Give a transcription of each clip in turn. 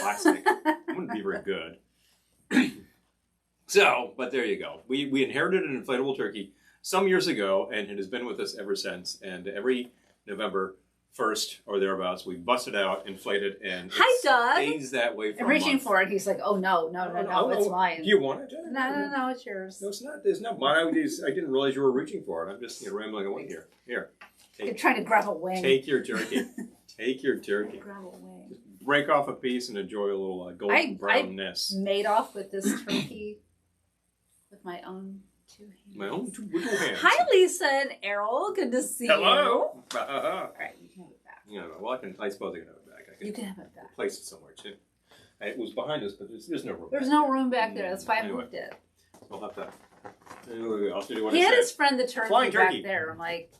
plastic. It wouldn't be very good. So, but there you go. We inherited an inflatable turkey some years ago, and it has been with us ever since. And every November 1st or thereabouts, we bust it out, inflate it, and Hi, Doug. stays that way for I'm a reaching month. for it. He's like, oh, no, it's mine. Do you want it? No, it's yours. No, it's not. It's not mine. I didn't realize you were reaching for it. I'm just rambling away here. Here. You're trying to grab a wing. Take your turkey. Take your turkey. Grab a wing. Just break off a piece and enjoy a little golden brownness. I made off with this turkey with my own 2 hands. My own two hands. Hi, Lisa and Errol. Good to see you. Hello. All right, you can have it back. Yeah, well, I suppose I can have it back. You can have it back. Place it somewhere too. It was behind us, but there's no room. There's no room back there. That's why I moved it. I'll have to. I'll have to do what He I had said. his friend the turkey Flying turkey. back there. I'm like,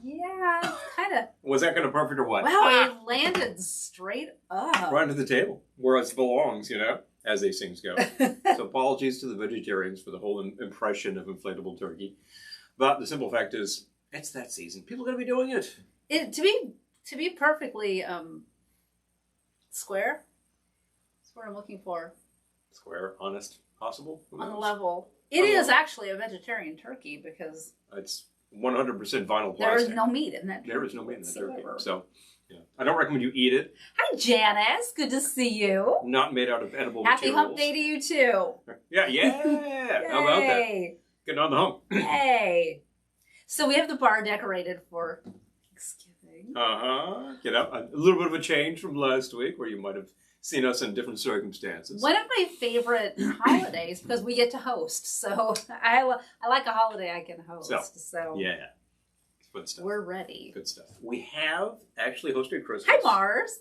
yeah, kind of. Was that kind of perfect or what? Wow, it landed straight up. Right to the table, where it belongs, as these things go. So apologies to the vegetarians for the whole impression of inflatable turkey. But the simple fact is, it's that season. People are going to be doing it. To be perfectly square. That's what I'm looking for. Square, honest, possible. On a level. It is actually a vegetarian turkey because it's 100% vinyl plastic. there is no meat in that turkey. There is no meat in that turkey. whatsoever. So, I don't recommend you eat it. Hi, Janice. Good to see you. Not made out of edible Happy materials. hump day to you, too. Yeah. How about that? Getting on the hump. Hey. So we have the bar decorated for Thanksgiving. Get up. A little bit of a change from last week where you might have seen us in different circumstances. One of my favorite holidays because we get to host. So I like a holiday I can host. So yeah. Good stuff. We're ready. Good stuff. We have actually hosted Christmas. Hi, Mars.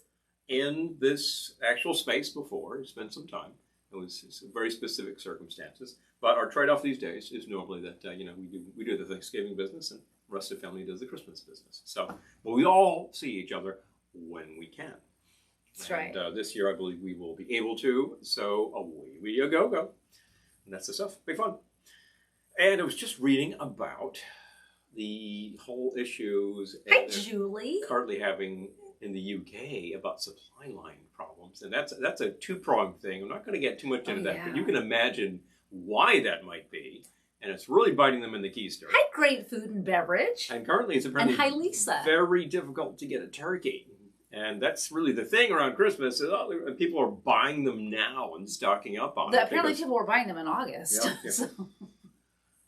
In this actual space before. It's been some time. It was very specific circumstances. But our trade-off these days is normally that, we do the Thanksgiving business and the rest of the family does the Christmas business. So, but we all see each other when we can. That's right. This year, I believe we will be able to. So away we go. And that's the stuff. Be fun. And I was just reading about the whole issues Hi, Julie. currently having in the UK about supply line problems. And that's a two-pronged thing. I'm not going to get too much into that, but you can imagine why that might be. And it's really biting them in the keister. Hi, Great Food and Beverage. And currently it's apparently hi, Lisa. very difficult to get a turkey. And that's really the thing around Christmas. Is people are buying them now and stocking up on it. Apparently people were buying them in August. Yeah. So.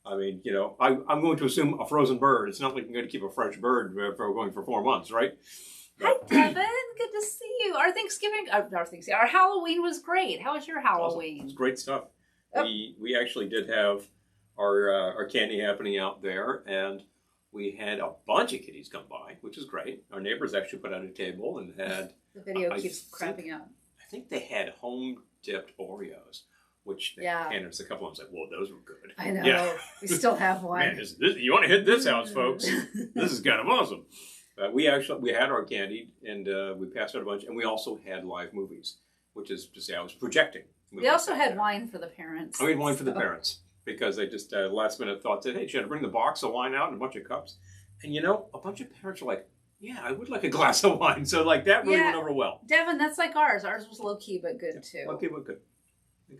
I mean, I'm going to assume a frozen bird. It's not like you're going to keep a fresh bird for going for 4 months, right? Hi, Devin. Good to see you. Our Halloween was great. How was your Halloween? It was great stuff. We actually did have our candy happening out there, and we had a bunch of kitties come by, which is great. Our neighbors actually put out a table and had... The video keeps crapping out. I think they had home-dipped Oreos, which they handed us a couple of them. I was like, whoa, those were good. I know. Yeah. We still have one. Man, you want to hit this house, folks. This is kind of awesome. We had our candy, and we passed out a bunch, and we also had live movies, which is to say I was projecting. We also had wine for the parents. I made wine for the parents because they just last minute thought said, hey, should I bring the box of wine out and a bunch of cups? And a bunch of parents were like, yeah, I would like a glass of wine. So that really went over well. Devin, that's like ours. Ours was low key but good too. Low key but good.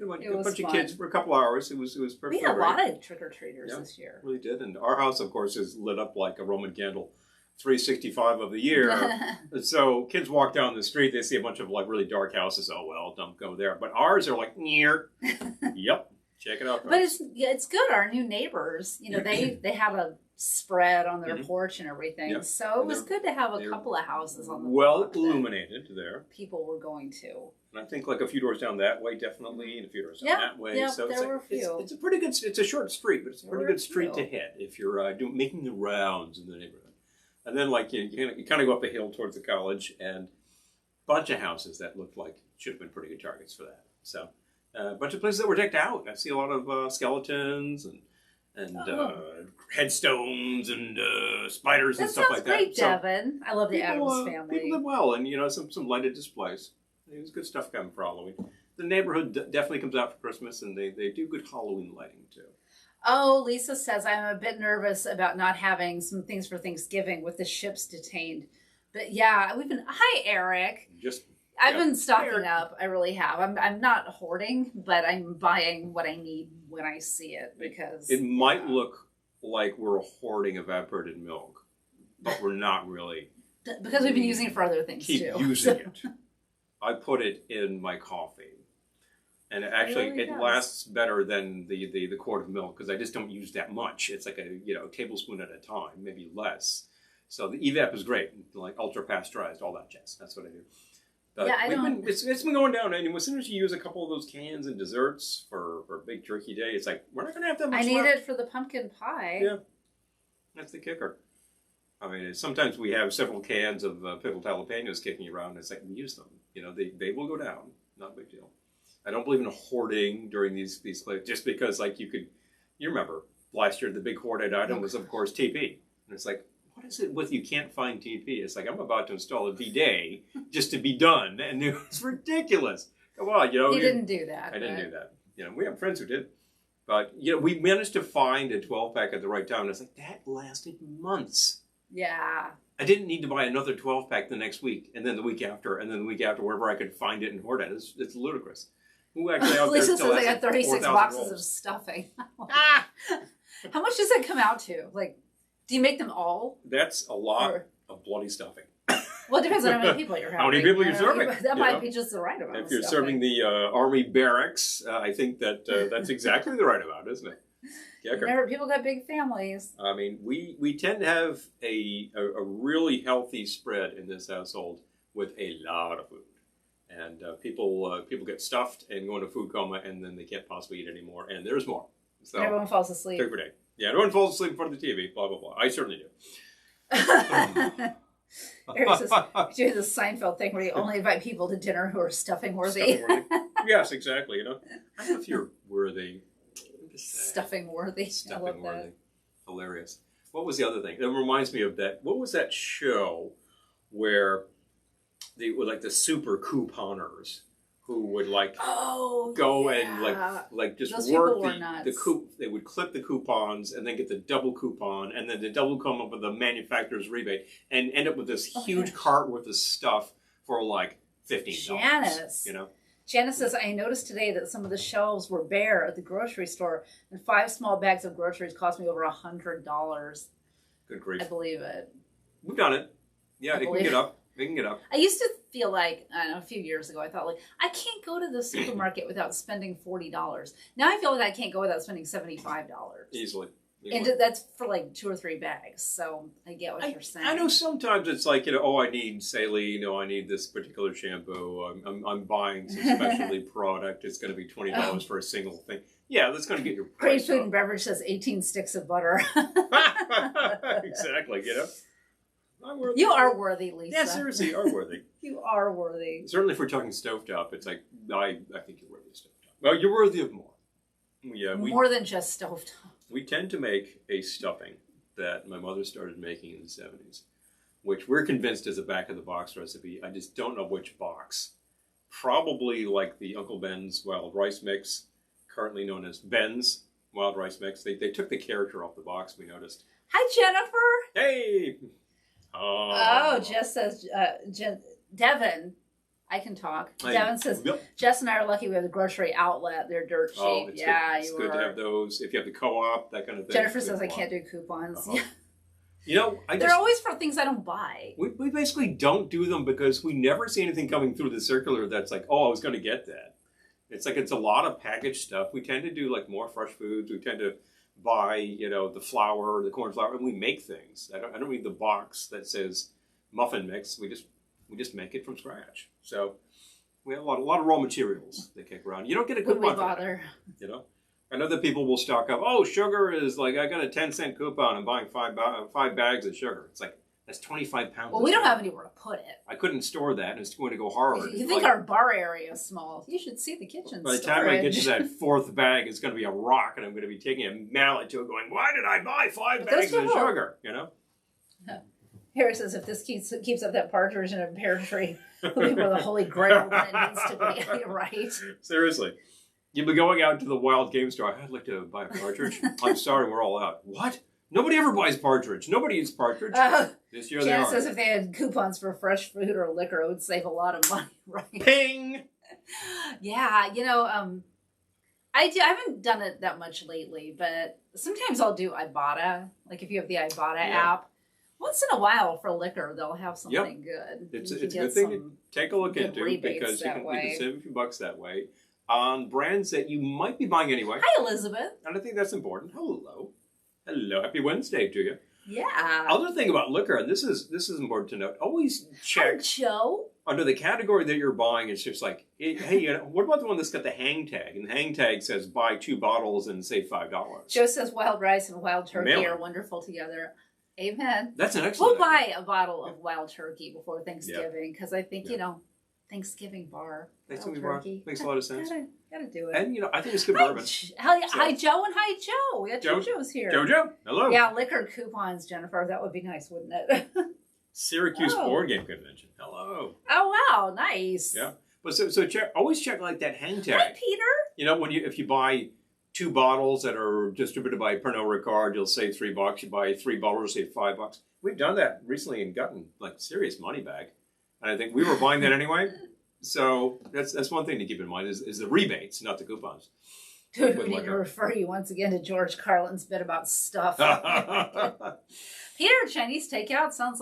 A bunch of kids for a couple hours. It was perfect. We had a lot of trick or treaters this year. Really did, and our house, of course, is lit up like a Roman candle, 365 of the year. So kids walk down the street, they see a bunch of really dark houses. Oh well, don't go there. But ours are like near. Yep, check it out. Guys. But it's good. Our new neighbors, they have a spread on their porch and everything. Yep. So it was good to have a couple of houses on the block illuminated there. People were going to. And I think a few doors down that way, definitely, and a few doors down that way. Yeah, so there were a few. It's a pretty good. It's a short street, but it's a pretty good street to hit if you're making the rounds in the neighborhood. And then you kind of go up a hill towards the college, and a bunch of houses that looked like should have been pretty good targets for that. So a bunch of places that were decked out. I see a lot of skeletons and headstones and spiders and stuff like that. That sounds great, Devin. I love the Addams family. People live well, and some lighted displays. It was good stuff coming for Halloween. The neighborhood definitely comes out for Christmas, and they do good Halloween lighting too. Oh, Lisa says I'm a bit nervous about not having some things for Thanksgiving with the ships detained. But yeah, we've been. Hi, Eric. I've been stocking up. I really have. I'm not hoarding, but I'm buying what I need when I see it because it might look like we're hoarding evaporated milk, but we're not really. Because we've been using it for other things too. Keep using it. I put it in my coffee. And actually, it lasts better than the quart of milk because I just don't use that much. It's like a tablespoon at a time, maybe less. So the evap is great, like ultra pasteurized, all that jazz. That's what I do. But it's been going down. And as soon as you use a couple of those cans and desserts for Big Turkey Day, it's like we're not going to have that much. I need left. it for the pumpkin pie. Yeah, that's the kicker. I mean, sometimes we have several cans of pickled jalapenos kicking around. And it's like we use them. They will go down. Not a big deal. I don't believe in hoarding during these just because you remember last year the big hoarded item was of course TP, and it's like what is it with you can't find TP? It's like I'm about to install a bidet just to be done, and it's ridiculous. Come on, You didn't do that. I didn't do that. We have friends who did, but we managed to find a 12-pack at the right time, and it's like that lasted months. Yeah. I didn't need to buy another 12-pack the next week, and then the week after, and then the week after, wherever I could find it and hoard it. It's ludicrous. Who actually out Lisa there says I got 36 boxes rolls. of stuffing. How much does that come out to? Like, do you make them all? That's a lot of bloody stuffing. Well, it depends on how many people you're having. How many people you're serving. That might be just the right amount. If you're serving the Army barracks, I think that's exactly the right amount, isn't it? People got big families. I mean, we tend to have a really healthy spread in this household with a lot of food. And people get stuffed and go into food coma, and then they can't possibly eat anymore. And there's more. So everyone falls asleep. Take per day. Yeah, everyone falls asleep in front of the TV. Blah blah blah. I certainly do. Eric says, doing the Seinfeld thing where you only invite people to dinner who are stuffing worthy. Yes, exactly. I don't know if you're worthy. Stuffing worthy. I love that. Hilarious. What was the other thing? It reminds me of that. What was that show where they were like the super couponers who would go and just those work the coup. They would clip the coupons and then get the double coupon and then the double come up with the manufacturer's rebate and end up with this huge cart worth of stuff for like $15. Janice. Janice says, I noticed today that some of the shelves were bare at the grocery store, and 5 small bags of groceries cost me over $100. Good grief. I believe it. We've done it. Yeah, it can get up. It can get up. I used to feel like, I don't know, a few years ago, I thought like, I can't go to the supermarket without spending $40. Now I feel like I can't go without spending $75. Easily. And that's for like 2 or 3 bags. So I get what you're saying. I know sometimes it's like, I need saline, I need this particular shampoo. I'm buying some specialty product. It's going to be $20 for a single thing. Yeah, that's going to get your price Great Food and Beverage says 18 sticks of butter. Exactly, You are worthy, Lisa. Yeah, seriously, you are worthy. You are worthy. Certainly if we're talking stovetop, it's like, I think you're worthy of stovetop. Well, you're worthy of more. Yeah, more than just stovetop. We tend to make a stuffing that my mother started making in the 70s, which we're convinced is a back-of-the-box recipe. I just don't know which box. Probably like the Uncle Ben's wild rice mix, currently known as Ben's wild rice mix. They took the character off the box, we noticed. Hi, Jennifer. Hey! Jess says, Devin, I can talk. Devin says, Jess and I are lucky we have the grocery outlet. They're dirt cheap. It's good to have those. If you have the co-op, that kind of thing. Jennifer says, I can't do coupons. They're always for things I don't buy. We basically don't do them because we never see anything coming through the circular that's like, I was going to get that. It's like it's a lot of packaged stuff. We tend to do like more fresh foods. We tend to buy, the flour, the corn flour, and we make things. I don't read the box that says muffin mix. We just make it from scratch. So we have a lot of raw materials that kick around. You don't get a coupon. Would we bother? I know that people will stock up. Oh, sugar is like I got a 10-cent coupon. I'm buying 5 bags of sugar. It's like that's 25 pounds. Well, we don't have anywhere to put it. I couldn't store that, and it's going to go hard. You think our bar area is small? You should see the kitchen. By the time I get to that 4th bag, it's going to be a rock, and I'm going to be taking a mallet to it, going, "Why did I buy 5 bags of sugar?" Harry says, if this keeps up that partridge in a pear tree, it'll be more the holy grail than it needs to be. Right? Seriously. You'll be going out to the wild game store. I'd like to buy a partridge. I'm sorry, we're all out. What? Nobody ever buys partridge. Nobody eats partridge. This year Janet they are. says if they had coupons for fresh food or liquor, it would save a lot of money, right? Ping! Yeah, I haven't done it that much lately, but sometimes I'll do Ibotta. Like if you have the Ibotta app, once in a while for liquor, they'll have something good. It's a good thing to take a look into because you can save a few bucks that way on brands that you might be buying anyway. Hi, Elizabeth. And I think that's important. Hello. Happy Wednesday to you. Yeah. Other thing about liquor, and this is important to note, always check Joe. Under the category that you're buying. It's just like, hey, what about the one that's got the hang tag? And the hang tag says buy 2 bottles and save $5. Joe says wild rice and wild turkey are wonderful together. Amen. That's an excellent We'll buy a bottle of wild turkey before Thanksgiving because I think, Thanksgiving bar. Thanksgiving bar makes a lot of sense. Gotta do it. And, I think it's good bourbon. Hi, Joe, and hi, Joe. We got two Joes here. Jojo, hello. Yeah, liquor coupons, Jennifer. That would be nice, wouldn't it? Syracuse Board Game Convention. Hello. Oh, wow. Nice. Yeah. But so always check like that hang tag. Hi, Peter. If you buy 2 bottles that are distributed by Pernod Ricard, you'll save $3. You buy 3 bottles, save $5. We've done that recently and gotten like serious money back. And I think we were buying that anyway. So that's one thing to keep in mind is the rebates, not the coupons. Dude, we need to refer you once again to George Carlin's bit about stuff. Peter, Chinese takeout sounds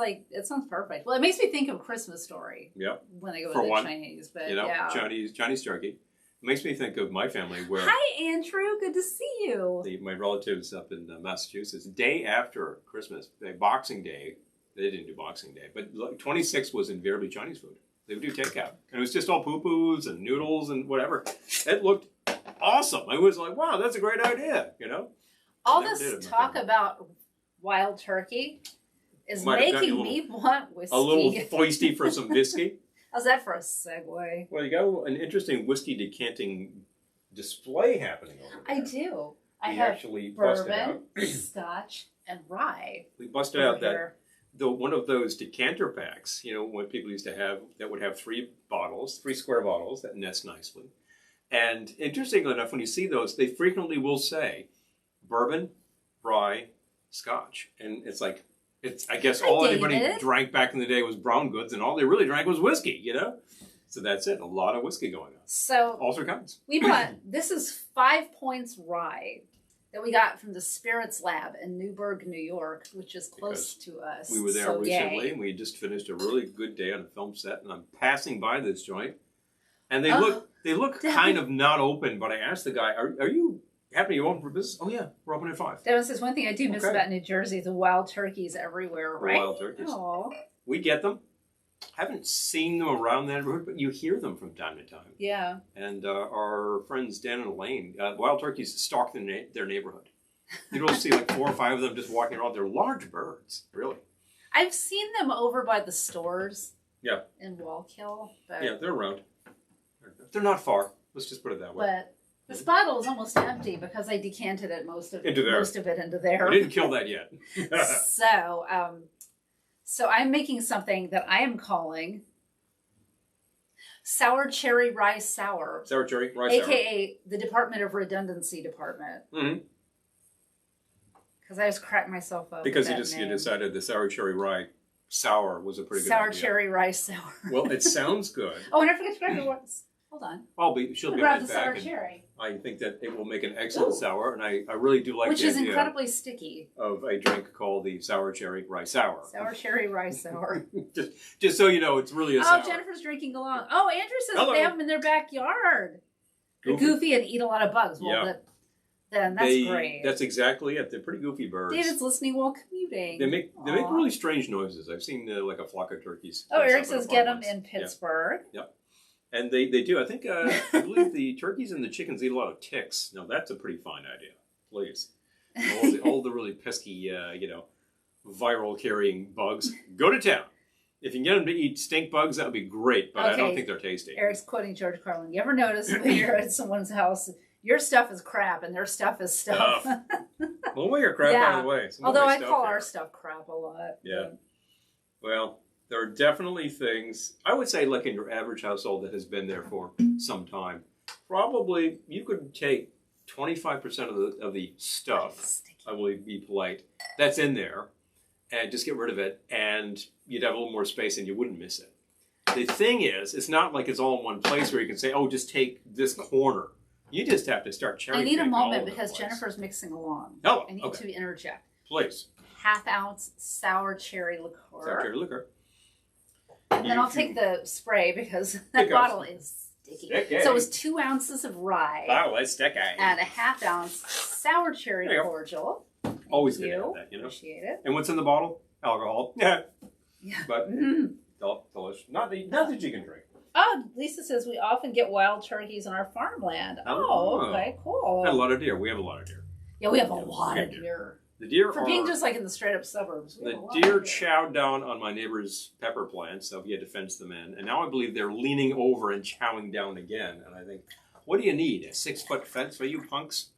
perfect. Well, it makes me think of Christmas Story. Yep. When I go to the Chinese, but Chinese turkey. It makes me think of my family where. Hi, Andrew. Good to see you. My relatives up in Massachusetts, day after Christmas, Boxing Day. They didn't do Boxing Day, but 26 was invariably Chinese food. They would do takeout, and it was just all poo-poos and noodles and whatever. It looked awesome. I was like, wow, that's a great idea, All this talk about wild turkey is making me want whiskey. A little foisty for some whiskey. How's that for a segue? Well, you got an interesting whiskey decanting display happening over there. I do. I have actually bourbon, Scotch, and rye. We busted out one of those decanter packs, what people used to have that would have 3 square bottles that nest nicely. And interestingly enough, when you see those, they frequently will say bourbon, rye, Scotch. And it's like, I guess all anybody drank back in the day was brown goods, and all they really drank was whiskey, So that's it. A lot of whiskey going on. So all 3 kinds. We bought, this is 5 Points Rye that we got from the Spirits Lab in Newburgh, New York, which is close to us. We were there recently, and we just finished a really good day on a film set, and I'm passing by this joint, and they look kind of not open, but I asked the guy, are you happy you open for business? Oh yeah, we're open at 5. Devin says, one thing I do miss about New Jersey, the wild turkeys everywhere, right? Wild turkeys. Aww. We get them. Haven't seen them around that neighborhood, but you hear them from time to time. Yeah. And our friends Dan and Elaine, wild turkeys stalk their neighborhood. You don't see like 4 or 5 of them just walking around. They're large birds, really. I've seen them over by the stores. Yeah. In Wallkill. But yeah, they're around. They're not far. Let's just put it that way. But this bottle is almost empty because I decanted it most of it into there. We didn't kill that yet. So I'm making something that I am calling Sour Cherry Rye Sour. Sour Cherry Rye Sour. AKA the Department of Redundancy Department. Mm-hmm. Because I just cracked myself up. Because you decided the Sour Cherry Rye Sour was a pretty good idea. Sour Cherry Rye Sour. Well, it sounds good. Oh, and I forgot to grab your words. Hold on. She'll be right back. The sour cherry. I think that it will make an excellent sour, and I really do like which the is idea incredibly sticky. Of a drink called the Sour Cherry Rye Sour. Sour Cherry Rye Sour. just so you know, it's really a sour. Oh, Jennifer's drinking along. Oh, Andrew says they have them in their backyard. They're goofy and eat a lot of bugs. Well, then that's great. That's exactly it. They're pretty goofy birds. David's listening while commuting. They make really strange noises. I've seen like a flock of turkeys. Oh, Eric says get them in Pittsburgh. Yep. And they do. I think I believe the turkeys and the chickens eat a lot of ticks. Now that's a pretty fine idea. Please, all the really pesky, viral carrying bugs. Go to town. If you can get them to eat stink bugs, that would be great. But I don't think they're tasty. Eric's quoting George Carlin. You ever notice when you're at someone's house, your stuff is crap and their stuff is stuff? Well, we are crap by the way. Although I call our stuff crap a lot. Yeah. Well. There are definitely things, I would say, like in your average household that has been there for some time. Probably you could take 25% of the stuff, I will be polite, that's in there, and just get rid of it, and you'd have a little more space and you wouldn't miss it. The thing is, it's not like it's all in one place where you can say, oh, just take this corner. You just have to start cherry picking. I need a moment because Jennifer's mixing along. Oh, I need to interject. Please. Half-ounce sour cherry liqueur. Sour cherry liqueur. And then I'll take the spray because that bottle is sticky. So it was 2 ounces of rye. Wow, that's sticky. And a half-ounce sour cherry cordial. Always good to have that, Appreciate it. And what's in the bottle? Alcohol. Yeah. Yeah. But delicious. Not that you can drink. Oh, Lisa says we often get wild turkeys on our farmland. Oh, okay, cool. And a lot of deer. We have a lot of deer. Yeah, we have a lot of deer. The deer For being just like in the straight up suburbs. The deer chowed down on my neighbor's pepper plant, so he had to fence them in. And now I believe they're leaning over and chowing down again. And I think, what do you need? A 6-foot fence for you punks?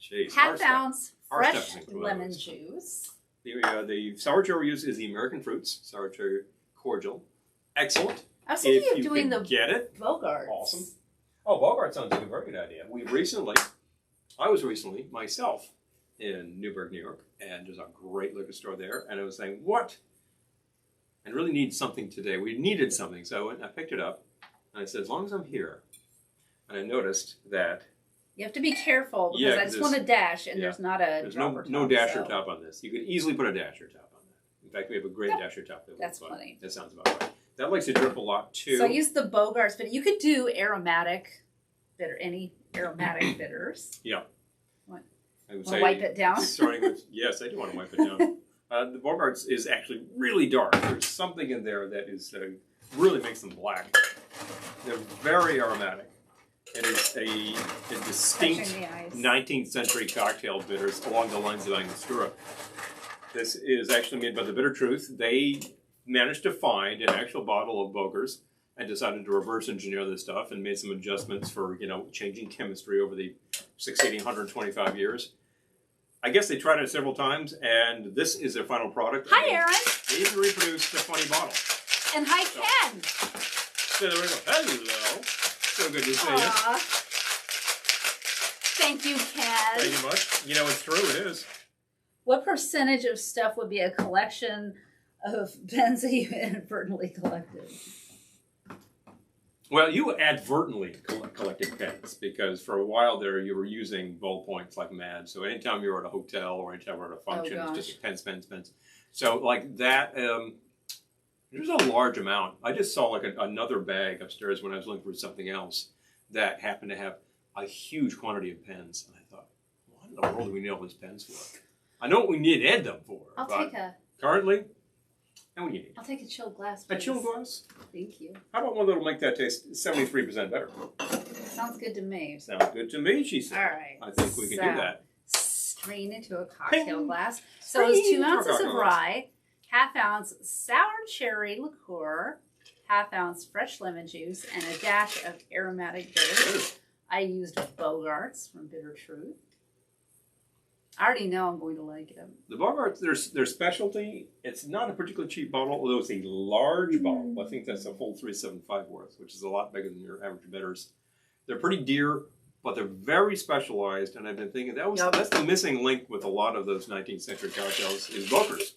Jeez. Half-ounce fresh lemon juice. The sour cherry we use is the American Fruits sour cherry cordial. Excellent. I was thinking of doing the get it. Bogarts. Awesome. Oh, Bogart sounds like a very good idea. I was recently myself in Newburgh, New York, and there's a great liquor store there. And I was saying, what? I really need something today. We needed something. So I went and I picked it up. And I said, as long as I'm here. And I noticed that. You have to be careful because I just want to dash and there's not a There's no dasher top on this. You could easily put a dasher top on that. In fact, we have a great dasher top. That's funny. That sounds about right. That likes to drip a lot too. So I use the Bogarts, but you could do aromatic bitter, any aromatic bitters. Yeah. What? I would say wipe it down? Starting with, yes, I do want to wipe it down. The Bogarts is actually really dark. There's something in there that is really makes them black. They're very aromatic. It is a distinct 19th century cocktail bitters along the lines of Angostura. This is actually made by the Bitter Truth. They managed to find an actual bottle of Bogarts and decided to reverse engineer this stuff and made some adjustments for, changing chemistry over the succeeding 125 years. I guess they tried it several times, and this is their final product. Hi, Aaron. They even reproduced a funny bottle. And hi, Ken. So there we go. Hello. So good to see you. Thank you, Ken. Thank you much. It's true. It is. What percentage of stuff would be a collection of pens that you inadvertently collected? Well, you advertently collected pens because for a while there you were using ballpoints like mad. So anytime you were at a hotel or anytime you were at a function, it's just pens. So like that, there's a large amount. I just saw like another bag upstairs when I was looking for something else that happened to have a huge quantity of pens. And I thought, what in the world do we need all these pens for? I know what we needed them for. I'll take a... Currently... And what do you need? I'll take a chilled glass, please. A chilled glass? Thank you. How about one that'll make that taste 73% better? Sounds good to me. Sounds good to me, she said. All right. I think we can do that. Strain into a cocktail glass. So it's 2 ounces of rye, half-ounce sour cherry liqueur, half-ounce fresh lemon juice, and a dash of aromatic bitters. I used Bogarts from Bitter Truth. I already know I'm going to like them. The Bogarts, their specialty, it's not a particularly cheap bottle, although it's a large bottle. I think that's a full 375 worth, which is a lot bigger than your average bitters. They're pretty dear, but they're very specialized, and I've been thinking that's the missing link with a lot of those 19th century cocktails is Bogarts,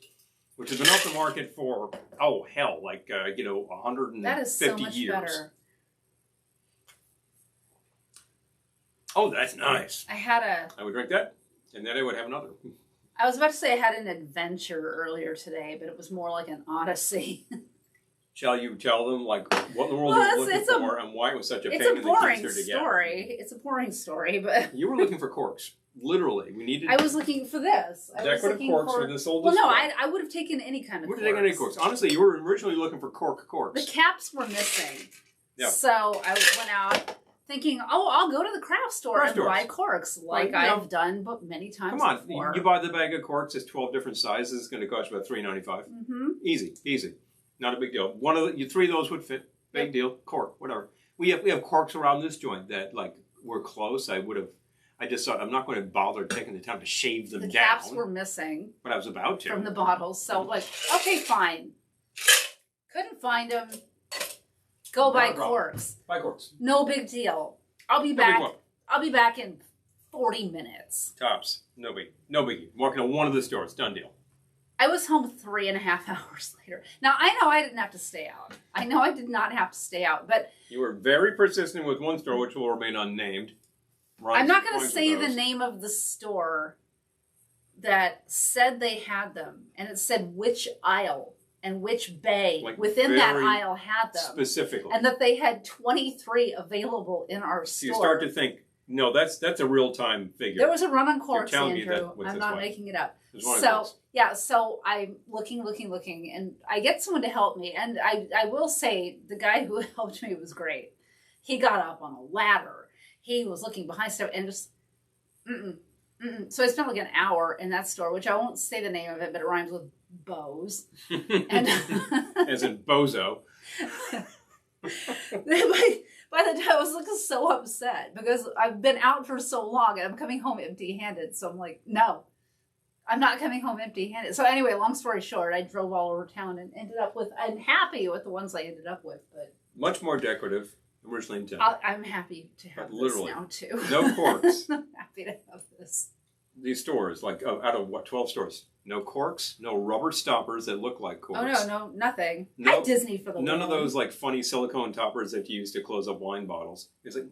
which has been off the market for, 150 that is so much years. Better. Oh, that's nice. I would drink that. And then I would have another. I was about to say I had an adventure earlier today, but it was more like an odyssey. Shall you tell them, what in the world you were looking for and why it was such a pain in the It's a boring story. It's a boring story, but... You were looking for corks. Literally. I was looking for this. Decorative corks for this old Well, no, I would have taken any kind of corks. Would have taken any corks. Honestly, you were originally looking for corks. The caps were missing. Yeah. So I went out... thinking, I'll go to the craft store and buy corks I've done many times before. Come on, you buy the bag of corks. It's 12 different sizes. It's going to cost you about $3.95. Mm-hmm. Easy. Not a big deal. Three of those would fit. Big deal. Cork, whatever. We have corks around this joint that were close. I just thought I'm not going to bother taking the time to shave them down. The caps were missing. But I was about to. From the bottles. So okay, fine. Couldn't find them. Go buy corks. Buy corks. No big deal. I'll be back. I'll be back in 40 minutes. Tops. No biggie. No biggie. Walking to one of the stores. Done deal. I was home 3.5 hours later. Now, I know I didn't have to stay out. I know I did not have to stay out, but... You were very persistent with one store, which will remain unnamed. I'm not going to say the name of the store that said they had them, and it said which aisle and which bay within that aisle had them. Specifically. And that they had 23 available in our store. So you start to think, no, that's a real-time figure. There was a run on corks, Andrew. I'm not making it up. So, yeah, so I'm looking, and I get someone to help me. And I will say, the guy who helped me was great. He got up on a ladder. He was looking behind stuff and just, So I spent like an hour in that store, which I won't say the name of it, but it rhymes with Bose. And as in bozo. By the time I was looking so upset because I've been out for so long and I'm coming home empty-handed. So I'm like, no, I'm not coming home empty-handed. So anyway, long story short, I drove all over town and ended up with, I'm happy with the ones I ended up with, but much more decorative originally intended. I'm happy to have this now too. No corks. I'm happy to have this. These stores, like out of what, 12 stores? No corks, no rubber stoppers that look like corks. Oh, no, nothing. No, at Disney for the none of those like funny silicone toppers that you use to close up wine bottles. It's like,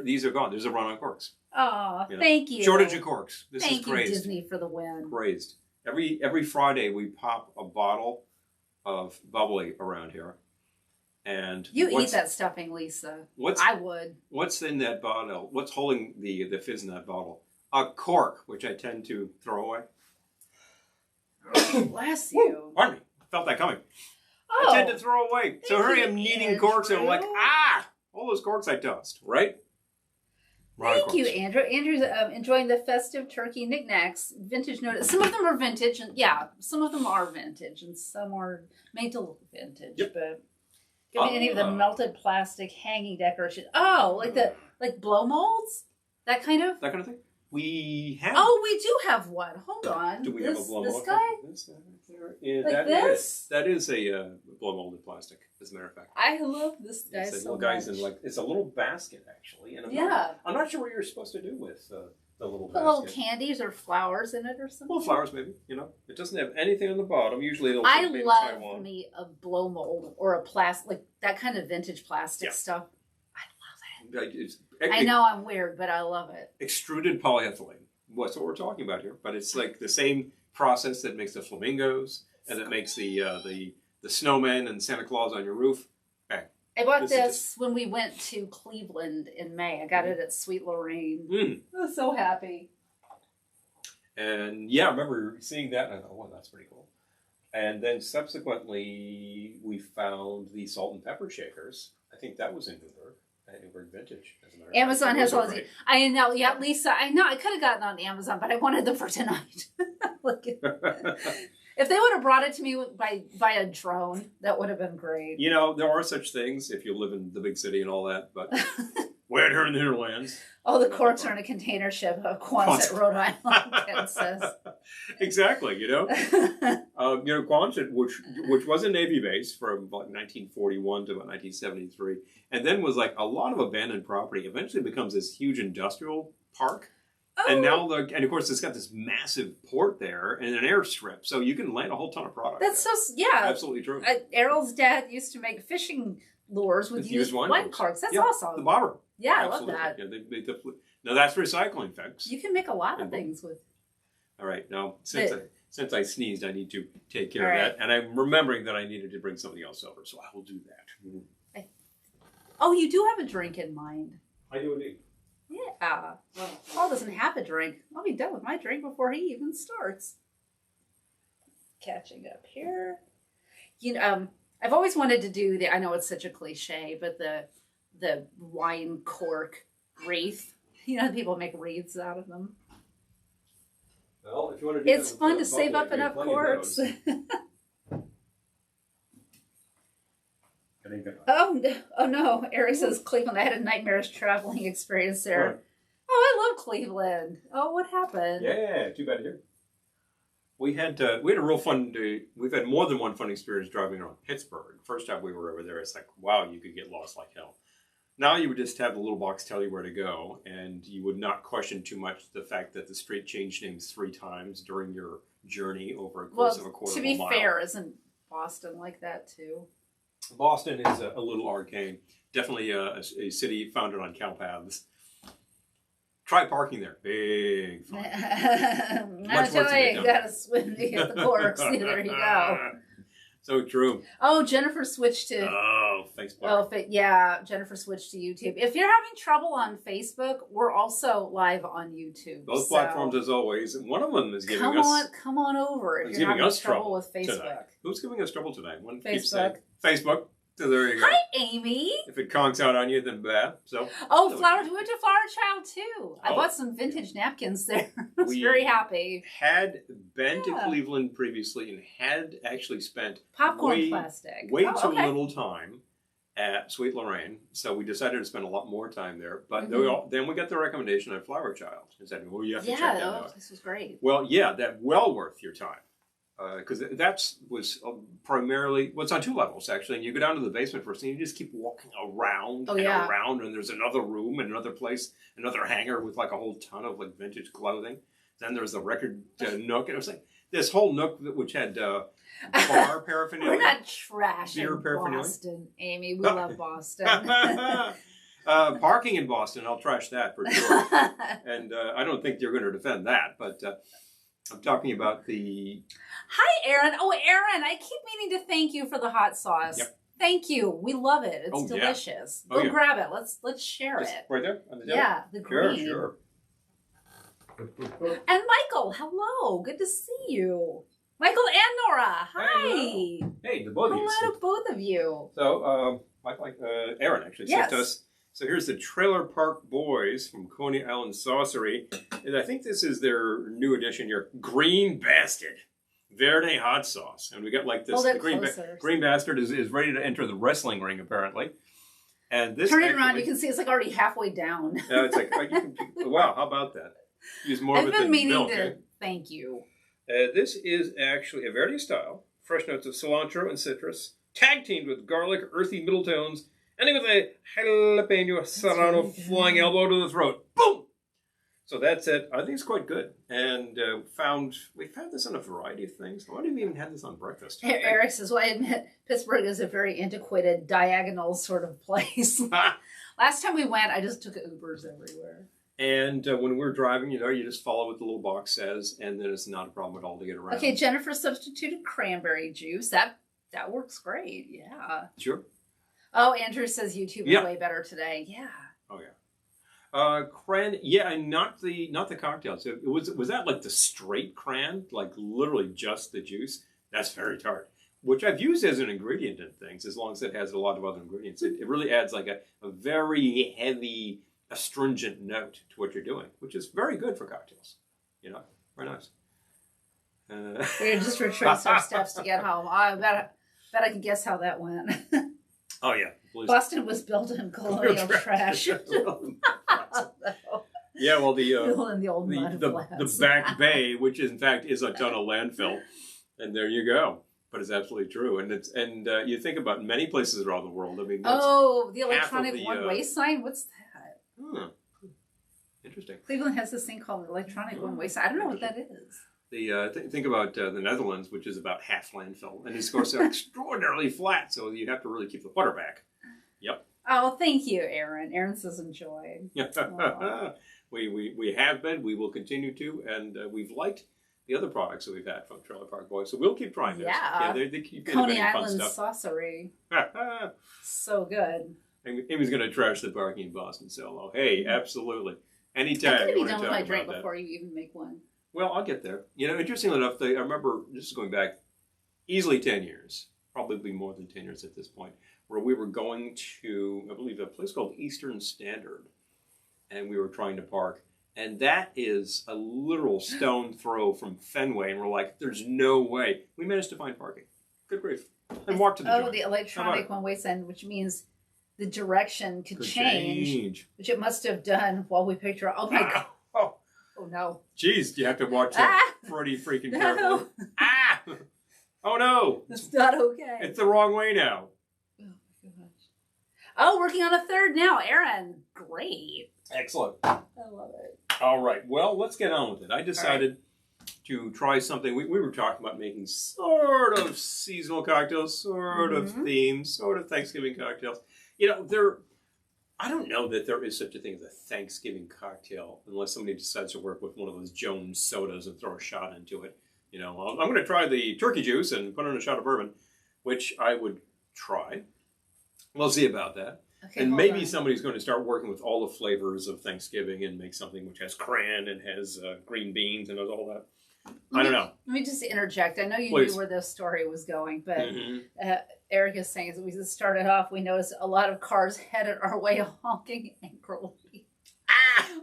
these are gone. There's a run on corks. Oh, thank you. Shortage of corks. This thank is crazed. You, Disney, for the win. Crazed. Every Friday we pop a bottle of bubbly around here. And you eat that stuffing, Lisa. I would. What's in that bottle? What's holding the fizz in that bottle? A cork, which I tend to throw away. Bless you. Pardon me. I felt that coming. Oh, I tend to throw away. So here I am needing corks, and I'm like, all those corks I tossed, right? Thank you, Andrew. Andrew's enjoying the festive turkey knickknacks. Vintage notice. Some of them are vintage, and some of them are vintage, and some are made to look vintage. Yep. But give me any of the melted plastic hanging decoration. Oh, like blow molds, that kind of thing. We have. Oh, we do have one. Hold on. Do we have a blow mold? This guy? Yeah, like this? That is a blow molded plastic, as a matter of fact. I love this guy so much. It's a little basket, actually. And I'm not sure what you're supposed to do with the little basket. Put little candies or flowers in it or something? Well, flowers, maybe. It doesn't have anything on the bottom. Usually it'll I love me a blow mold or a plastic, like that kind of vintage plastic stuff. I love it. I know I'm weird, but I love it. Extruded polyethylene. That's what we're talking about here. But it's like the same process that makes the flamingos and that makes the snowmen and Santa Claus on your roof. Bang. I bought this when we went to Cleveland in May. I got it at Sweet Lorraine. I was so happy. And I remember seeing that and I thought, oh, that's pretty cool. And then subsequently we found the salt and pepper shakers. I think that was in Newburgh. Newburgh Vintage, as a matter of fact. Amazon has all these. I know, Lisa. I know. I could have gotten on Amazon, but I wanted them for tonight. If they would have brought it to me by a drone, that would have been great. There are such things if you live in the big city and all that, but we're here in the Netherlands. Oh, the corks are in a container ship of Quonset, Rhode Island, Kansas. Exactly, Quonset, which was a Navy base from about 1941 to about 1973, and then was like a lot of abandoned property. Eventually becomes this huge industrial park. Oh. And now, and of course, it's got this massive port there and an airstrip, so you can land a whole ton of product. That's there. Absolutely true. Errol's dad used to make fishing lures with used wine corks. That's awesome. The bobber. Yeah, absolutely. I love that. Yeah, now that's recycling, folks. You can make a lot of things with. All right, now since I sneezed, I need to take care of that, and I'm remembering that I needed to bring something else over, so I will do that. Oh, you do have a drink in mind. I do indeed. Yeah. Paul doesn't have a drink. I'll be done with my drink before he even starts. Catching up here. I've always wanted to do I know it's such a cliche, but the wine cork wreath. People make wreaths out of them. Well, if you want to do it's fun to save up enough corks. Oh no! Eric says Cleveland. I had a nightmarish traveling experience there. Right. Oh, I love Cleveland. Oh, what happened? Yeah, too bad here. We had a real fun day. We've had more than one fun experience driving around Pittsburgh. First time we were over there, it's like, wow, you could get lost like hell. Now you would just have the little box tell you where to go, and you would not question too much the fact that the street changed names 3 times during your journey over a course of a quarter to of be a mile. fair, isn't Boston like that too? Boston is a little arcane. Definitely a city founded on cow paths. Try parking there. Big fun. That's why you gotta swim to get the corks. There you go. So true. Oh, Jennifer switched to. Oh, Facebook. Oh, yeah. Jennifer switched to YouTube. If you're having trouble on Facebook, we're also live on YouTube. Both platforms, as always. And one of them is giving come on over. If you're having trouble with Facebook. Tonight. Who's giving us trouble tonight? One Facebook. Facebook. So there you go. Hi, Amy. If it conks out on you, then bad. So. Oh, we went to Flower Child too. I bought some vintage napkins there. I was very happy. Had been to Cleveland previously and had actually spent popcorn plastic. Way too little time at Sweet Lorraine, so we decided to spend a lot more time there. But then we got the recommendation at Flower Child and said, "Well, you have to check that out." This was great. Well, yeah, that well worth your time. Because that was primarily, it's on 2 levels actually, and you go down to the basement first and you just keep walking around around, and there's another room and another place, another hangar with like a whole ton of like vintage clothing. Then there's the record nook, and it was like this whole nook which had bar paraphernalia. We're not trashing Boston, Amy. We love Boston. Parking in Boston, I'll trash that for sure. And I don't think you're going to defend that, but I'm talking about the... Hi, Aaron. Oh, Aaron, I keep meaning to thank you for the hot sauce. Yep. Thank you. We love it. It's delicious. Go grab it. Let's share it. Right there? On the table? Yeah, the green. Sure. And Michael, hello. Good to see you. Michael and Nora, hi. Hey, the both of you. Hello to both of you. So, Aaron actually sent us. So here's the Trailer Park Boys from Coney Island Saucery. And I think this is their new addition here. Green Bastard. Verde hot sauce. And we got like this. Green Bastard is ready to enter the wrestling ring, apparently. And this turn it around, you can see it's like already halfway down. It's like, wow, how about that? Use more of it than milk. Thank you. This is actually a Verde style. Fresh notes of cilantro and citrus. Tag teamed with garlic, earthy middle tones. Ending with a jalapeno serrano flying elbow to the throat. Boom! So that's it. I think it's quite good. And we found this on a variety of things. I wouldn't have even had this on breakfast. Eric says, well, I admit Pittsburgh is a very antiquated, diagonal sort of place. Last time we went, I just took Ubers everywhere. And when we're driving, you just follow what the little box says, and then it's not a problem at all to get around. Okay, Jennifer substituted cranberry juice. That works great. Yeah. Sure. Oh, Andrew says YouTube is way better today. Yeah. Oh yeah. Cran. Yeah, and not the cocktails. Was that like the straight cran, like literally just the juice? That's very tart, which I've used as an ingredient in things, as long as it has a lot of other ingredients. It really adds like a very heavy, astringent note to what you're doing, which is very good for cocktails. Very nice. We're just retracing our steps to get home. I bet I can guess how that went. Oh yeah, Boston was built in colonial trash. Yeah, well the back bay, which in fact is a ton of landfill, and there you go. But it's absolutely true, and you think about many places around the world. I mean, the electronic one-way sign. What's that? Interesting. Cleveland has this thing called electronic one-way sign. I don't know what that is. Think about the Netherlands, which is about half landfill, and of course they're extraordinarily flat, so you have to really keep the water back. Yep. Oh, thank you, Aaron. Aaron says enjoy. We have been, we will continue to, and we've liked the other products that we've had from Trailer Park Boys, so we'll keep trying this. Yeah, they keep Coney Island Saucery. So good. Amy's going to trash the parking in Boston solo. Hey, absolutely. Anytime. I'm going to be done with my drink before you even make one. Well, I'll get there. Interestingly enough, I remember, this is going back easily 10 years, probably more than 10 years at this point, where we were going to, I believe, a place called Eastern Standard, and we were trying to park. And that is a literal stone throw from Fenway, and we're like, there's no way. We managed to find parking. Good grief. And walked to the joint. Oh, the electronic one-way sign, which means the direction could change, which it must have done while we picked her up. Oh, my God. Oh, no. Jeez, you have to watch that pretty freaking carefully. Oh, no. It's not okay. It's the wrong way now. Oh, my gosh. Oh, working on a third now. Aaron, great. Excellent. I love it. All right. Well, let's get on with it. I decided to try something. We were talking about making sort of seasonal cocktails, sort of themed, sort of Thanksgiving cocktails. You know, I don't know that there is such a thing as a Thanksgiving cocktail unless somebody decides to work with one of those Jones sodas and throw a shot into it. You know, I'm going to try the turkey juice and put in a shot of bourbon, which I would try. We'll see about that. Okay, and maybe somebody's going to start working with all the flavors of Thanksgiving and make something which has cran and has green beans and all that. I don't know. Let me just interject. I know you knew where this story was going, but Eric is saying as we just started off, we noticed a lot of cars headed our way honking angrily.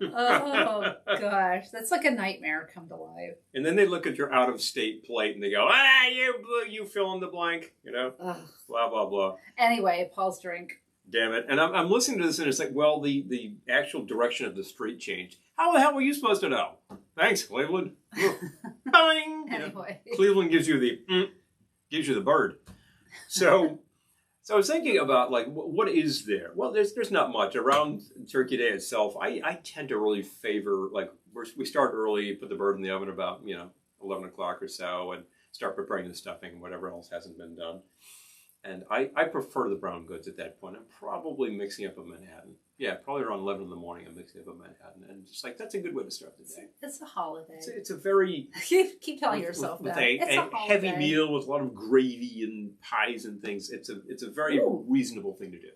Oh, gosh. That's like a nightmare come to life. And then they look at your out-of-state plate and they go, you fill in the blank, you know, blah, blah, blah. Anyway, Paul's drink. Damn it. And I'm listening to this and it's like, well, the actual direction of the street changed. How the hell were you supposed to know? Thanks, Cleveland. Boing! Anyway. You know, Cleveland gives you the bird. So I was thinking about, like, what is there? Well, there's not much. Around Turkey Day itself, I tend to really favor, like, we start early, put the bird in the oven about, 11 o'clock or so, and start preparing the stuffing and whatever else hasn't been done. And I prefer the brown goods at that point. I'm probably mixing up a Manhattan. Yeah, probably around 11 in the morning I'm mixing up a Manhattan. And just like, that's a good way to start the day. It's a holiday. It's a very... Keep telling yourself with that. a heavy meal with a lot of gravy and pies and things. It's a very reasonable thing to do.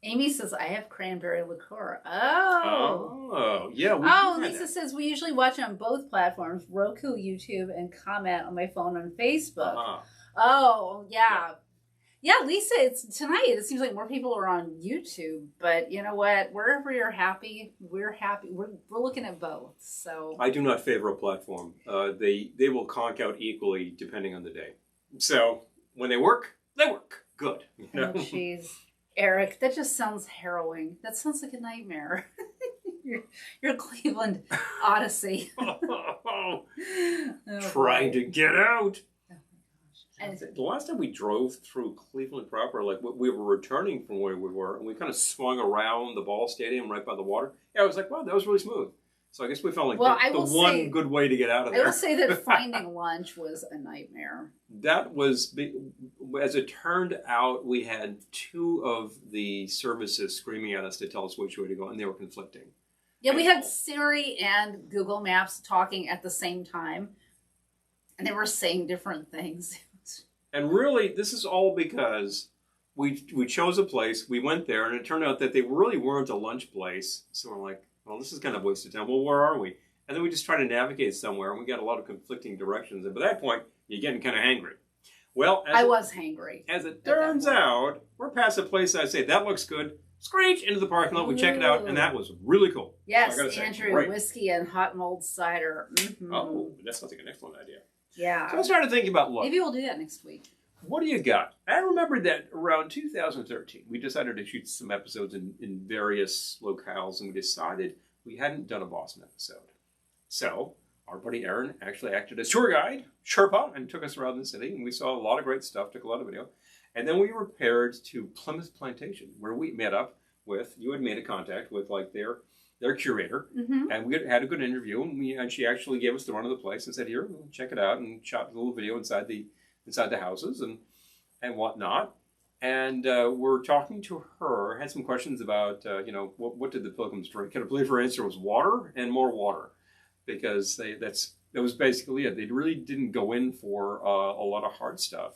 Amy says, I have cranberry liqueur. Oh. Yeah. Lisa says, we usually watch on both platforms, Roku, YouTube, and comment on my phone on Facebook. Oh, yeah. Yeah, Lisa, tonight. It seems like more people are on YouTube, but you know what? Wherever you're happy, we're happy. We're looking at both. So I do not favor a platform. They will conk out equally depending on the day. So when they work, they work. Good. You know? Oh, jeez, Eric, that just sounds harrowing. That sounds like a nightmare. your Cleveland Odyssey. Trying to get out. And the last time we drove through Cleveland proper, like we were returning from where we were, and we kind of swung around the ball stadium right by the water. Yeah, I was like, wow, that was really smooth. So I guess we felt like the one good way to get out of there. I will say that finding lunch was a nightmare. That was, as it turned out, we had two of the services screaming at us to tell us which way to go, and they were conflicting. Yeah, we had Siri and Google Maps talking at the same time, and they were saying different things. And really, this is all because we chose a place, we went there, and it turned out that they really weren't a lunch place. So we're like, well, this is kind of a waste of time. Well, where are we? And then we just try to navigate somewhere, and we got a lot of conflicting directions. And by that point, you're getting kind of hangry. Well, I was hangry. As it turns out, we're past a place I say, that looks good. Screech into the parking lot. We check it out, and that was really cool. Yes, so Andrew, whiskey and hot mulled cider. Mm-hmm. Oh, that sounds like an excellent idea. Yeah. So I started thinking about lunch. Maybe we'll do that next week. What do you got? I remember that around 2013, we decided to shoot some episodes in various locales, and we decided we hadn't done a Boston episode. So our buddy Aaron actually acted as tour guide, Sherpa, and took us around the city, and we saw a lot of great stuff, took a lot of video. And then we repaired to Plymouth Plantation, where we met up with, you had made a contact with like their curator, and we had a good interview, and she actually gave us the run of the place and said, here, check it out, and shot a little video inside the houses and whatnot. And we're talking to her, had some questions about, what did the pilgrims drink? And I believe her answer was water and more water, because that was basically it. They really didn't go in for a lot of hard stuff.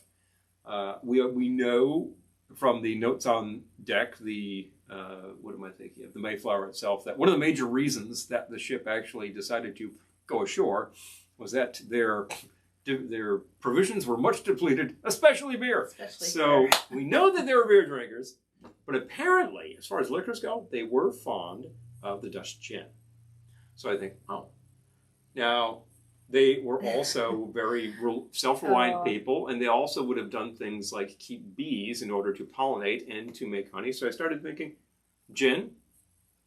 We know from the notes on deck, what am I thinking of? The Mayflower itself, that one of the major reasons that the ship actually decided to go ashore was that their provisions were much depleted, especially beer. So we know that they were beer drinkers, but apparently, as far as liquors go, they were fond of the Dutch gin. So I think, now they were also very self-reliant people, and they also would have done things like keep bees in order to pollinate and to make honey. So I started thinking, gin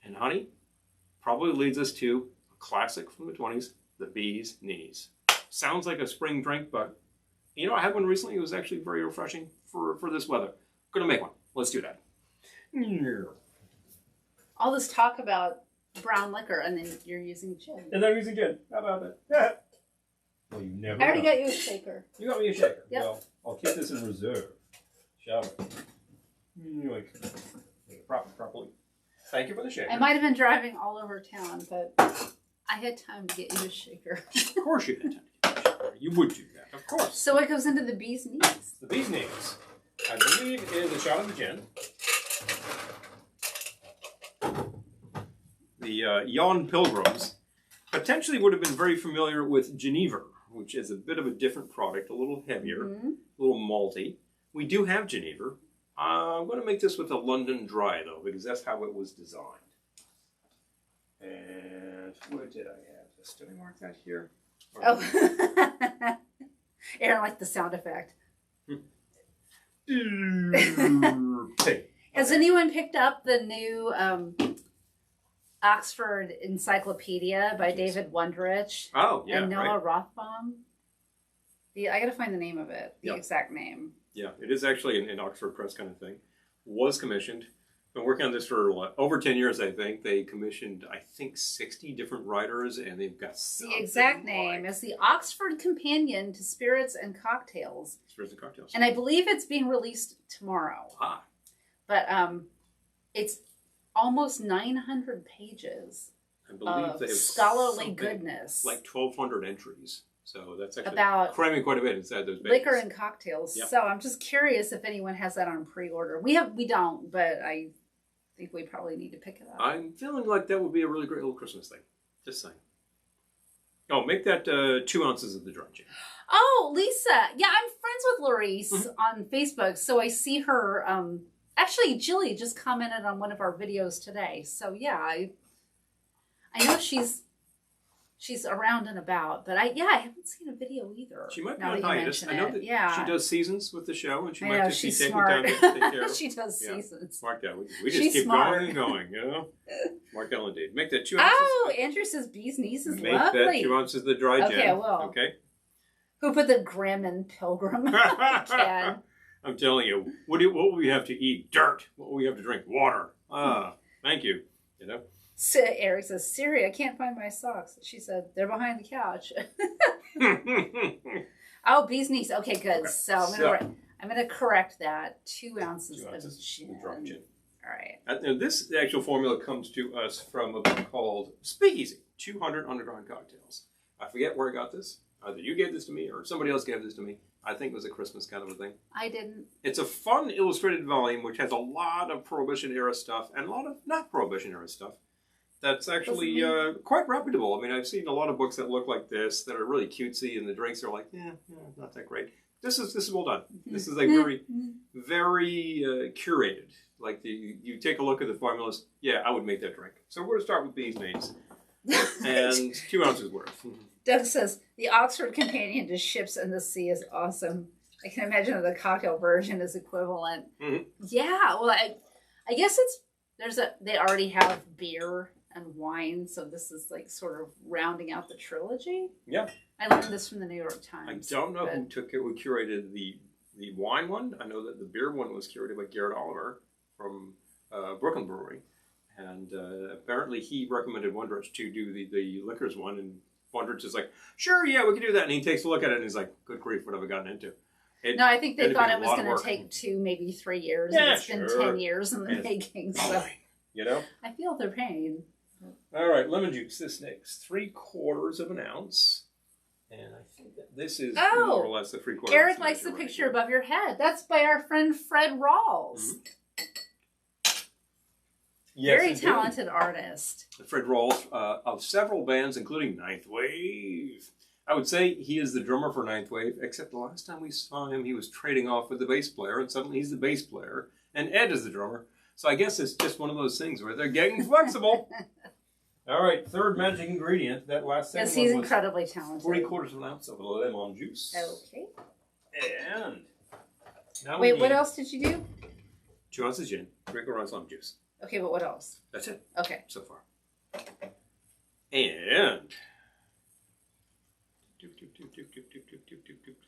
and honey probably leads us to a classic from the 20s, the bee's knees. Sounds like a spring drink, but I had one recently. It was actually very refreshing for this weather. I'm going to make one. Let's do that. All this talk about brown liquor, and then you're using gin. And I'm using gin. How about that? Well, you never I already got you a shaker. You got me a shaker. Yep. Well, I'll keep this in reserve. Shall we? Make it properly. Thank you for the shaker. I might have been driving all over town, but I had time to get you a shaker. Of course you had time to get a shaker. You would do that, of course. So what goes into the bee's knees? The bee's knees, I believe, is a shot of the gin. The Yon Pilgrims potentially would have been very familiar with Genever, which is a bit of a different product, a little heavier, a little malty. We do have Genever. I'm going to make this with a London Dry, though, because that's how it was designed. And where did I have this? Did I mark that here? Oh. Aaron liked the sound effect. Has anyone picked up the new Oxford Encyclopedia by David Wondrich? Oh, yeah. And Noah Rothbaum? I got to find the name of it, the exact name. Yeah, it is actually an Oxford Press kind of thing. Was commissioned. Been working on this for over 10 years, I think. They commissioned, I think, 60 different writers, and they've got the exact name is the Oxford Companion to Spirits and Cocktails. Spirits and Cocktails. And I believe it's being released tomorrow. Ah. But it's almost 900 pages I believe of they have scholarly goodness. Like 1,200 entries. So that's actually about cramming quite a bit inside those pages. Liquor and cocktails. Yep. So I'm just curious if anyone has that on pre-order. We don't, but I think we probably need to pick it up. I'm feeling like that would be a really great little Christmas thing. Just saying. Oh, make that 2 ounces of the dry gin. Oh, Lisa. Yeah, I'm friends with Larice on Facebook, so I see her. Actually, Jilly just commented on one of our videos today. So yeah, I know she's around and about, but I haven't seen a video either. She might be on hiatus. I know that she does seasons with the show, and she might just be taking smart. time to take care of. She does seasons. Mark that. We just keep going and going, you know? Mark that indeed. Make that 2 ounces. Oh, Andrew says bee's knees is Make lovely. that 2 ounces of the dry gin. Okay, I will. Okay. Who put the Graham Pilgrim can? I'm telling you, what will we have to eat? Dirt. What will we have to drink? Water. Thank you. You know? So Eric says, Siri, I can't find my socks. She said, they're behind the couch. Oh, bee's knees. Okay, good. Okay. So I'm gonna correct that. 2 ounces of gin. All right. And this actual formula comes to us from a book called Speakeasy, 200 Underground Cocktails. I forget where I got this. Either you gave this to me or somebody else gave this to me. I think it was a Christmas kind of a thing. I didn't. It's a fun illustrated volume which has a lot of Prohibition-era stuff and a lot of not Prohibition-era stuff. That's actually quite reputable. I mean, I've seen a lot of books that look like this that are really cutesy, and the drinks are like, not that great. This is well done. This is like very curated. Like you take a look at the formulas. Yeah, I would make that drink. So we're gonna start with these names, and 2 ounces worth. Doug says the Oxford Companion to Ships in the Sea is awesome. I can imagine that the cocktail version is equivalent. Yeah, well, I guess they already have beer and wine, so this is like sort of rounding out the trilogy. Yeah. I learned this from the New York Times. I don't know who curated the wine one. I know that the beer one was curated by Garrett Oliver from Brooklyn Brewery. And apparently he recommended Wondrich to do the liquors one, and Wondrich is like, sure, yeah, we can do that. And he takes a look at it and he's like, good grief, what have I gotten into? No, I think they thought it was going to take 2, maybe 3 years. Yeah, and it's been 10 years in the making. So you know? I feel their pain. All right, lemon juice, this next. 3/4 of an ounce. And I think that this is more or less the 3/4 ounce. Eric likes the picture above your head. That's by our friend Fred Rawls. Yes, very talented artist. Fred Rawls of several bands, including Ninth Wave. I would say he is the drummer for Ninth Wave, except the last time we saw him, he was trading off with the bass player, and suddenly he's the bass player, and Ed is the drummer. So I guess it's just one of those things where they're getting flexible. All right, third magic ingredient. That last second yes, he's incredibly talented. 3/4 of an ounce of lemon juice. Okay. And now wait, what else did you do? 2 ounces gin, 3/4 ounce lemon juice. Okay, but what else? That's it. Okay. So far. And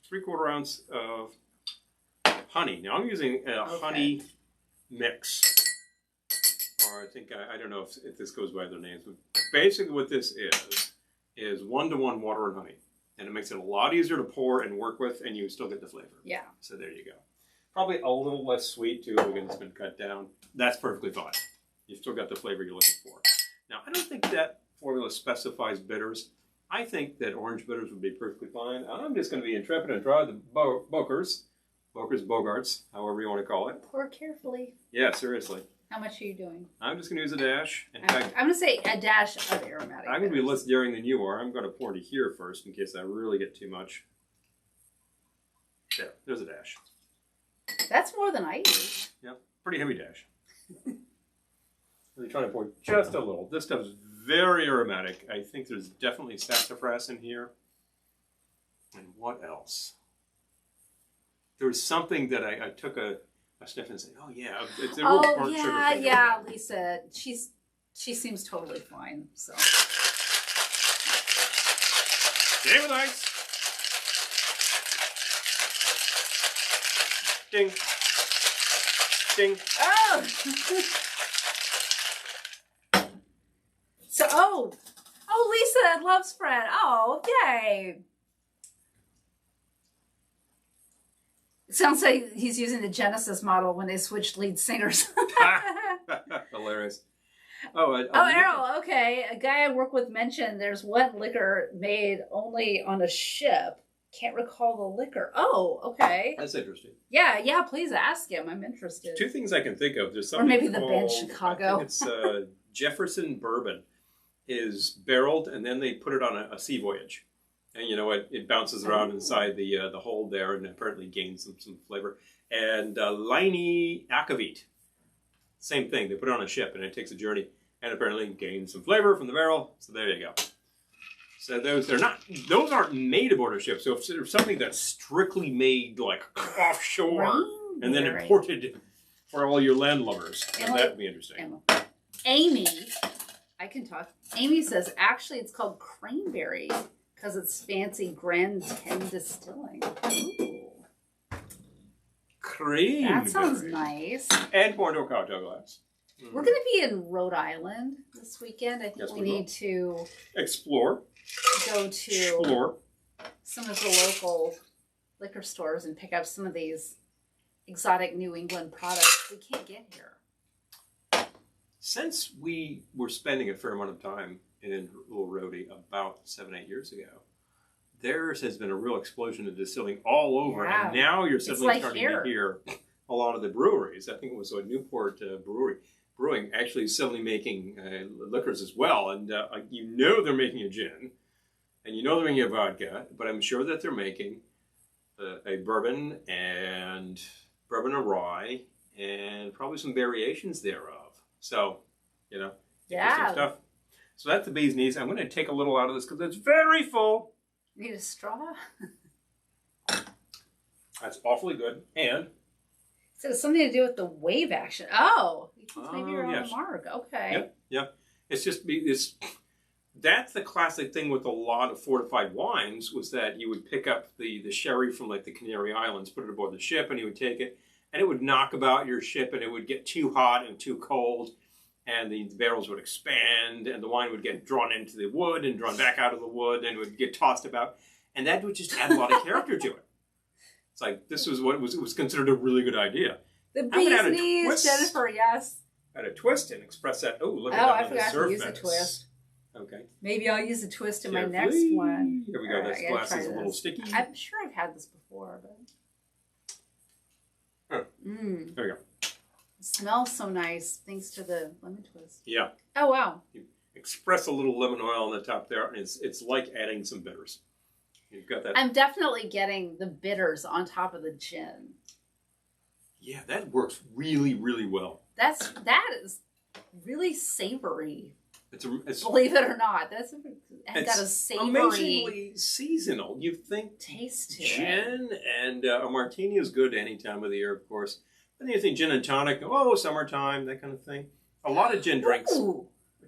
3/4 ounce of honey. Now I'm using a honey mix. or I think, I don't know if this goes by their names, but basically what this is 1-to-1 water and honey. And it makes it a lot easier to pour and work with, and you still get the flavor. Yeah. So there you go. Probably a little less sweet, too. Again, it's been cut down. That's perfectly fine. You've still got the flavor you're looking for. Now, I don't think that formula specifies bitters. I think that orange bitters would be perfectly fine. I'm just going to be intrepid and try the Bogarts, however you want to call it. Pour carefully. Yeah, seriously. How much are you doing? I'm just going to use a dash. In I'm fact, going to say a dash of aromatic. I'm going to be less daring than you are. I'm going to pour to here first in case I really get too much. There's a dash. That's more than I use. Yep, pretty heavy dash. Really trying to pour just a little. This stuff's very aromatic. I think there's definitely sassafras in here. And what else? There was something that I took a sniff and said, "Oh yeah, it's a real burnt sugar thing." Yeah, Lisa. She seems totally fine. So. Game with ice. Ding. Ding. Oh. So, Lisa loves Fred. Oh, yay. It sounds like he's using the Genesis model when they switched lead singers. Hilarious. Errol, okay. A guy I work with mentioned there's one liquor made only on a ship. Can't recall the liquor. Oh, okay. That's interesting. Yeah, please ask him. I'm interested. Two things I can think of. There's something or maybe the called, Ben Chicago. I think it's Jefferson bourbon is barreled, and then they put it on a sea voyage. And you know, it bounces around inside the hold there, and apparently gains some flavor. And Liney Akavit, same thing. They put it on a ship, and it takes a journey, and apparently gains some flavor from the barrel. So there you go. So those aren't made aboard a ship. So if there's something that's strictly made like offshore and then imported for all your land lovers, then that would be interesting. Amy, I can talk. Amy says actually it's called cranberry because it's fancy Grand 10 distilling. Ooh. Cranberry. That sounds nice. And pour into a cocktail glass. We're going to be in Rhode Island this weekend. I think we need to go to some of the local liquor stores and pick up some of these exotic New England products we can't get here. Since we were spending a fair amount of time in Little Rhodey about 7-8 years ago, there has been a real explosion of distilling all over. Yeah. And now you're suddenly starting here. to hear a lot of the breweries. I think it was a Newport Brewing actually suddenly making liquors as well. And you know they're making a gin, and you know they're making a vodka, but I'm sure that they're making a bourbon and rye and probably some variations thereof. So, you know, interesting stuff. So that's the bee's knees. I'm going to take a little out of this because it's very full. Need a straw? That's awfully good. And so it's something to do with the wave action. Oh, maybe you're on the mark. Okay. Yep. It's just that's the classic thing with a lot of fortified wines was that you would pick up the sherry from like the Canary Islands, put it aboard the ship, and you would take it, and it would knock about your ship, and it would get too hot and too cold, and the barrels would expand, and the wine would get drawn into the wood and drawn back out of the wood, and it would get tossed about, and that would just add a lot of character to it. It's like this was what was considered a really good idea. The bee's knees, Jennifer. Yes. Add a twist and express that. Oh, look at that. Oh, I forgot to use a twist. Okay. Maybe I'll use a twist in my next one. Here we go. This glass is a little sticky. I'm sure I've had this before, but. There we go. It smells so nice thanks to the lemon twist. Yeah. Oh wow. You express a little lemon oil on the top there, and it's like adding some bitters. You've got that. I'm definitely getting the bitters on top of the gin. Yeah, that works really, really well. That is really savory. It's believe it or not, it's got a savory, amazingly seasonal. You think taste to gin and a martini is good any time of the year, of course. But then you think gin and tonic, summertime, that kind of thing. A lot of gin drinks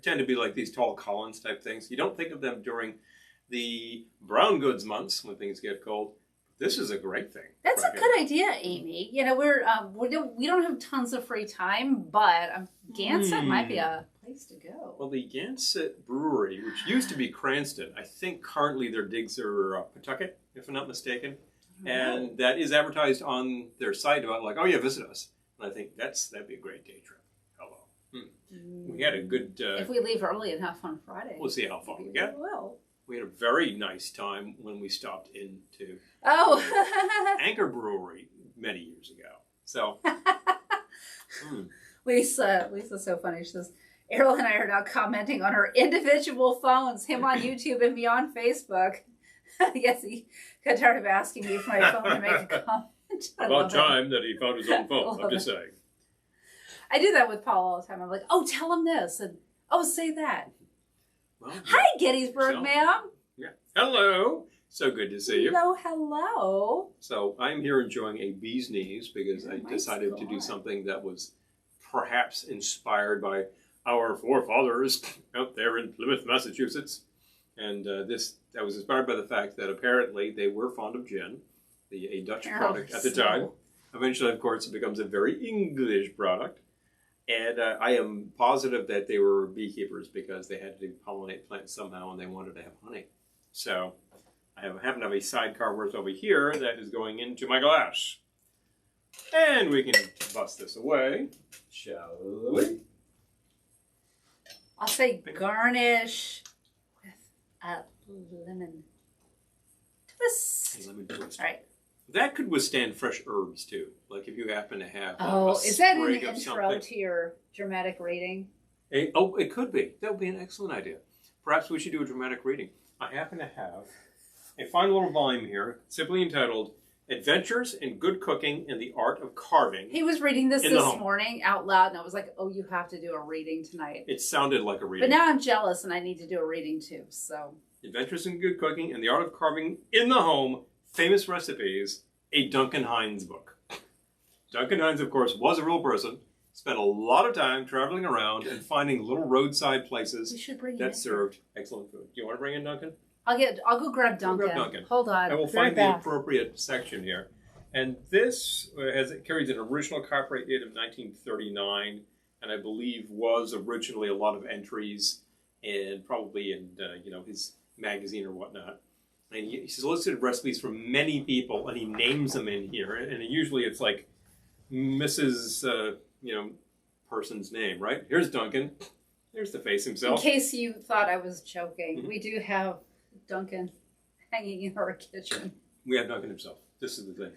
tend to be like these tall Collins type things. You don't think of them during the brown goods months when things get cold. This is a great thing. That's a good idea, Amy. You know, we don't have tons of free time, but Gansett might be a place to go. Well, the Gansett Brewery, which used to be Cranston, I think currently their digs are Pawtucket, if I'm not mistaken. And that is advertised on their site about like, oh yeah, visit us. And I think that'd be a great day trip. Hello. We had a good... if we leave early enough on Friday. We'll see how far we get. Well. We had a very nice time when we stopped into Anchor Brewery many years ago. So... Lisa's so funny. She says, Errol and I are now commenting on our individual phones, him on YouTube and me on Facebook. Yes, he got tired of asking me for my phone to make a comment. About time that he found his own phone, I'm just saying. I do that with Paul all the time. I'm like, oh, tell him this, and oh, say that. Well, hi, Gettysburg, ma'am. Yeah. Hello. So good to see you. Hello. So I'm here enjoying a bee's knees because I decided to do something that was perhaps inspired by our forefathers out there in Plymouth, Massachusetts. And that was inspired by the fact that apparently they were fond of gin, a Dutch product at the time. Eventually, of course, it becomes a very English product. And I am positive that they were beekeepers because they had to pollinate plants somehow and they wanted to have honey. So I happen to have a sidecar worth over here that is going into my glass. And we can bust this away, shall we? I'll say garnish with a lemon twist. A lemon twist. All right. That could withstand fresh herbs too. Like if you happen to have is that in the intro something. To your dramatic reading? It could be. That would be an excellent idea. Perhaps we should do a dramatic reading. I happen to have a fine little volume here, simply entitled Adventures in Good Cooking and the Art of Carving. He was reading this morning out loud, and I was like, oh, you have to do a reading tonight. It sounded like a reading. But now I'm jealous, and I need to do a reading too, so. Adventures in Good Cooking and the Art of Carving in the Home, Famous Recipes, a Duncan Hines book. Duncan Hines, of course, was a real person, spent a lot of time traveling around and finding little roadside places that served excellent food. Do you want to bring in Duncan? I'll go grab Duncan. Hold on. I will find the appropriate section here. And this carries an original copyright date of 1939, and I believe was originally a lot of entries, and probably in his magazine or whatnot. And he's listed recipes from many people, and he names them in here. And usually it's like Mrs. Person's name, right? Here's Duncan. There's the face himself. In case you thought I was joking, we do have Duncan hanging in our kitchen. We have Duncan himself. This is the thing.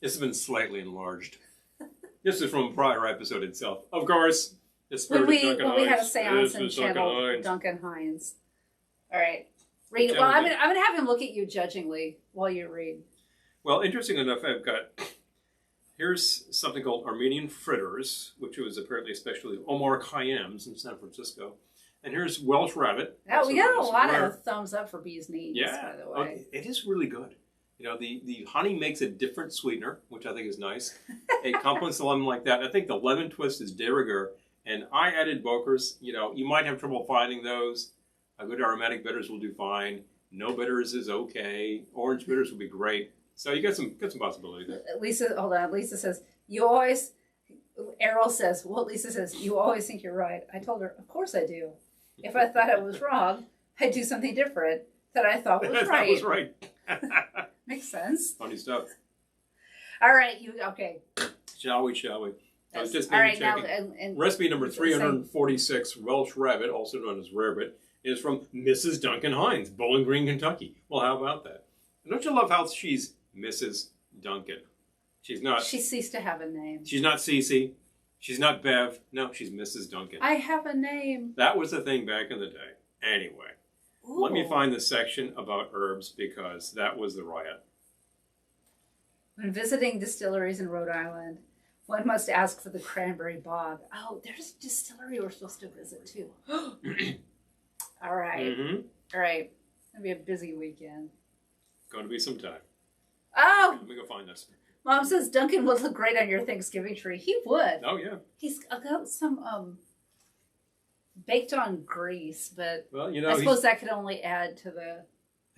This has been slightly enlarged. This is from a prior episode itself. Of course, when we had a seance and channeled Duncan Hines. All right. Read. Well, I'm gonna have him look at you judgingly while you read. Well, interesting enough, here's something called Armenian fritters, which was apparently especially Omar Khayyam's in San Francisco. And here's Welsh rabbit. Yeah, we got a lot of thumbs up for bee's knees, by the way. It is really good. The honey makes a different sweetener, which I think is nice. It complements the lemon like that. I think the lemon twist is de rigueur. And I added Bokers. You might have trouble finding those. A good aromatic bitters will do fine. No bitters is okay. Orange bitters will be great. So you got some possibility there. Lisa, hold on. Lisa says, Errol says, Lisa says, you always think you're right. I told her, of course I do. If I thought I was wrong, I'd do something different that I thought was right. That was right. Makes sense. Funny stuff. All right, okay. Shall we? I was just checking. Now, and recipe number 346, Welsh rabbit, also known as rarebit, is from Mrs. Duncan Hines, Bowling Green, Kentucky. Well, how about that? And don't you love how she's Mrs. Duncan? She's not. She ceased to have a name. She's not Cece. She's not Bev. No, she's Mrs. Duncan. I have a name. That was the thing back in the day. Anyway, let me find the section about herbs because that was the riot. When visiting distilleries in Rhode Island, one must ask for the cranberry bog. Oh, there's a distillery we're supposed to visit too. All right. Mm-hmm. All right. It's going to be a busy weekend. Going to be some time. Oh! Let me go find this. Mom says Duncan would look great on your Thanksgiving tree. He would. Oh, yeah. He's got some baked on grease, but well, I suppose that could only add to the...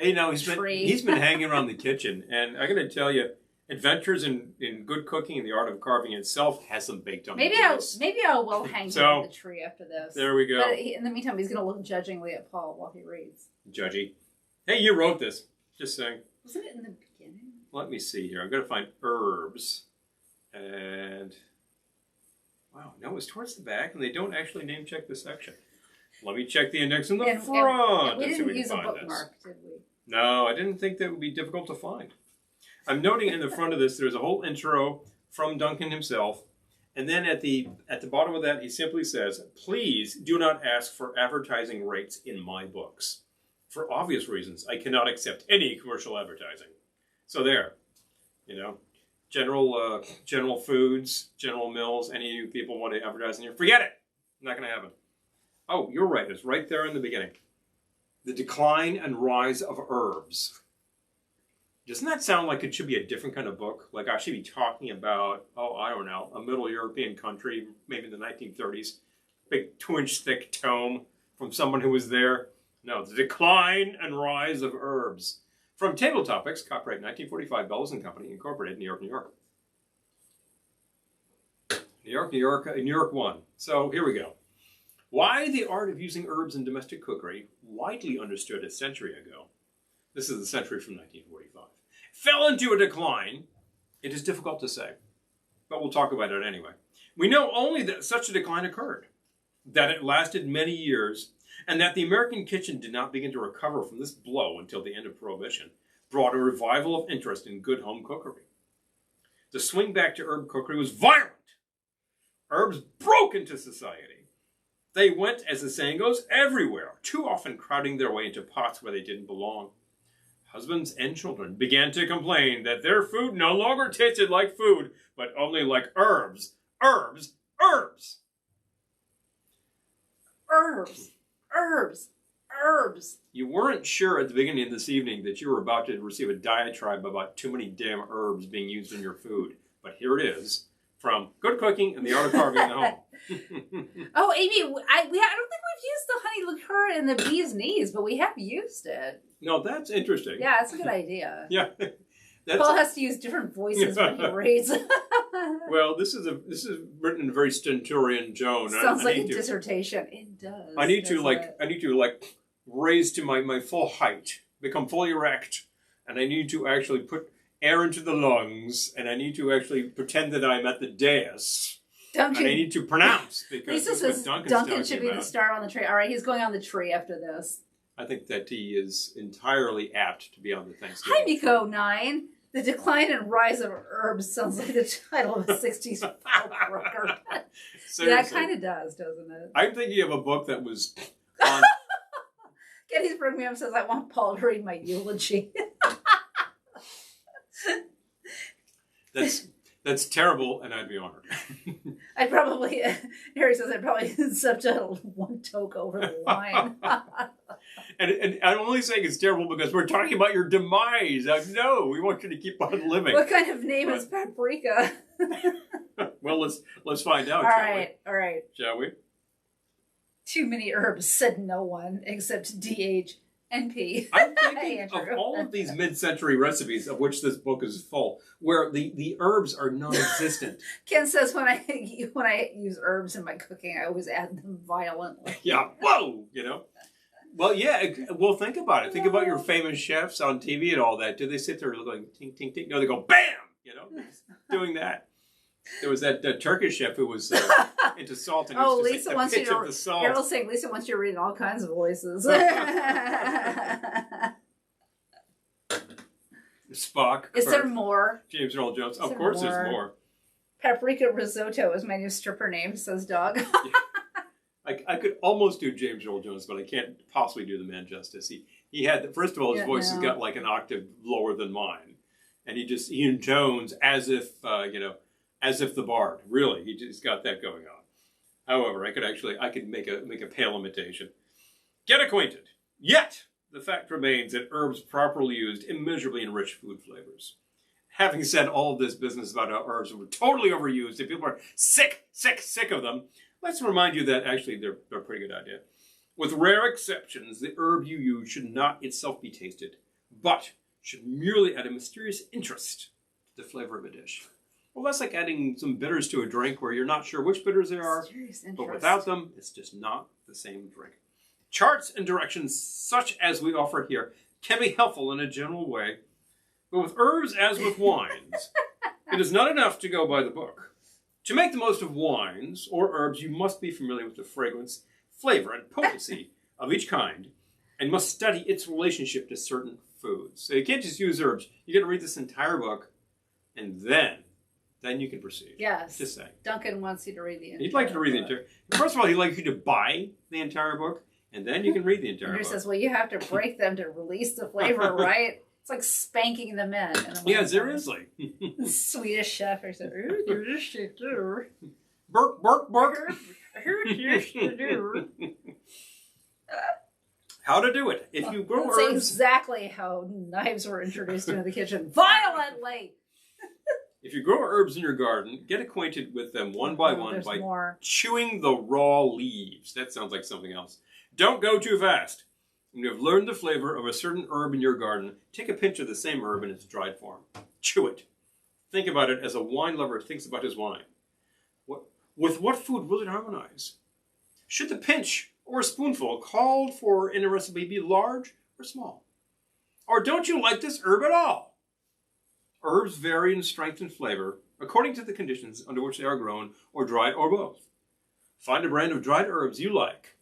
Hey, now tree. he's been hanging around the kitchen, and I got to tell you, Adventures in Good Cooking and the Art of Carving itself has some baked on. Maybe I will hang him on the tree after this. There we go. But in the meantime, he's going to look judgingly at Paul while he reads. Judgy. Hey, you wrote this. Just saying. Wasn't it in the beginning? Let me see here. I'm going to find herbs, and wow, no, it's towards the back, and they don't actually name check the section. Let me check the index in the front. And we didn't use a bookmark, did we? No, I didn't think that would be difficult to find. I'm noting in the front of this, there's a whole intro from Duncan himself. And then at the bottom of that, he simply says, please do not ask for advertising rates in my books. For obvious reasons, I cannot accept any commercial advertising. So there, you know, General Foods, General Mills, any of you people want to advertise in here, forget it. Not going to happen. Oh, you're right. It's right there in the beginning. The decline and rise of herbs. Doesn't that sound like it should be a different kind of book? Like I should be talking about, oh, I don't know, a Middle European country, maybe in the 1930s. Big 2-inch thick tome from someone who was there. No, The Decline and Rise of Herbs. From Table Topics, copyright 1945, Bellows and Company, Incorporated, New York, New York. New York 1. So here we go. Why the art of using herbs in domestic cookery, widely understood a century ago, this is the century from 1945, fell into a decline, it is difficult to say. But we'll talk about it anyway. We know only that such a decline occurred, that it lasted many years, and that the American kitchen did not begin to recover from this blow until the end of Prohibition, brought a revival of interest in good home cookery. The swing back to herb cookery was violent. Herbs broke into society. They went, as the saying goes, everywhere, too often crowding their way into pots where they didn't belong. Husbands and children began to complain that their food no longer tasted like food, but only like herbs. Herbs. Herbs. Herbs. Herbs. Herbs. You weren't sure at the beginning of this evening that you were about to receive a diatribe about too many damn herbs being used in your food. But here it is, from Good Cooking and the Art of Carving in the Home. Oh, Amy, I don't think we've used the honey liqueur in the bee's knees, but we have used it. No, that's interesting. Yeah, that's a good idea. Yeah. Paul has to use different voices when he reads. Well, this is written in very stentorian tone. Sounds like a dissertation. It does. I need to raise to my full height, become fully erect, and I need to actually put air into the lungs, and I need to actually pretend that I'm at the dais. And I need to pronounce, because Lisa says Duncan should be the star on the tree. All right, he's going on the tree after this. I think that he is entirely apt to be on the Thanksgiving. Hi, Miko 9. The Decline and Rise of Herbs sounds like the title of a 60s folk record. That kind of does, doesn't it? I'm thinking of a book that was on... Gettysburg Ma'am says, I want Paul to read my eulogy. That's terrible, and I'd be honored. I'd probably, Harry says, I'd probably subtitle one toke over the line. And I'm only saying it's terrible because we're talking about your demise. No, we want you to keep on living. What kind of name is Paprika? Well, let's find out, All right. Shall we? Too many herbs, said no one, except DH and P. I'm thinking of all of these mid-century recipes, of which this book is full, where the herbs are non-existent. Ken says when I use herbs in my cooking, I always add them violently. Yeah, whoa, Well, yeah, well, think about it. Think about your famous chefs on TV and all that. Do they sit there going, tink, tink, tink? No, they go, bam! Doing that. There was that Turkish chef who was into salt and used to Lisa wants the pitch you of the salt. Carol's saying Lisa wants you to read in all kinds of voices. Spock. Is there more? James Earl Jones. Of course there's more. Paprika risotto is my new stripper name, says Doug. Yeah. I could almost do James Earl Jones, but I can't possibly do the man justice. He had, first of all, his voice has got like an octave lower than mine. And he intones as if, as if the bard. Really, he just got that going on. However, I could make a pale imitation. Get acquainted. Yet, the fact remains that herbs properly used immeasurably enrich food flavors. Having said all of this business about how herbs were totally overused and people are sick of them, let's remind you that actually they're a pretty good idea. With rare exceptions, the herb you use should not itself be tasted, but should merely add a mysterious interest to the flavor of a dish. Well, that's like adding some bitters to a drink where you're not sure which bitters there are, but without them, it's just not the same drink. Charts and directions such as we offer here can be helpful in a general way, but with herbs as with wines, it is not enough to go by the book. To make the most of wines or herbs, you must be familiar with the fragrance, flavor, and potency of each kind, and must study its relationship to certain foods. So you can't just use herbs. You got to read this entire book, and then you can proceed. Yes. Just saying. Duncan wants you to read the entire book. He'd like you to read the entire. First of all, he'd like you to buy the entire book, and then you can read the entire book. He says, well, you have to break them to release the flavor, right? It's like spanking them in. Yeah, seriously. Swedish chef or something. Burk, burk, burk. How to do it. If you grow That's herbs... exactly how knives were introduced into the kitchen. Violently! If you grow herbs in your garden, get acquainted with them one by one by chewing the raw leaves. That sounds like something else. Don't go too fast. When you have learned the flavor of a certain herb in your garden, take a pinch of the same herb in its dried form. Chew it. Think about it as a wine lover thinks about his wine. With what food will it harmonize? Should the pinch or spoonful called for in a recipe be large or small? Or don't you like this herb at all? Herbs vary in strength and flavor according to the conditions under which they are grown, or dried, or both. Find a brand of dried herbs you like.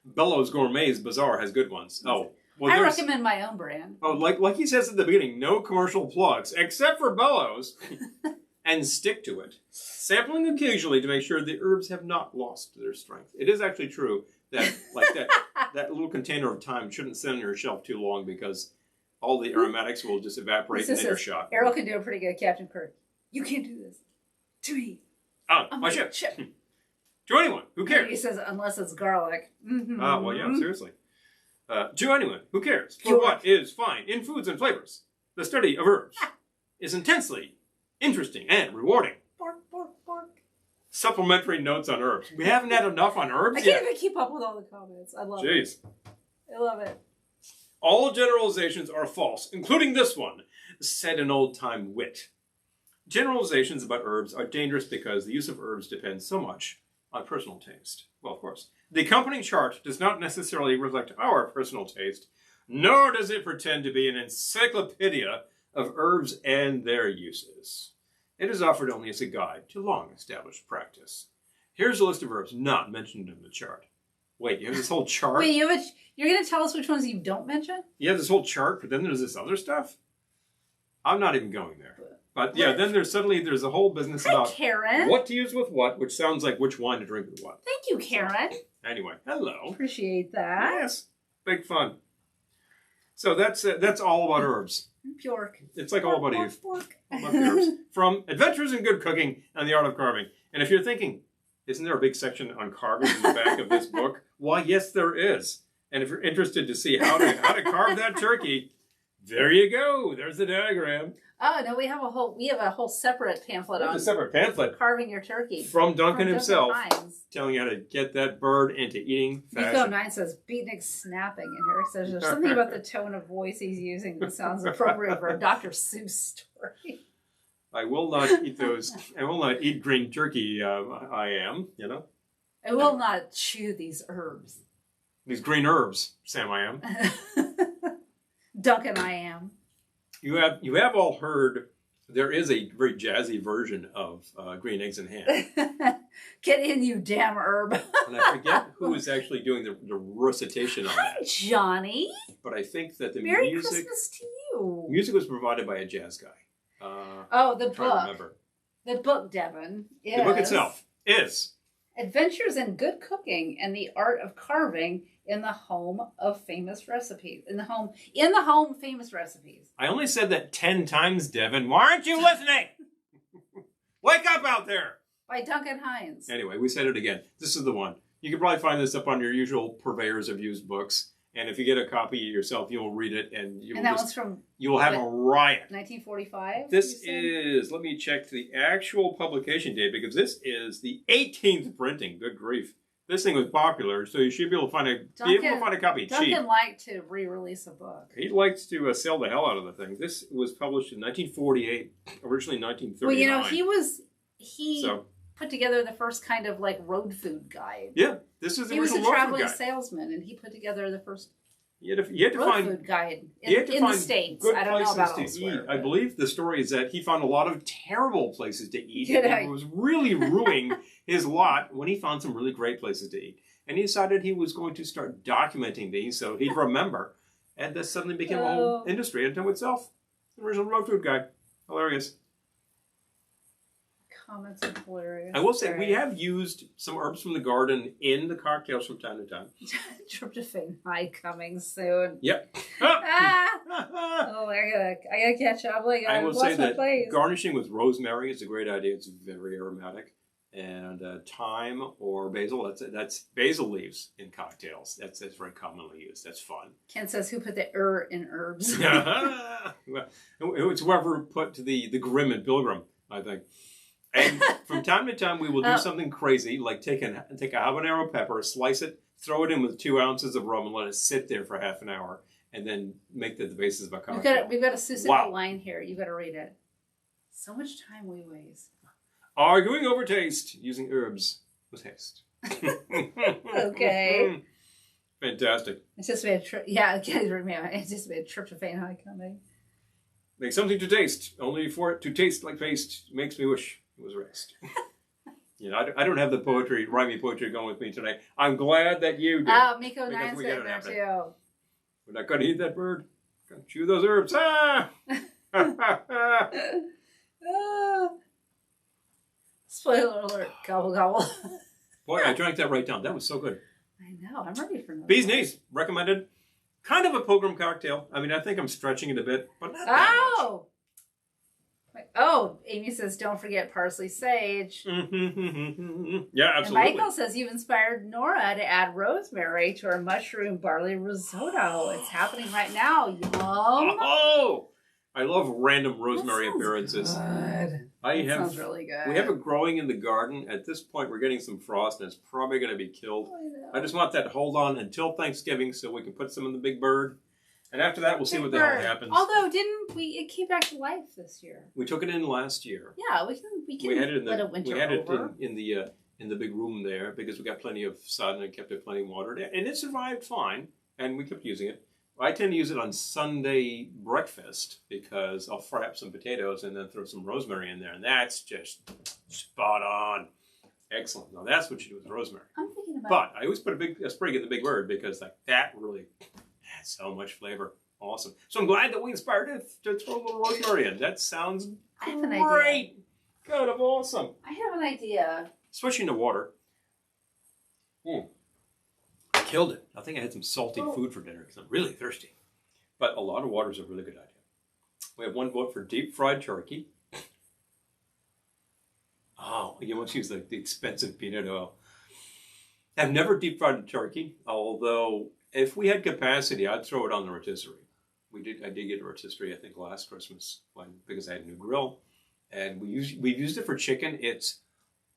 Bellows Gourmet's Bazaar has good ones. Oh, well, I recommend my own brand. Oh, like he says at the beginning, no commercial plugs, except for Bellows, and stick to it. Sampling occasionally to make sure the herbs have not lost their strength. It is actually true that that little container of thyme shouldn't sit on your shelf too long because all the aromatics will just evaporate in their shot. Errol can do a pretty good Captain Kirk. You can't do this. To me. My ship. To anyone who cares. He says, unless it's garlic. Mm-hmm. Well, yeah, seriously. To anyone who cares for what is fine in foods and flavors, the study of herbs is intensely interesting and rewarding. Bork, bork, bork. Supplementary notes on herbs. We haven't had enough on herbs yet. I can't even keep up with all the comments. I love it. I love it. All generalizations are false, including this one, said an old-time wit. Generalizations about herbs are dangerous because the use of herbs depends so much on personal taste. Well, of course. The accompanying chart does not necessarily reflect our personal taste, nor does it pretend to be an encyclopedia of herbs and their uses. It is offered only as a guide to long-established practice. Here's a list of herbs not mentioned in the chart. Wait, you have this whole chart? Wait, you're going to tell us which ones you don't mention? You have this whole chart, but then there's this other stuff? I'm not even going there. But yeah, then there's a whole business about Karen. What to use with what, which sounds like which wine to drink with what. Thank you, Karen. So, anyway, hello. Appreciate that. Yes, big fun. So that's all about herbs. Bjork. It's like all about Eve. Bork. About the herbs. From Adventures in Good Cooking and the Art of Carving. And if you're thinking, isn't there a big section on carving in the back of this book? Why, yes, there is. And if you're interested to see how to carve that turkey, there you go. There's the diagram. Oh no, we have a whole separate pamphlet on a separate pamphlet carving your turkey from Duncan himself, telling you how to get that bird into eating fashion. Nico 9 says beatnik snapping, and Eric says there's something about the tone of voice he's using that sounds appropriate for a Dr. Seuss story. I will not eat those. I will not eat green turkey. I am. I will not chew these herbs. These green herbs, Sam. I am. Duncan, I am. You have all heard there is a very jazzy version of Green Eggs and Ham. Get in, you damn herb. And I forget who is actually doing the recitation on that. Johnny. But I think that the Merry Christmas to you. Music was provided by a jazz guy. The book. The book, Devin. The book itself is Adventures in Good Cooking and the Art of Carving in the Home of Famous Recipes. In the home famous recipes. I only said that 10 times, Devin. Why aren't you listening? Wake up out there. By Duncan Hines. Anyway, we said it again. This is the one. You can probably find this up on your usual purveyors of used books. And if you get a copy yourself, you'll read it and you will have a riot. 1945? This is, let me check the actual publication date because this is the 18th printing. Good grief. This thing was popular, so you should be able to find a copy cheap. Duncan liked to re-release a book. He likes to sell the hell out of the thing. This was published in 1948, originally 1939. Well, you know, he put together the first kind of like road food guide. Yeah, this is the original road food guide. He was a traveling salesman, and he put together the first you had to road find food guide in the States. I don't know about elsewhere. I believe the story is that he found a lot of terrible places to eat. Yeah. It was really ruining his lot when he found some really great places to eat. And he decided he was going to start documenting these so he'd remember. And this suddenly became a whole industry unto itself. The original road food guide. Hilarious. Comments are hilarious. I will say, we have used some herbs from the garden in the cocktails from time to time. Tryptophan high coming soon. Yep. Oh, I gotta catch up. Like, I will say that garnishing with rosemary is a great idea. It's very aromatic. And thyme or basil, that's basil leaves in cocktails. That's very commonly used. That's fun. Ken says, who put the in herbs? Well, it's whoever put the Grim and Pilgrim, I think. And from time to time, we will do something crazy, like take a habanero pepper, slice it, throw it in with 2 ounces of rum, and let it sit there for half an hour, and then make the basis of a cocktail. We've got a Susan line here. You've got to read it. So much time we waste. Arguing over taste using herbs with haste. Okay. Fantastic. Anticipated tryptophan high coming. Make something to taste, only for it to taste like paste makes me wish it was rest. I don't have the rhymey poetry going with me today. I'm glad that you did. Oh, Miko 9's in there too. We're not going to eat that bird. Going to chew those herbs. Ah! Spoiler alert. Gobble, gobble. Boy, I drank that right down. That was so good. I know. I'm ready for another. Bee's Knees. Recommended. Kind of a pilgrim cocktail. I mean, I think I'm stretching it a bit, but not that much. Oh, Amy says, don't forget parsley sage. Yeah, absolutely. And Michael says, you've inspired Nora to add rosemary to her mushroom barley risotto. It's happening right now. Yum. Oh! I love random rosemary appearances. Good. Sounds really good. We have it growing in the garden. At this point, we're getting some frost, and it's probably going to be killed. I just want that to hold on until Thanksgiving so we can put some in the big bird. And after that, we'll see what the hell happens. Although, it came back to life this year. We took it in last year. Yeah, we can had it in let it winter We had over. it in the big room there because we got plenty of sun and kept it plenty watered. And it survived fine, and we kept using it. I tend to use it on Sunday breakfast because I'll fry up some potatoes and then throw some rosemary in there, and that's just spot on. Excellent. Now that's what you do with rosemary. I'm thinking about. But I always put a sprig in the big bird because that really adds so much flavor. Awesome. So I'm glad that we inspired it to throw a little rosemary in. That sounds great. Kind of awesome. I have an idea. Switching to water. Killed it. I think I had some salty food for dinner because I'm really thirsty. But a lot of water is a really good idea. We have one vote for deep fried turkey. Oh, you must use the expensive peanut oil. I've never deep fried a turkey, although if we had capacity, I'd throw it on the rotisserie. I did get a rotisserie, I think, last Christmas because I had a new grill. And we've used it for chicken. It's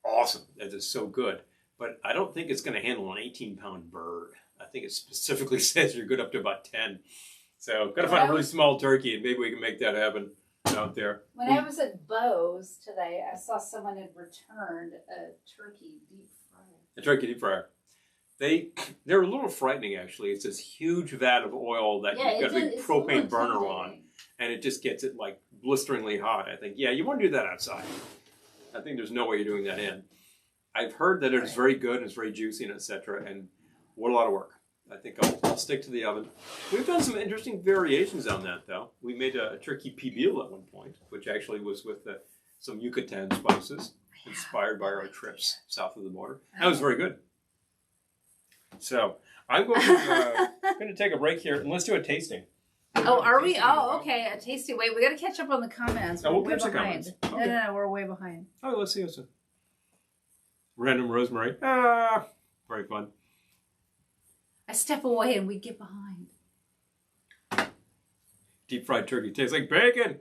awesome. It is so good. But I don't think it's going to handle an 18-pound bird. I think it specifically says you're good up to about 10. So got to find a really small turkey, and maybe we can make that happen out there. When I was at Bo's today, I saw someone had returned a turkey deep fryer. A turkey deep fryer. They're a little frightening, actually. It's this huge vat of oil that you've got a big propane burner on, and it just gets it like blisteringly hot. I think, you want to do that outside. I think there's no way you're doing that in. I've heard that it's very good and it's very juicy and etc. And what a lot of work. I think I'll stick to the oven. We've done some interesting variations on that, though. We made a turkey pibil at one point, which actually was with some Yucatan spices inspired by our trips south of the border. That was very good. So I'm going to take a break here and let's do a tasting. Oh, are we? Oh, okay. A tasty. Wait, we got to catch up on the comments. We'll way catch behind. The comments. Okay. No, we're way behind. Oh, let's see what's it. Random rosemary. Very fun. I step away and we get behind. Deep fried turkey tastes like bacon.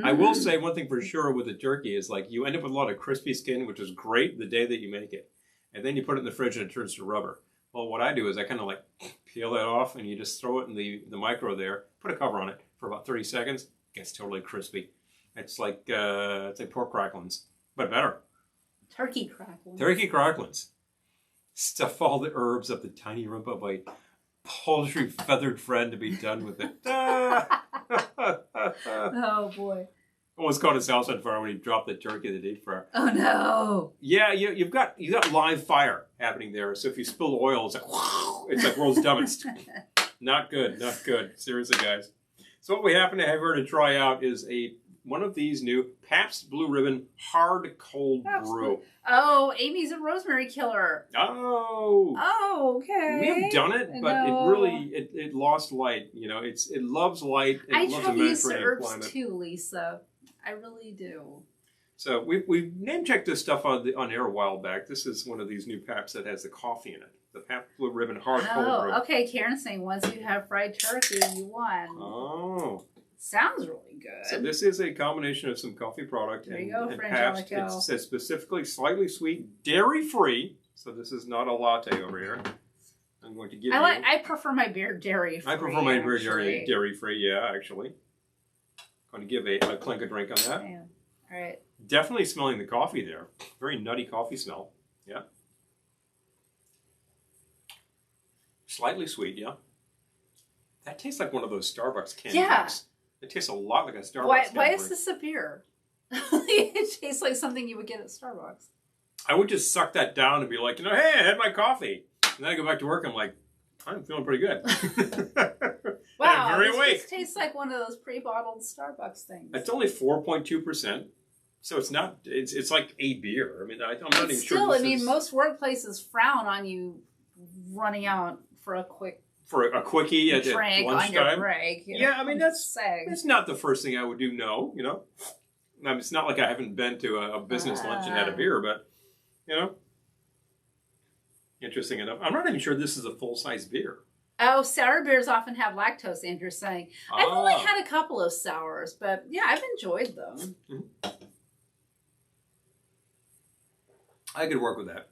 I will say one thing for sure with the turkey is like you end up with a lot of crispy skin, which is great the day that you make it. and then you put it in the fridge and it turns to rubber. Well, what I do is I kind of like peel that off, and you just throw it in the micro there, put a cover on it for about 30 seconds. It gets totally crispy. It's like pork cracklings, but better. Turkey cracklings. Turkey cracklings. Stuff all the herbs up the tiny rump of a poultry feathered friend to be done with it. Oh boy. Almost caught his house on fire when he dropped the turkey in the deep fryer. Oh no. Yeah, you got live fire happening there. So if you spill oil, it's like world's dumbest. Not good, not good. Seriously, guys. So what we happen to have here to try out is one of these new Pabst Blue Ribbon Hard Cold Brew. Oh, Amy's a rosemary killer. Oh. Oh, okay. We've done it, but it lost light. You know, it loves light. It loves try the these Mediterranean herbs climate too, Lisa. I really do. So we name checked this stuff on air a while back. This is one of these new Pabst that has the coffee in it. The Pabst Blue Ribbon Hard Cold Brew. Okay. Karen's saying once you have fried turkey, you won. Oh. Sounds really good. So this is a combination of some coffee product there you go, and Pabst. Frangelico. It says specifically slightly sweet, dairy-free. So this is not a latte over here. I'm going to give I prefer my beer dairy-free. I prefer my beer dairy-free, yeah, actually. Going to give a clink of drink on that. Yeah. All right. Definitely smelling the coffee there. Very nutty coffee smell. Yeah. Slightly sweet, yeah. That tastes like one of those Starbucks candy drinks. It tastes a lot like a Starbucks Why is this a beer? It tastes like something you would get at Starbucks. I would just suck that down and be like, hey, I had my coffee. And then I go back to work, I'm like, I'm feeling pretty good. Wow, I'm very awake. This tastes like one of those pre-bottled Starbucks things. It's only 4.2%. So it's not, it's like a beer. I mean, I'm not even still, sure. I mean, most workplaces frown on you running out for a quickie at lunchtime. On your break. Yeah, I mean, that's not the first thing I would do, no, you know. I mean, it's not like I haven't been to a business lunch and had a beer, but, you know. Interesting enough. I'm not even sure this is a full-size beer. Oh, sour beers often have lactose, Andrew's saying. I've only had a couple of sours, but yeah, I've enjoyed them. Mm-hmm. I could work with that.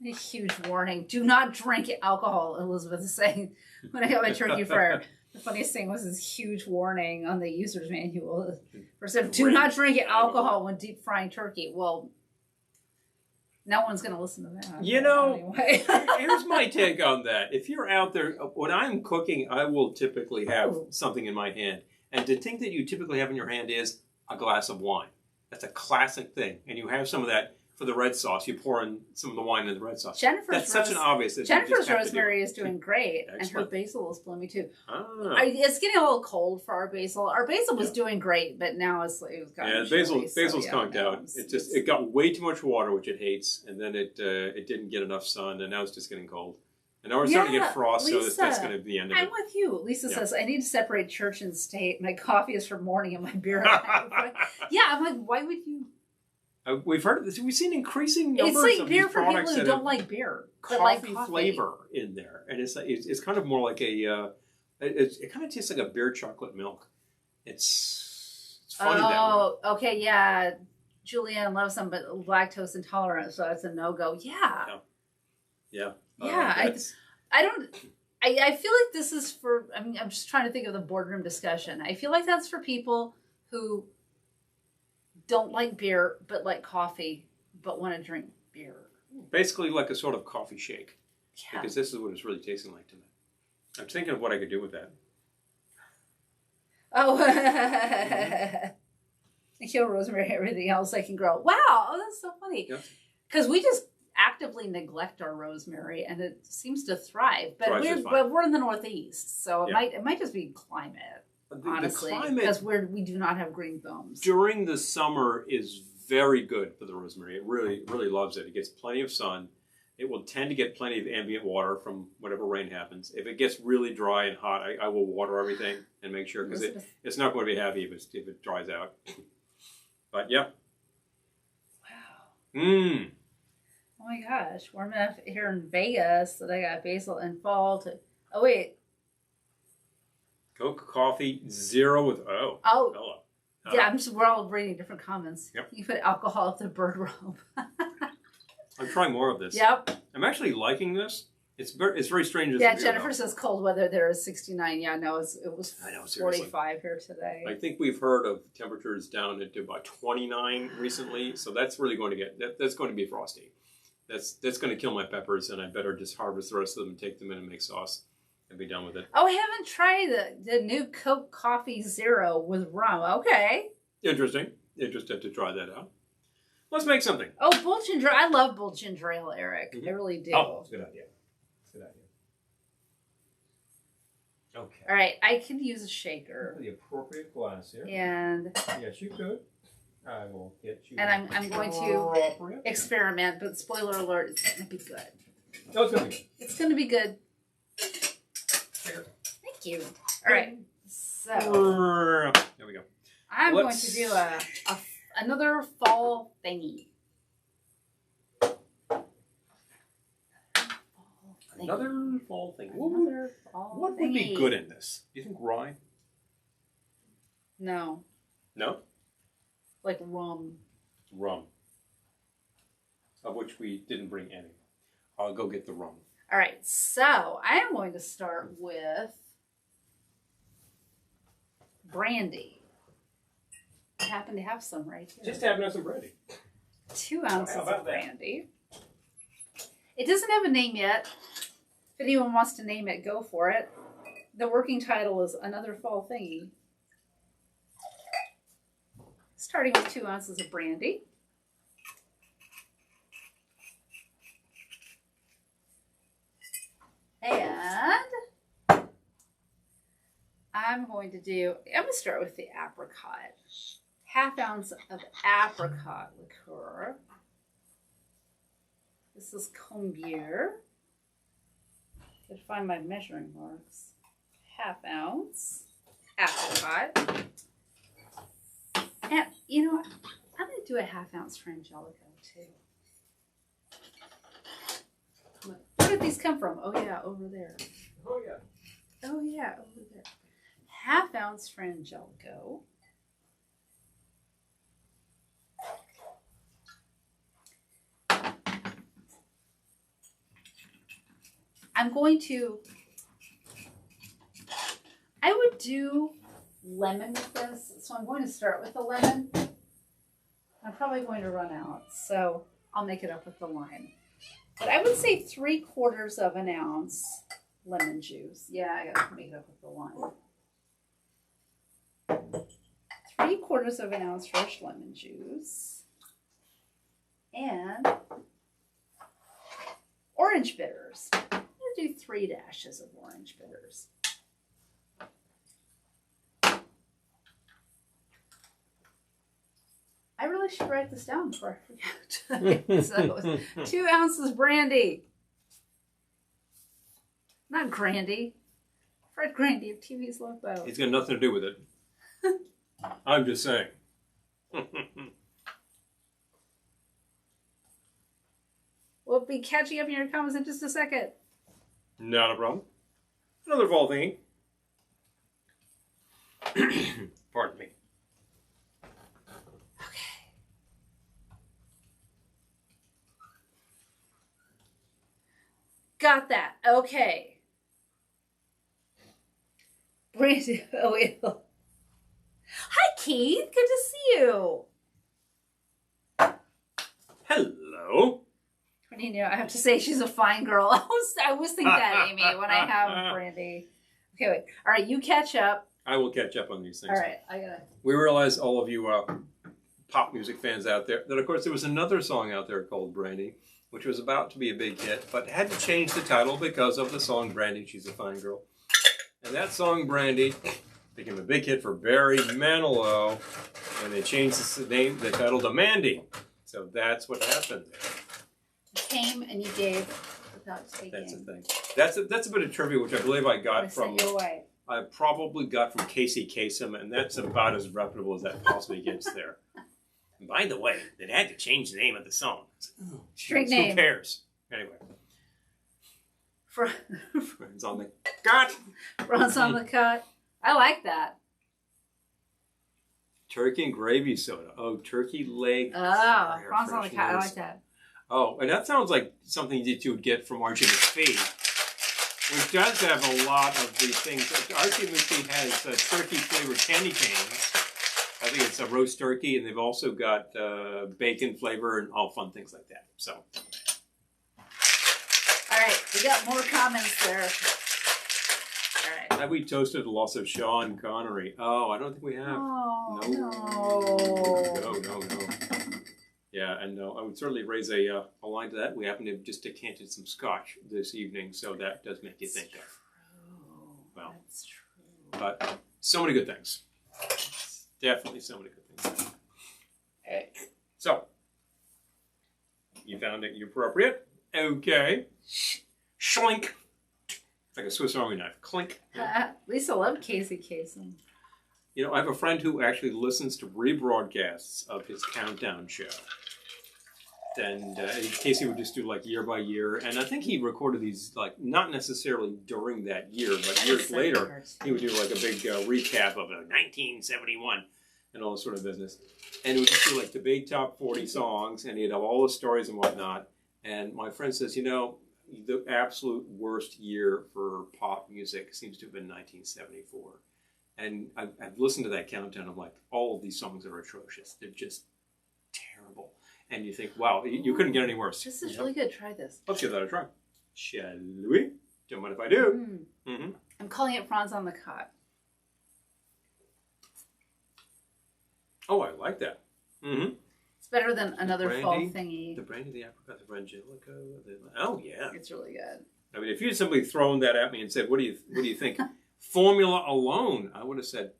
A huge warning. Do not drink alcohol, Elizabeth is saying. When I got my turkey fryer, the funniest thing was this huge warning on the user's manual. Do not drink alcohol when deep frying turkey. Well, no one's going to listen to that. You know, anyway. Here's my take on that. If you're out there, when I'm cooking, I will typically have something in my hand. And the thing that you typically have in your hand is a glass of wine. That's a classic thing. And you have some of that for the red sauce. You pour in some of the wine in the red sauce. That's such an obvious. Jennifer's rosemary is doing great. Excellent. And her basil is blooming too. Ah. It's getting a little cold for our basil. Our basil was doing great, but now it's gotten basil's conked out. It got way too much water, which it hates, and then it didn't get enough sun, and now it's just getting cold. And now we're starting to get frost, Lisa, so that's going to be the end of it. I'm with you. Lisa says, I need to separate church and state. My coffee is for morning and my beer at night. Yeah, I'm like, why would you? We've heard this. We've seen increasing numbers it's like of beer these for people products who that don't have like beer, coffee, but like coffee flavor in there, and it's kind of more like a. It kind of tastes like a beer chocolate milk. It's funny that way. Oh, okay, yeah. Julianne loves them, but lactose intolerant, so that's a no-go. Yeah. Yeah. I don't. I feel like this is for. I mean, I'm just trying to think of the boardroom discussion. I feel like that's for people who don't like beer but like coffee but want to drink beer. Basically, like a sort of coffee shake. Yeah. Because this is what it's really tasting like to me. I'm thinking of what I could do with that. Oh, I kill rosemary. Everything else I can grow. Wow, that's so funny. Because we just actively neglect our rosemary, and it seems to thrive. But we're in the Northeast, so it might just be climate. Honestly, because we do not have green thumbs. During the summer is very good for the rosemary. It really, really loves it. It gets plenty of sun. It will tend to get plenty of ambient water from whatever rain happens. If it gets really dry and hot, I will water everything and make sure, because it's not going to be happy if it dries out. But yeah. Wow. Oh my gosh, warm enough here in Vegas that I got basil and fall to. Oh wait. Coke, coffee, zero with hello. Yeah, we're all reading different comments. Yep. You put alcohol at the bird robe. I'm trying more of this. Yep. I'm actually liking this. It's very strange. As Yeah, Jennifer says cold weather there is 69. Yeah, no, it was 45 here today. I think we've heard of temperatures down into about 29 recently, so that's really going to that's going to be frosty. That's going to kill my peppers, and I better just harvest the rest of them and take them in and make sauce and be done with it. Oh, I haven't tried the new Coke Coffee Zero with rum. Okay. Interesting. Interested to try that out. Let's make something. Oh, bull ginger. I love bull ginger ale, Eric. I really do. Oh, that's a good idea. Good idea. Okay. All right, I can use a shaker. The appropriate glass here. And yes, you could. I will get you. And I'm going to experiment, but spoiler alert, it's going to be good. No, it's going to be good. It's going to be good. Here. Thank you. All right. So there we go. I'm going to do another fall thingy. Another fall thing. What would thingy. be good in this? Do you think rye? No. No? Like rum. Rum. Of which we didn't bring any. I'll go get the rum. All right. So I am going to start with brandy. I happen to have some right here. Just happen to have some brandy. 2 ounces of brandy. It doesn't have a name yet. If anyone wants to name it, go for it. The working title is Another Fall Thingy. Starting with 2 ounces of brandy. And I'm going to start with the apricot. 1/2 ounce of apricot liqueur. This is Combier. Gotta find my measuring marks. 1/2 ounce apricot. And you know what? I'm gonna do a 1/2 ounce Frangelico too. Where did these come from? Oh yeah, over there. Oh yeah. Oh yeah, over there. 1/2 ounce Frangelico. I would do lemon with this, so I'm going to start with the lemon. I'm probably going to run out, so I'll make it up with the lime. But I would say 3/4 of an ounce lemon juice. Yeah, I gotta make it up with the lime. 3/4 of an ounce fresh lemon juice. And orange bitters. I'm gonna do 3 dashes of orange bitters. I really should write this down before I forget. So, 2 ounces brandy. Not Grandy. Fred Grandy of TV's Love Boat. He's got nothing to do with it. I'm just saying. We'll be catching up in your comments in just a second. Not a problem. Another fall thing. Pardon me. Okay. Got that. Okay. Brandy oil. Hi, Keith. Good to see you. Hello. You know, I have to say she's a fine girl. I always think that, Amy, when I have brandy. Okay, wait. All right, you catch up. I will catch up on these things. All right, I gotta. We realize, all of you pop music fans out there, that of course there was another song out there called Brandy, which was about to be a big hit, but had to change the title because of the song Brandy, She's a Fine Girl. And that song Brandy became a big hit for Barry Manilow, and they changed the title to Mandy. So that's what happened. You came and you gave without taking. That's the thing. That's a bit of trivia, which I believe I got from. I probably got from Casey Kasem, and that's about as reputable as that possibly gets there. And by the way, they had to change the name of the song. Straight name. Who cares? Anyway. Friends on the cut. Friends on the cut. I like that. Turkey and gravy soda. Oh, turkey leg. Oh, prawns on the cut. I like that. Oh, and that sounds like something that you would get from Archie McPhee, which does have a lot of the things. Archie McPhee has turkey-flavored candy canes. I think it's a roast turkey, and they've also got bacon flavor and all fun things like that. So, all right, we got more comments there. All right. Have we toasted the loss of Sean Connery? Oh, I don't think we have. Oh, No. Yeah, and I would certainly raise a line to that. We happen to have just decanted some scotch this evening, so that does make you think of. Well, that's true. But so many good things. Definitely so many good things. Okay. So, you found it appropriate. Okay. Schlink. It's like a Swiss Army knife. Clink. Lisa loved Casey Kasem. You know, I have a friend who actually listens to rebroadcasts of his countdown show. And Casey would just do like year by year. And I think he recorded these, like, not necessarily during that year, but years later, he would do like a big recap of 1971 and all this sort of business. And he would just do like the big top 40 songs, and he'd have all the stories and whatnot. And my friend says, you know, the absolute worst year for pop music seems to have been 1974. And I've listened to that countdown. I'm like, all of these songs are atrocious. They're just terrible. And you think, wow, you couldn't get any worse. This is really good. Try this. Let's give that a try. Shall we? Don't mind if I do. Mm-hmm. I'm calling it Franz on the Cot. Oh, I like that. Mm-hmm. It's better than another brandy, fall thingy. The brandy, the apricot, the frangelico. Oh, yeah. It's really good. I mean, if you had simply thrown that at me and said, what do you think? Formula alone, I would have said,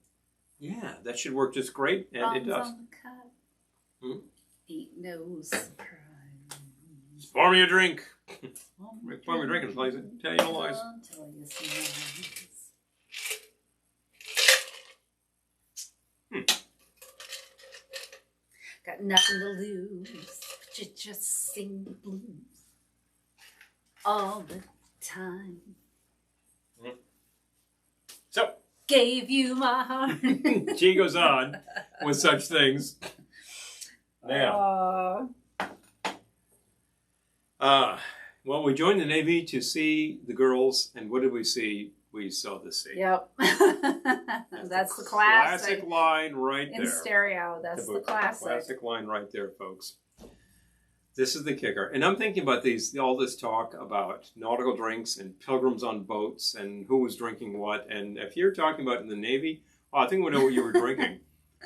yeah, that should work just great. And Franz it does. on the Cot. Hmm? Ain't no surprise. Pour me a drink. Pour me a drink and tell you no lies. Tell you some lies. Got nothing to lose, but you just sing the blues all the time. So, gave you my heart. she goes on with such things. Now, well, we joined the Navy to see the girls, and what did we see? We saw the sea. Yep. That's the classic line right there. In stereo, that's the classic. Classic line right there, folks. This is the kicker. And I'm thinking about all this talk about nautical drinks and pilgrims on boats and who was drinking what. And if you're talking about in the Navy, I think we know what you were drinking.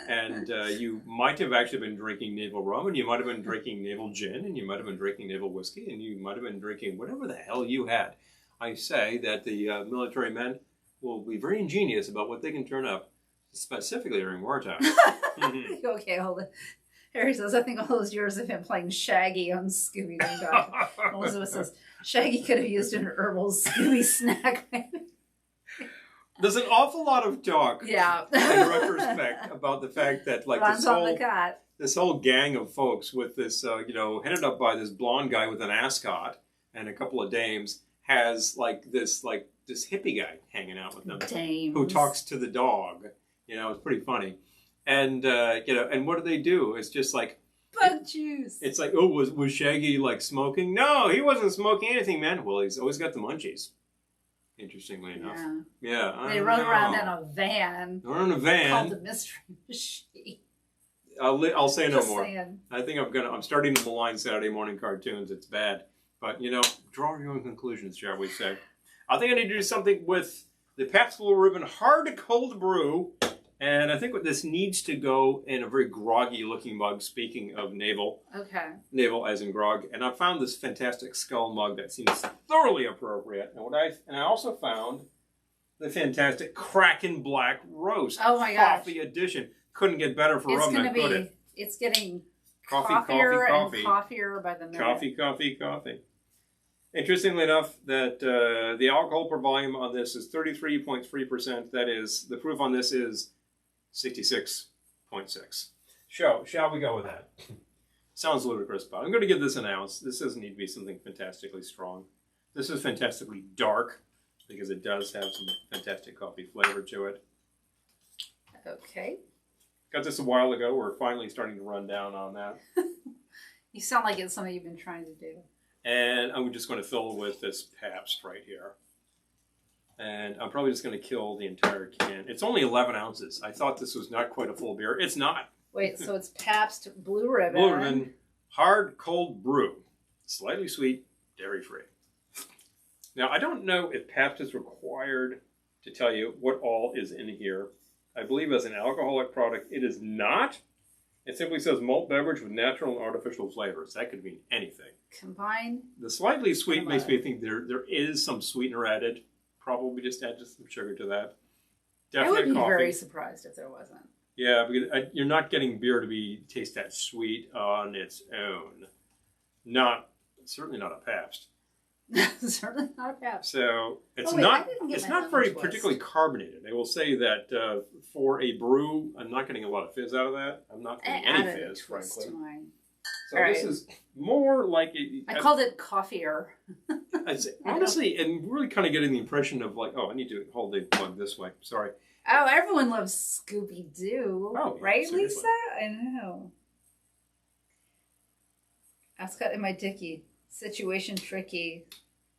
And you might have actually been drinking naval rum, and you might have been drinking naval gin, and you might have been drinking naval whiskey, and you might have been drinking whatever the hell you had. I say that the military men will be very ingenious about what they can turn up, specifically during wartime. Mm-hmm. Okay, hold it. Harry says, I think all those years of him playing Shaggy on Scooby-Doo. Elizabeth says, Shaggy could have used an herbal Scooby snack. There's an awful lot of talk in retrospect about the fact that like this whole gang of folks with this, headed up by this blonde guy with an ascot and a couple of dames, has this hippie guy hanging out with them who talks to the dog. It's pretty funny. And and what do? It's just like bug juice. It's like, oh, was Shaggy like smoking? No, he wasn't smoking anything, man. Well, he's always got the munchies. Interestingly enough, yeah. They run around in a van. They're in a van called the Mystery Machine. I'll say no more. Saying. I think I'm starting to malign Saturday morning cartoons. It's bad, but draw your own conclusions, shall we say? I think I need to do something with the Pabst Blue Ribbon Hard Cold Brew. And I think this needs to go in a very groggy-looking mug, speaking of naval. Okay. Naval as in grog. And I found this fantastic skull mug that seems thoroughly appropriate. And I also found the fantastic Kraken Black Roast. Oh, my gosh. Coffee edition. Couldn't get better for rum than could it? It's getting coffee. And coffier by the minute. Coffee. Interestingly enough, that the alcohol per volume on this is 33.3%. That is, the proof on this is 66.6. Shall we go with that? Sounds ludicrous, but I'm going to give this an ounce. This doesn't need to be something fantastically strong. This is fantastically dark because it does have some fantastic coffee flavor to it. Okay. Got this a while ago. We're finally starting to run down on that. You sound like it's something you've been trying to do. And I'm just going to fill with this Pabst right here. And I'm probably just going to kill the entire can. It's only 11 ounces. I thought this was not quite a full beer. It's not. Wait, so it's Pabst Blue Ribbon. Blue Ribbon, hard cold brew. Slightly sweet, dairy-free. Now, I don't know if Pabst is required to tell you what all is in here. I believe as an alcoholic product, it is not. It simply says malt beverage with natural and artificial flavors. That could mean anything. Combine. The slightly sweet makes me think there is some sweetener added. Probably just add some sugar to that. Definitely I would be coffee. very surprised if there wasn't. Yeah, because you're not getting beer to taste that sweet on its own. Certainly not a Pabst. Certainly not a Pabst. So it's it's not very particularly carbonated. I will say that for a brew, I'm not getting a lot of fizz out of that. I'm not getting any fizz, frankly. So this is more like I called it coffeeer. Honestly, and really kind of getting the impression of like, oh, I need to hold the plug this way. Sorry. Oh, everyone loves Scooby-Doo. Oh, yeah, right, seriously. Lisa? I know. Ascot and my Dickie. Situation tricky.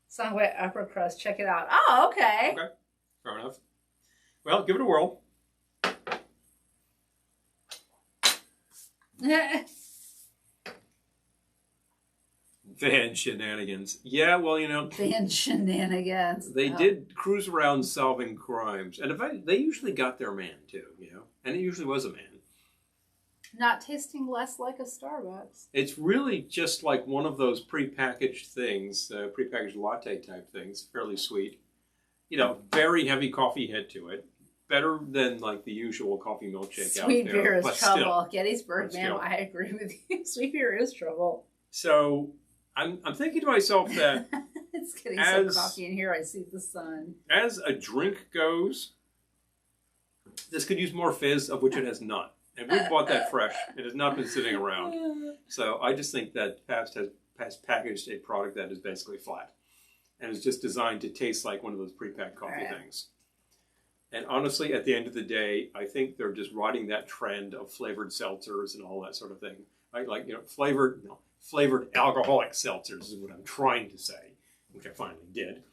Song by Upper Crust. Check it out. Oh, okay. Okay. Fair enough. Well, give it a whirl. Van shenanigans. Yeah, well, Van shenanigans. They did cruise around solving crimes. And in fact, they usually got their man, too, And it usually was a man. Not tasting less like a Starbucks. It's really just like one of those prepackaged things, prepackaged latte type things, fairly sweet. Very heavy coffee head to it. Better than like the usual coffee milkshake out there. Sweet beer is trouble. Still, Gettysburg, man, I agree with you. Sweet beer is trouble. So I'm thinking to myself that it's getting some coffee in here. I see the sun. As a drink goes, this could use more fizz, of which it has none. And we bought that fresh. It has not been sitting around. So I just think that Pabst has packaged a product that is basically flat. And is just designed to taste like one of those pre-packed coffee things. And honestly, at the end of the day, I think they're just riding that trend of flavored seltzers and all that sort of thing. Right? Like, flavored alcoholic seltzers is what I'm trying to say, which I finally did,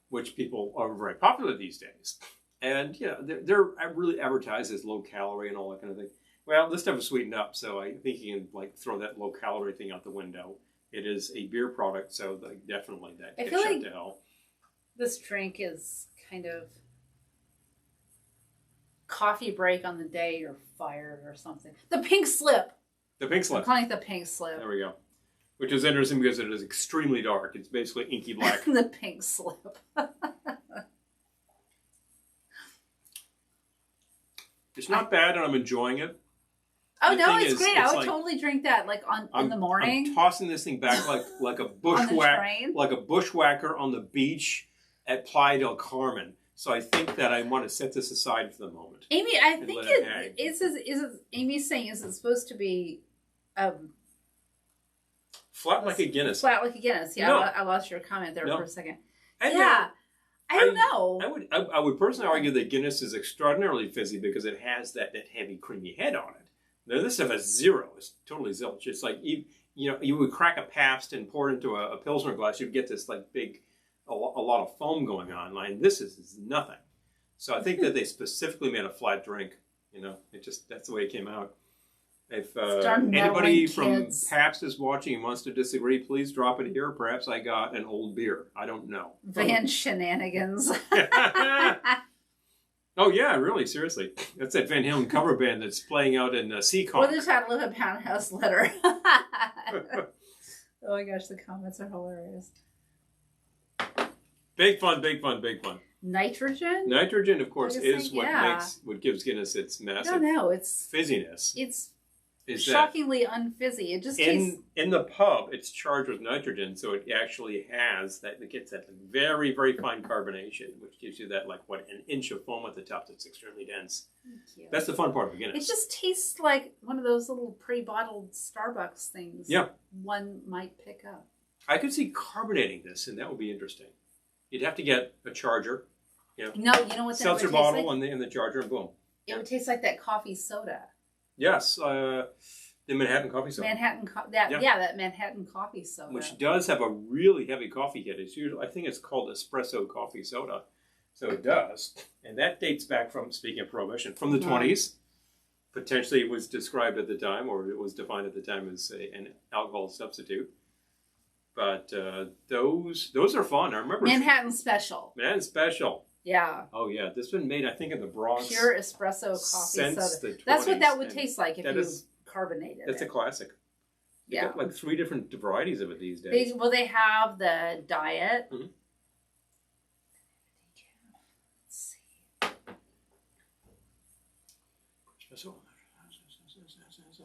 which people are very popular these days. And, they're really advertised as low calorie and all that kind of thing. Well, this stuff is sweetened up, so I think you can throw that low calorie thing out the window. It is a beer product, so definitely that gets shut to hell. This drink is kind of coffee break on the day you're fired or something. The pink slip. The pink slip. I'm calling it the pink slip. There we go. Which is interesting because it is extremely dark. It's basically inky black. The pink slip. It's not bad, and I'm enjoying it. Oh, no, it's great. I would totally drink that in the morning. I'm tossing this thing back like a bushwhacker on the beach at Playa del Carmen. So I think that I want to set this aside for the moment. Amy, I think Amy's saying, is it supposed to be flat like a Guinness? Flat like a Guinness. Yeah, no. I lost your comment there for a second. And I don't know. I would personally argue that Guinness is extraordinarily fizzy because it has that heavy, creamy head on it. Now, this stuff has zero. It's totally zilch. It's like, you would crack a Pabst and pour it into a Pilsner glass. You'd get this big, a lot of foam going on. And this is nothing. So I think that they specifically made a flat drink. That's the way it came out. If anybody from Pabst is watching and wants to disagree, please drop it here. Perhaps I got an old beer. I don't know. Van shenanigans. Oh, yeah, really, seriously. That's that Van Halen cover band that's playing out in Seacon. Or the title of a Pound House letter. Oh my gosh, the comments are hilarious. Big fun, big fun, big fun. Nitrogen? Nitrogen, of course, is what gives Guinness its massive it's fizziness. It's shockingly unfizzy. It just tastes... In the pub, it's charged with nitrogen, so it actually has it gets that very, very fine carbonation, which gives you that an inch of foam at the top that's extremely dense. That's the fun part of Guinness. It just tastes like one of those little pre-bottled Starbucks things. Yeah. One might pick up. I could see carbonating this, and that would be interesting. You'd have to get a charger. No, you know what? Seltzer bottle and the charger, and boom. It would taste like that coffee soda. Yes. The Manhattan coffee soda. That Manhattan coffee soda. Which does have a really heavy coffee hit. It's usually, I think it's called espresso coffee soda. So it does. And that dates back from, speaking of Prohibition, from the 20s. Potentially it was described at the time, or it was defined at the time as an alcohol substitute. But those are fun. I remember Manhattan Special. Manhattan Special. Yeah. Oh yeah, this has been made, I think, in the Bronx. Pure espresso coffee soda. That's what that would taste like if you carbonated it. That's a classic. They got like 3 different varieties of it these days. They have the diet. Mm-hmm. Let's see.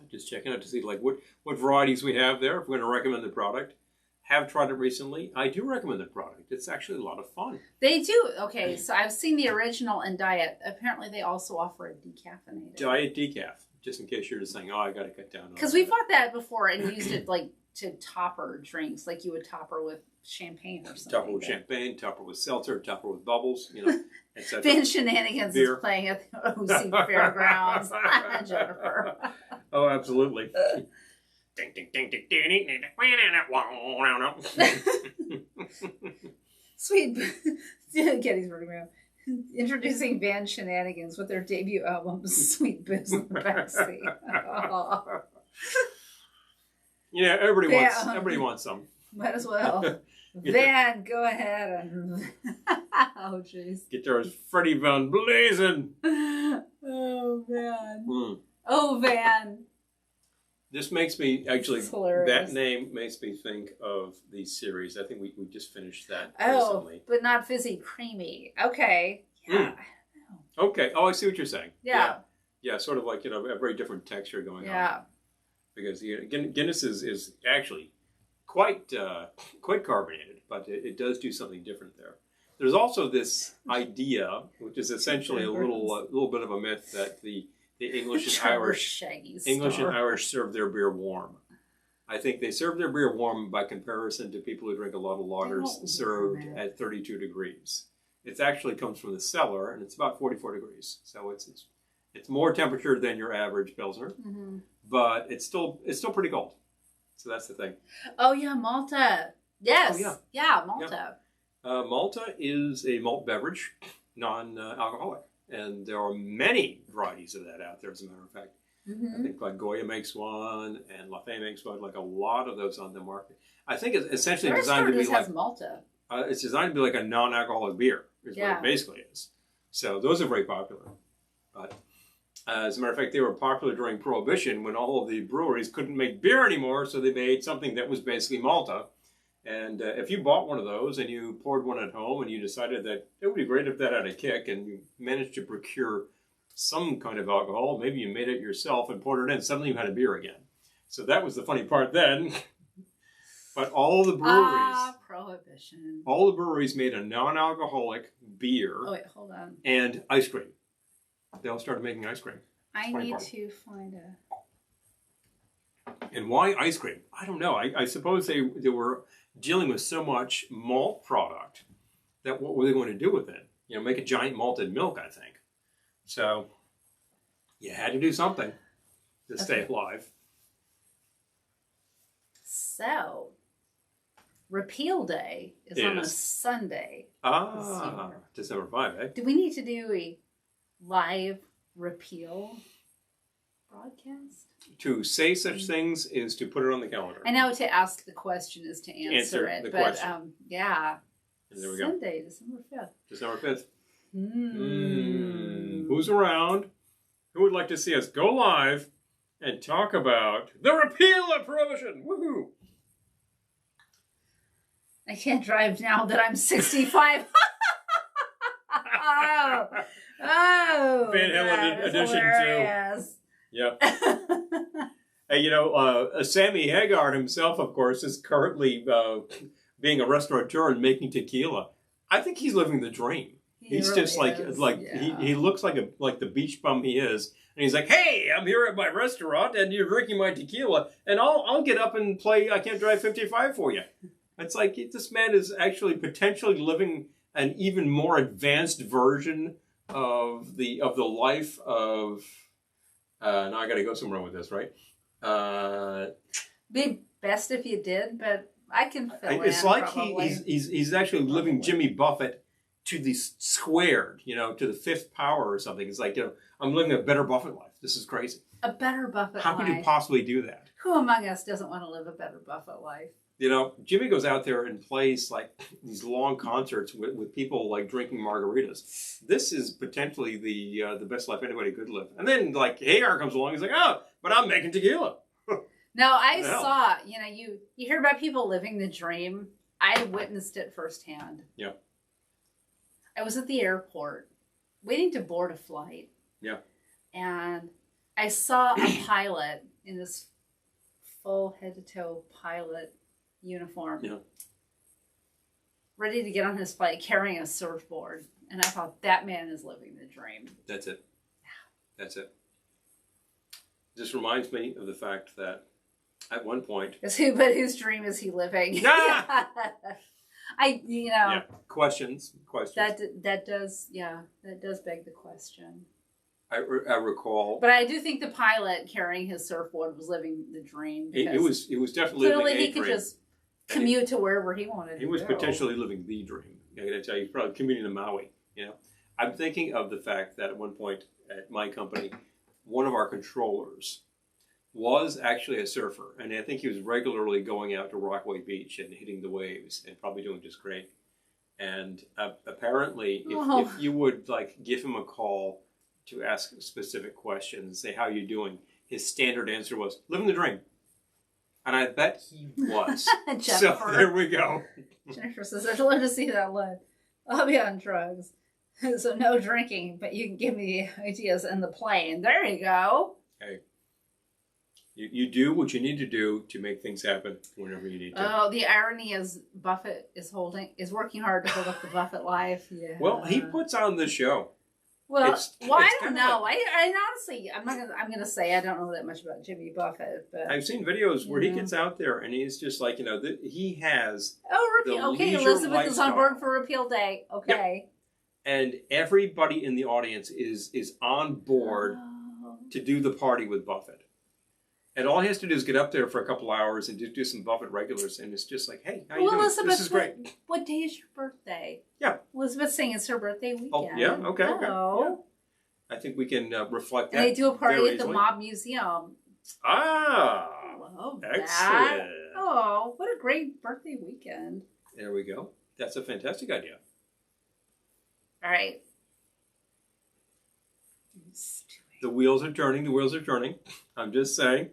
Just checking out to see like what varieties we have there. If we're going to recommend the product. Have tried it recently. I do recommend the product. It's actually a lot of fun. They do. Okay, so I've seen the original and diet. Apparently, they also offer a decaffeinated. Diet decaf, just in case you're just saying, oh, I got to cut down on because we bought that before and used it like to topper drinks, like you would topper with champagne or something. Topper with champagne, topper with seltzer, topper with bubbles, etc. Ben Shenanigans is playing at the OC Fairgrounds. Jennifer. Oh, absolutely. Ding, ding, ding, ding, ding, ding, Sweet Gettysburg Man. Introducing Van Shenanigans with their debut album, Sweet Booze in the Backseat. Oh. Yeah, everybody wants some. Might as well. Van, go ahead and oh jeez. Get yours Freddie Van blazing. Oh Van. Oh Van. This makes me, actually, that name makes me think of the series. I think we just finished that recently. But not fizzy creamy. Okay. Yeah. Okay. Oh, I see what you're saying. Yeah. Yeah, sort of like, a very different texture going on. Yeah. Because Guinness is actually quite carbonated, but it does do something different there. There's also this idea, which is essentially a little bit of a myth, that the English and Irish serve their beer warm. I think they serve their beer warm by comparison to people who drink a lot of lagers served at 32 degrees. It actually comes from the cellar, and it's about 44 degrees. So it's more temperature than your average Pilsner, but it's still pretty cold. So that's the thing. Oh yeah, Malta. Yes. Oh, yeah, Malta. Yeah. Malta is a malt beverage, non-alcoholic. And there are many varieties of that out there, as a matter of fact. I think like Goya makes one, and Lafay makes one, like a lot of those on the market. I think it's essentially designed to be like Malta. It's designed to be like a non-alcoholic beer, is what it basically is. So those are very popular. But as a matter of fact, they were popular during Prohibition when all of the breweries couldn't make beer anymore, so they made something that was basically Malta. And if you bought one of those and you poured one at home and you decided that it would be great if that had a kick and you managed to procure some kind of alcohol, maybe you made it yourself and poured it in, suddenly you had a beer again. So that was the funny part then. But all the breweries... Prohibition. All the breweries made a non-alcoholic beer. Oh, wait, hold on. And ice cream. They all started making ice cream. I need to find a... And why ice cream? I don't know. I suppose they were dealing with so much malt product that what were they going to do with it? Make a giant malted milk, I think. So you had to do something to stay alive. So, Repeal Day is on a Sunday. December 5, eh? Do we need to do a live repeal broadcast? To say such things is to put it on the calendar. I know to ask the question is to answer it, but question. Yeah. And there we go. Sunday, December 5th. December 5th. Who's around? Who would like to see us go live and talk about the repeal of Prohibition? Woohoo! I can't drive now that I'm 65. Oh, Van Halen edition hilarious. 2. Yep. Hey, Sammy Hagar himself, of course, is currently being a restaurateur and making tequila. I think he's living the dream. He's really just he looks like the beach bum he is, and he's like, "Hey, I'm here at my restaurant, and you're drinking my tequila, and I'll get up and play I Can't Drive 55 for you." It's like this man is actually potentially living an even more advanced version of the life of. Now I got to go somewhere with this, right? Be best if you did, but I can fill in. It's like probably. he's actually living Jimmy Buffett to the squared, you know, to the fifth power or something. It's like, you know, I'm living a better Buffett life. This is crazy. A better Buffett life. How could you possibly do that? Who among us doesn't want to live a better Buffett life? You know, Jimmy goes out there and plays like these long concerts with people like drinking margaritas. This is potentially the best life anybody could live. And then like AR comes along, he's like, oh, but I'm making tequila. No, I saw, you know, you hear about people living the dream. I witnessed it firsthand. Yeah. I was at the airport waiting to board a flight. Yeah. And I saw a pilot in this full head-to-toe pilot uniform. Yeah. Ready to get on his flight carrying a surfboard. And I thought, that man is living the dream. That's it. That's it. This reminds me of the fact that at one point... But whose dream is he living? Ah! Yeah. Questions. That does beg the question. I recall... But I do think the pilot carrying his surfboard was living the dream. It was definitely living a dream. Clearly he could just commute to wherever he wanted to go. He was potentially living the dream. I gotta tell you, he's probably commuting to Maui, you know. I'm thinking of the fact that at one point at my company, one of our controllers was actually a surfer, and I think he was regularly going out to Rockaway Beach and hitting the waves and probably doing just great. And apparently, if you would like give him a call to ask specific questions, say how you doing, his standard answer was living the dream, and I bet he was. So there we go. Jennifer says, "I'd love to see that live. I'll be on drugs, so no drinking, but you can give me the ideas in the plane." There you go. Hey. You do what you need to do to make things happen whenever you need to. Oh, the irony is Buffett is working hard to hold up the Buffett life. Yeah. Well, he puts on the show. Well, I don't know. I honestly, I'm gonna say I don't know that much about Jimmy Buffett, but I've seen videos where he gets out there and he's just like, you know, he has. Oh, repeal. Okay, Elizabeth lifestyle. Is on board for repeal day. Okay. Yep. And everybody in the audience is on board to do the party with Buffett. And all he has to do is get up there for a couple hours and do some Buffett regulars, and it's just like, hey, how you doing? Elizabeth, this is great. What day is your birthday? Yeah. Elizabeth's saying it's her birthday weekend. Oh, yeah? Okay. Yeah. I think we can reflect that. And they do a party at the easily. Mob Museum. Ah. Love excellent. That. Oh, what a great birthday weekend. There we go. That's a fantastic idea. All right. The wheels are turning. The wheels are turning. I'm just saying.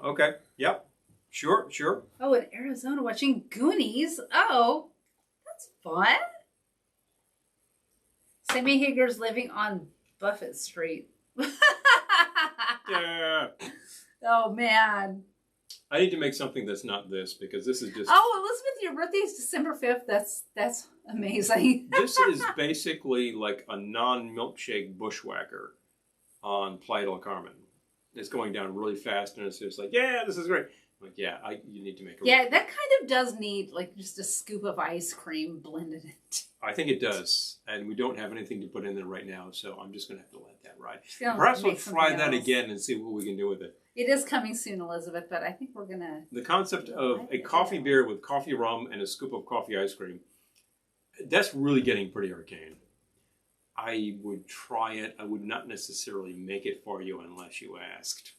Okay. Yep. Sure. Oh, in Arizona watching Goonies. Oh, that's fun. Sammy Hager's living on Buffett Street. Yeah. Oh, man. I need to make something that's not this because this is just... Oh, Elizabeth, your birthday is December 5th. That's amazing. This is basically like a non-milkshake bushwhacker on Playa del Carmen. It's going down really fast, and it's just like, yeah, this is great. I'm like, yeah, you need to make a... Yeah, that kind of does need like just a scoop of ice cream blended in. I think it does, and we don't have anything to put in there right now, so I'm just going to have to let that ride. Yeah, perhaps we'll try that again and see what we can do with it. It is coming soon, Elizabeth, but I think we're going to... The concept of a coffee beer with coffee rum and a scoop of coffee ice cream, that's really getting pretty arcane. I would try it. I would not necessarily make it for you unless you asked.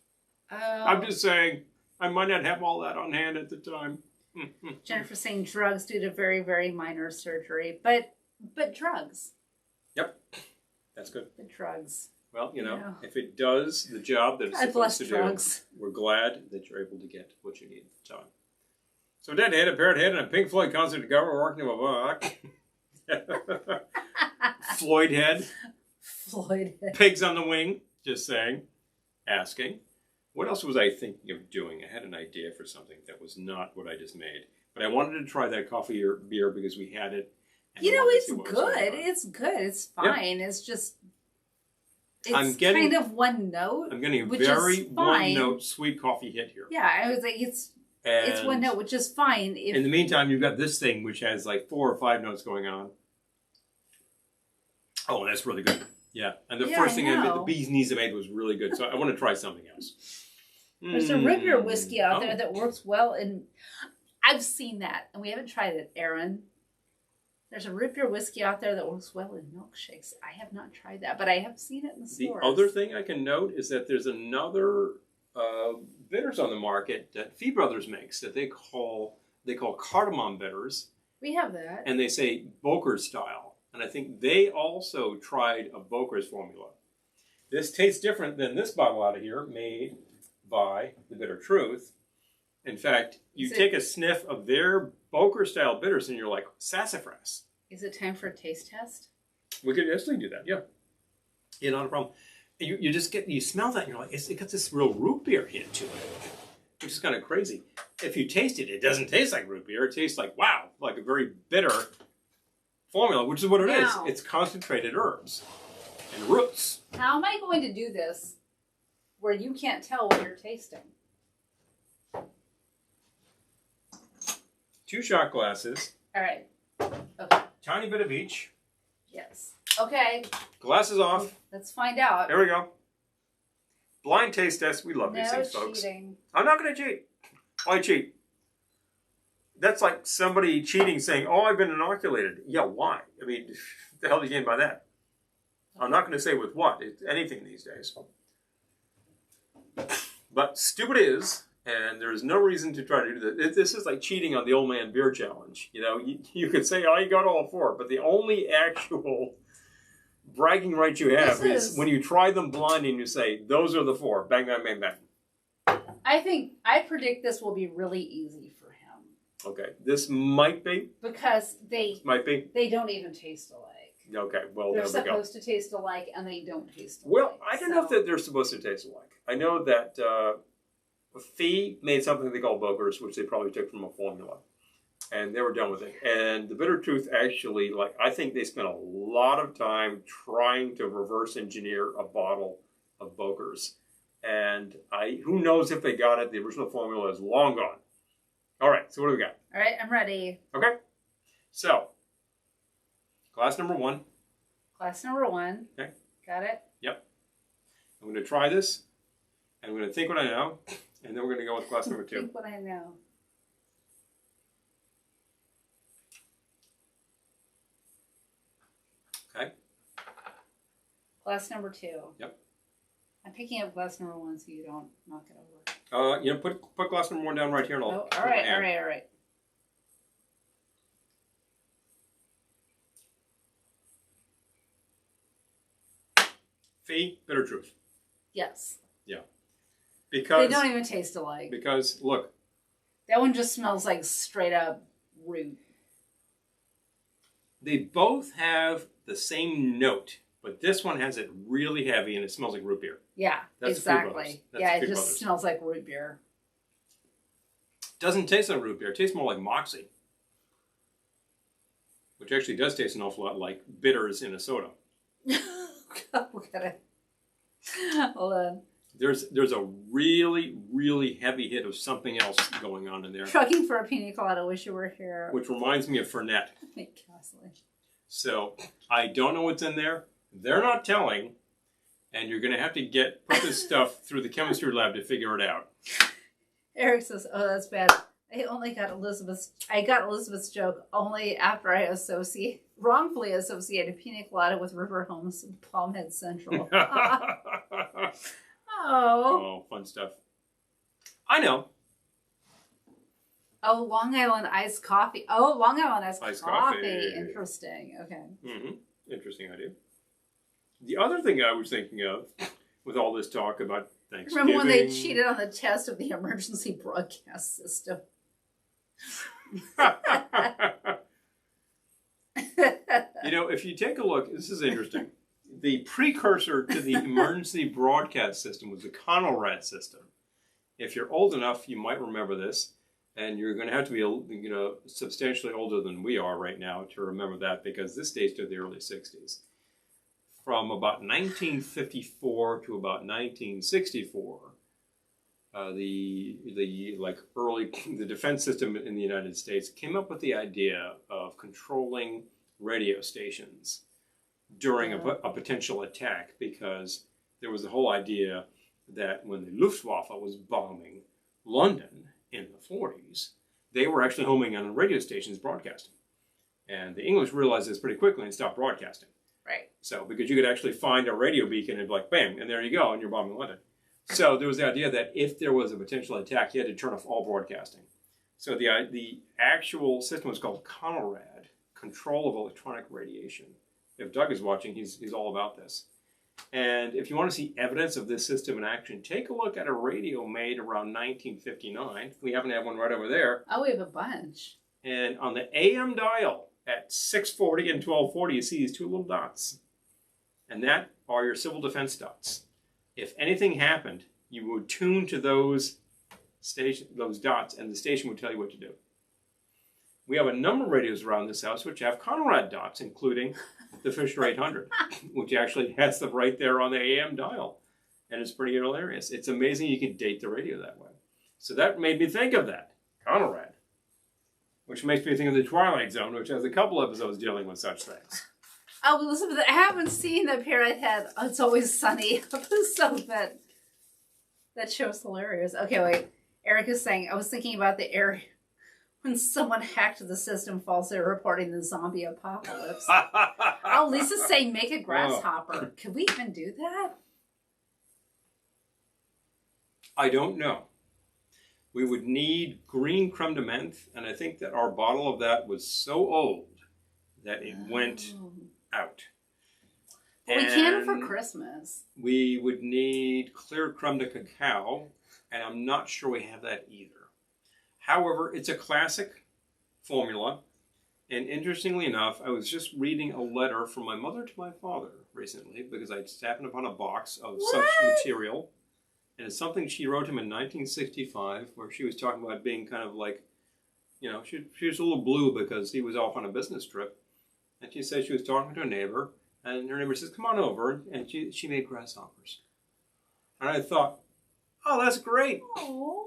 I'm just saying, I might not have all that on hand at the time. Jennifer saying drugs due to very, very minor surgery, but drugs. Yep, that's good. The drugs. Well, you know, if it does the job that it's supposed to drugs. Do, we're glad that you're able to get what you need at the time. So Deadhead, a Parrot Head, and a Pink Floyd concert to cover, working to a buck. Floyd Head. Floyd Head. Pigs on the Wing, just saying. Asking. What else was I thinking of doing? I had an idea for something that was not what I just made. But I wanted to try that coffee or beer because we had it. You know, it's good. It's good. It's fine. Yep. It's just... It's kind of one note. I'm getting a very one-note sweet coffee hit here. Yeah, I was like, it's one note, which is fine. In the meantime, you've got this thing, which has like 4 or 5 notes going on. Oh, that's really good. Yeah, and the Yeah, first I thing I made, the know. bee's knees I made was really good, so I want to try something else. There's a root beer whiskey out there Oh. that works well, and I've seen that, and we haven't tried it, Aaron. There's a root beer whiskey out there that works well in milkshakes. I have not tried that, but I have seen it in the stores. The other thing I can note is that there's another bitters on the market that Fee Brothers makes that they call cardamom bitters, We have that. and they say Boker's style. And I think they also tried a Boker's formula. This tastes different than this bottle out of here, made by The Bitter Truth. In fact, you take a sniff of their Boker style bitters and you're like, sassafras. Is it time for a taste test? We could actually do that, yeah. Yeah, not a problem. You just you smell that and you're like, it got this real root beer hit to it, which is kind of crazy. If you taste it, it doesn't taste like root beer. It tastes like, wow, like a very bitter formula, which is what it is. It's concentrated herbs and roots. How am I going to do this where you can't tell what you're tasting? 2 shot glasses. All right. Okay. Tiny bit of each. Yes. Okay. Glasses off. Let's find out. There we go. Blind taste test. We love these No things, folks. cheating. I'm not going to cheat. Why cheat? That's like somebody cheating saying, oh, I've been inoculated. Yeah, why? I mean, what the hell do you gain by that? I'm not going to say with what. It's anything these days. But stupid is, and there's no reason to try to do this. This is like cheating on the old man beer challenge. You know, you could say, oh, you got all 4, but the only actual bragging right you have is when you try them blind and you say, those are the 4. Bang, bang, bang, bang. I predict this will be really easy for him. Okay, this might be. Because they don't even taste alike. Okay, well, they're there we go. supposed to taste alike, and they don't taste alike. Well, I don't know if they're supposed to taste alike. I know that Fee made something they call Boker's, which they probably took from a formula. And they were done with it. And The Bitter Truth actually, I think they spent a lot of time trying to reverse engineer a bottle of Boker's. And who knows if they got it. The original formula is long gone. All right, so what do we got? All right, I'm ready. Okay. So, glass number 1. Glass number 1. Okay. Got it? Yep. I'm going to try this. I'm going to think what I know. And then we're going to go with glass number 2. Think what I know. Okay. Glass number 2. Yep. I'm picking up glass number 1 so you don't knock it over. Put glass number 1 down right here and All right. Fee, Bitter Truth. Yes. Yeah. Because they don't even taste alike. Because look, that one just smells like straight up root. They both have the same note, but this one has it really heavy and it smells like root beer. Yeah, That's exactly. Yeah, it just smells like root beer. Doesn't taste like root beer. It tastes more like Moxie, which actually does taste an awful lot like bitters in a soda. Look at it. Hold on. There's a really, really heavy hit of something else going on in there. Trucking for a pina colada. Wish you were here. Which reminds me of Fernet. So I don't know what's in there. They're not telling, and you're going to have to put this stuff through the chemistry lab to figure it out. Eric says, "Oh, that's bad. I got Elizabeth's joke only after I wrongfully associated pina colada with River Homes and Palmhead Central." Oh, fun stuff. I know. Oh, Long Island iced coffee. Oh, Long Island iced coffee. Interesting. Okay. Mm-hmm. Interesting idea. The other thing I was thinking of with all this talk about Thanksgiving. Remember when they cheated on the test of the emergency broadcast system? If you take a look, this is interesting. The precursor to the emergency broadcast system was the Conelrad system. If you're old enough, you might remember this, and you're going to have to be, substantially older than we are right now to remember that, because this dates to the early 60s. From about 1954 to about 1964, the defense system in the United States came up with the idea of controlling radio stations during a potential attack, because there was the whole idea that when the Luftwaffe was bombing London in the 40s, they were actually homing in on radio stations broadcasting. And the English realized this pretty quickly and stopped broadcasting. Right. So, because you could actually find a radio beacon and be like, bam, and there you go, and you're bombing London. So there was the idea that if there was a potential attack, you had to turn off all broadcasting. So the actual system was called CONELRAD, Control of Electronic Radiation. If Doug is watching, he's all about this. And if you want to see evidence of this system in action, take a look at a radio made around 1959. We happen to have one right over there. Oh, we have a bunch. And on the AM dial at 640 and 1240, you see these two little dots. And that are your civil defense dots. If anything happened, you would tune to those dots, and the station would tell you what to do. We have a number of radios around this house which have CONELRAD dots, including the Fisher 800, which actually has them right there on the AM dial. And it's pretty hilarious. It's amazing you can date the radio that way. So that made me think of that, CONELRAD, which makes me think of the Twilight Zone, which has a couple episodes dealing with such things. Oh, Elizabeth, I haven't seen the Parrot Head It's Always Sunny episode, but that show's hilarious. Okay, wait. Eric is saying, I was thinking about the area when someone hacked the system falsely reporting the zombie apocalypse. Oh, Lisa's saying make a grasshopper. Could we even do that? I don't know. We would need green creme de menthe, and I think that our bottle of that was so old that it went out. Well, we can for Christmas. We would need clear creme de cacao, and I'm not sure we have that either. However, it's a classic formula, and interestingly enough, I was just reading a letter from my mother to my father recently because I just happened upon a box of such material, and it's something she wrote him in 1965, where she was talking about being kind of like, you know, she was a little blue because he was off on a business trip, and she said she was talking to a neighbor, and her neighbor says, come on over, and she made grasshoppers. And I thought, oh, that's great. Aww.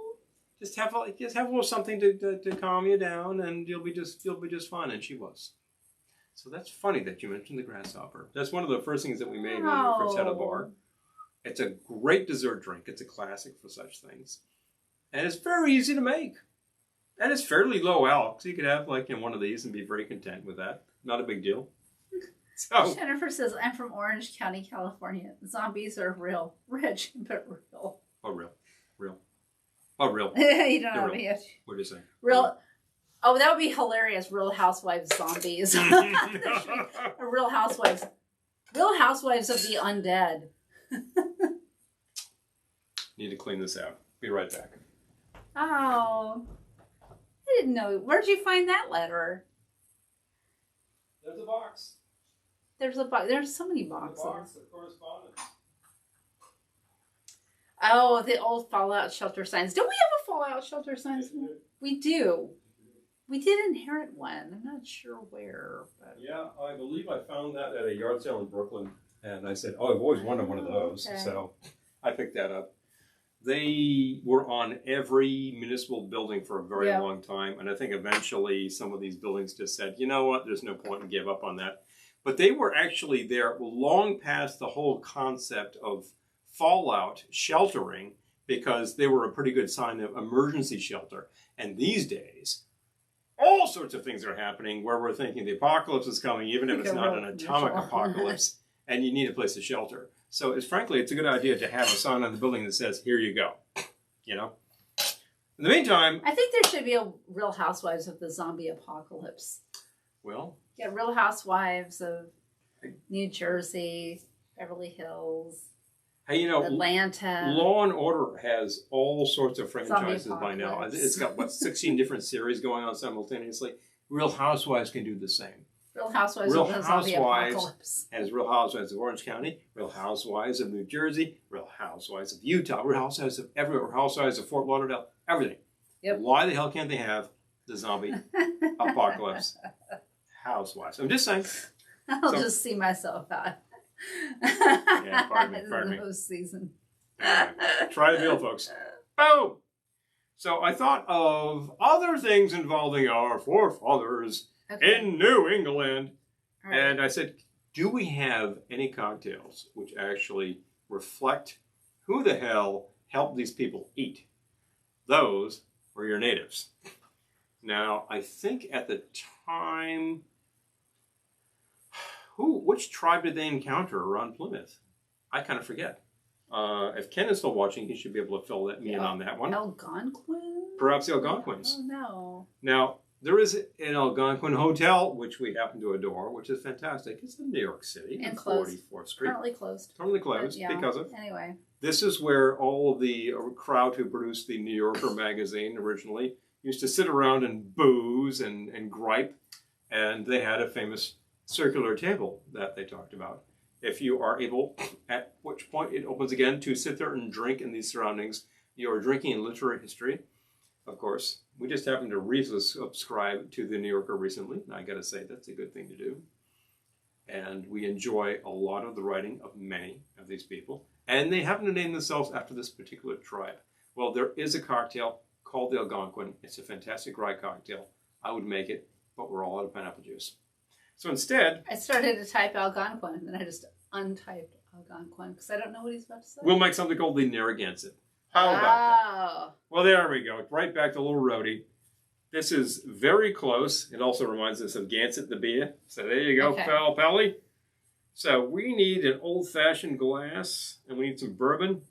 Just have a little something to calm you down, and you'll be just fine. And she was. So that's funny that you mentioned the grasshopper. That's one of the first things that we made when we first had a bar. It's a great dessert drink. It's a classic for such things, and it's very easy to make, and it's fairly low alc. So you could have like one of these and be very content with that. Not a big deal. So Jennifer says, I'm from Orange County, California. Zombies are real, rich but real. Oh, real. Oh, real. You don't know real. me. What do you say? Real. Oh, that would be hilarious. Real Housewives zombies. Real Housewives. Real Housewives of the Undead. Need to clean this out. Be right back. Oh. I didn't know. Where'd you find that letter? There's a box. There's a box. There's so many boxes. The box of correspondence. Oh, the old Fallout shelter signs. Don't we have a Fallout shelter signs? We do. We did inherit one. I'm not sure where. But... Yeah, I believe I found that at a yard sale in Brooklyn. And I said, oh, I've always wanted one of those. Okay. So I picked that up. They were on every municipal building for a very long time. And I think eventually some of these buildings just said, you know what, there's no point and give up on that. But they were actually there long past the whole concept of fallout sheltering, because they were a pretty good sign of emergency shelter. And these days, all sorts of things are happening where we're thinking the apocalypse is coming, even if it's not an atomic apocalypse, and you need a place to shelter. So frankly, it's a good idea to have a sign on the building that says, here you go. You know? In the meantime... I think there should be a Real Housewives of the Zombie Apocalypse. Well... Yeah, Real Housewives of New Jersey, Beverly Hills... Hey, you know, Atlanta. Law and Order has all sorts of franchises by now. It's got, 16 different series going on simultaneously. Real Housewives can do the same. Real Housewives of the Zombie Apocalypse. Has Real Housewives of Orange County, Real Housewives of New Jersey, Real Housewives of Utah, Real Housewives of everywhere, Real Housewives of Fort Lauderdale, everything. Yep. Why the hell can't they have the Zombie Apocalypse Housewives? I'm just saying. I'll just see myself out. Yeah, pardon me. Host season. Try the deal, folks. Boom! So I thought of other things involving our forefathers in New England. Right. And I said, do we have any cocktails which actually reflect who the hell helped these people eat? Those were your natives. Now, I think at the time, which tribe did they encounter around Plymouth? I kind of forget. If Ken is still watching, he should be able to fill me in on that one. Algonquin? Perhaps the Algonquins. Oh, no. Now, there is an Algonquin hotel, which we happen to adore, which is fantastic. It's in New York City, and on closed. 44th Street. Currently closed. Totally closed because of... Anyway. This is where all of the crowd who produced the New Yorker magazine originally used to sit around and booze and gripe. And they had a famous circular table that they talked about. If you are able, at which point it opens again, to sit there and drink in these surroundings, you are drinking in literary history, of course. We just happened to resubscribe to the New Yorker recently. I got to say, that's a good thing to do. And we enjoy a lot of the writing of many of these people. And they happen to name themselves after this particular tribe. Well, there is a cocktail called the Algonquin. It's a fantastic rye cocktail. I would make it, but we're all out of pineapple juice. So instead... I started to type Algonquin, and then I just untyped Algonquin, because I don't know what he's about to say. We'll make something called the Narragansett. How about that? Well, there we go. Right back to Little Rhodey. This is very close. It also reminds us of Gansett the beer. So there you go, pal Pally. So we need an old-fashioned glass, and we need some bourbon.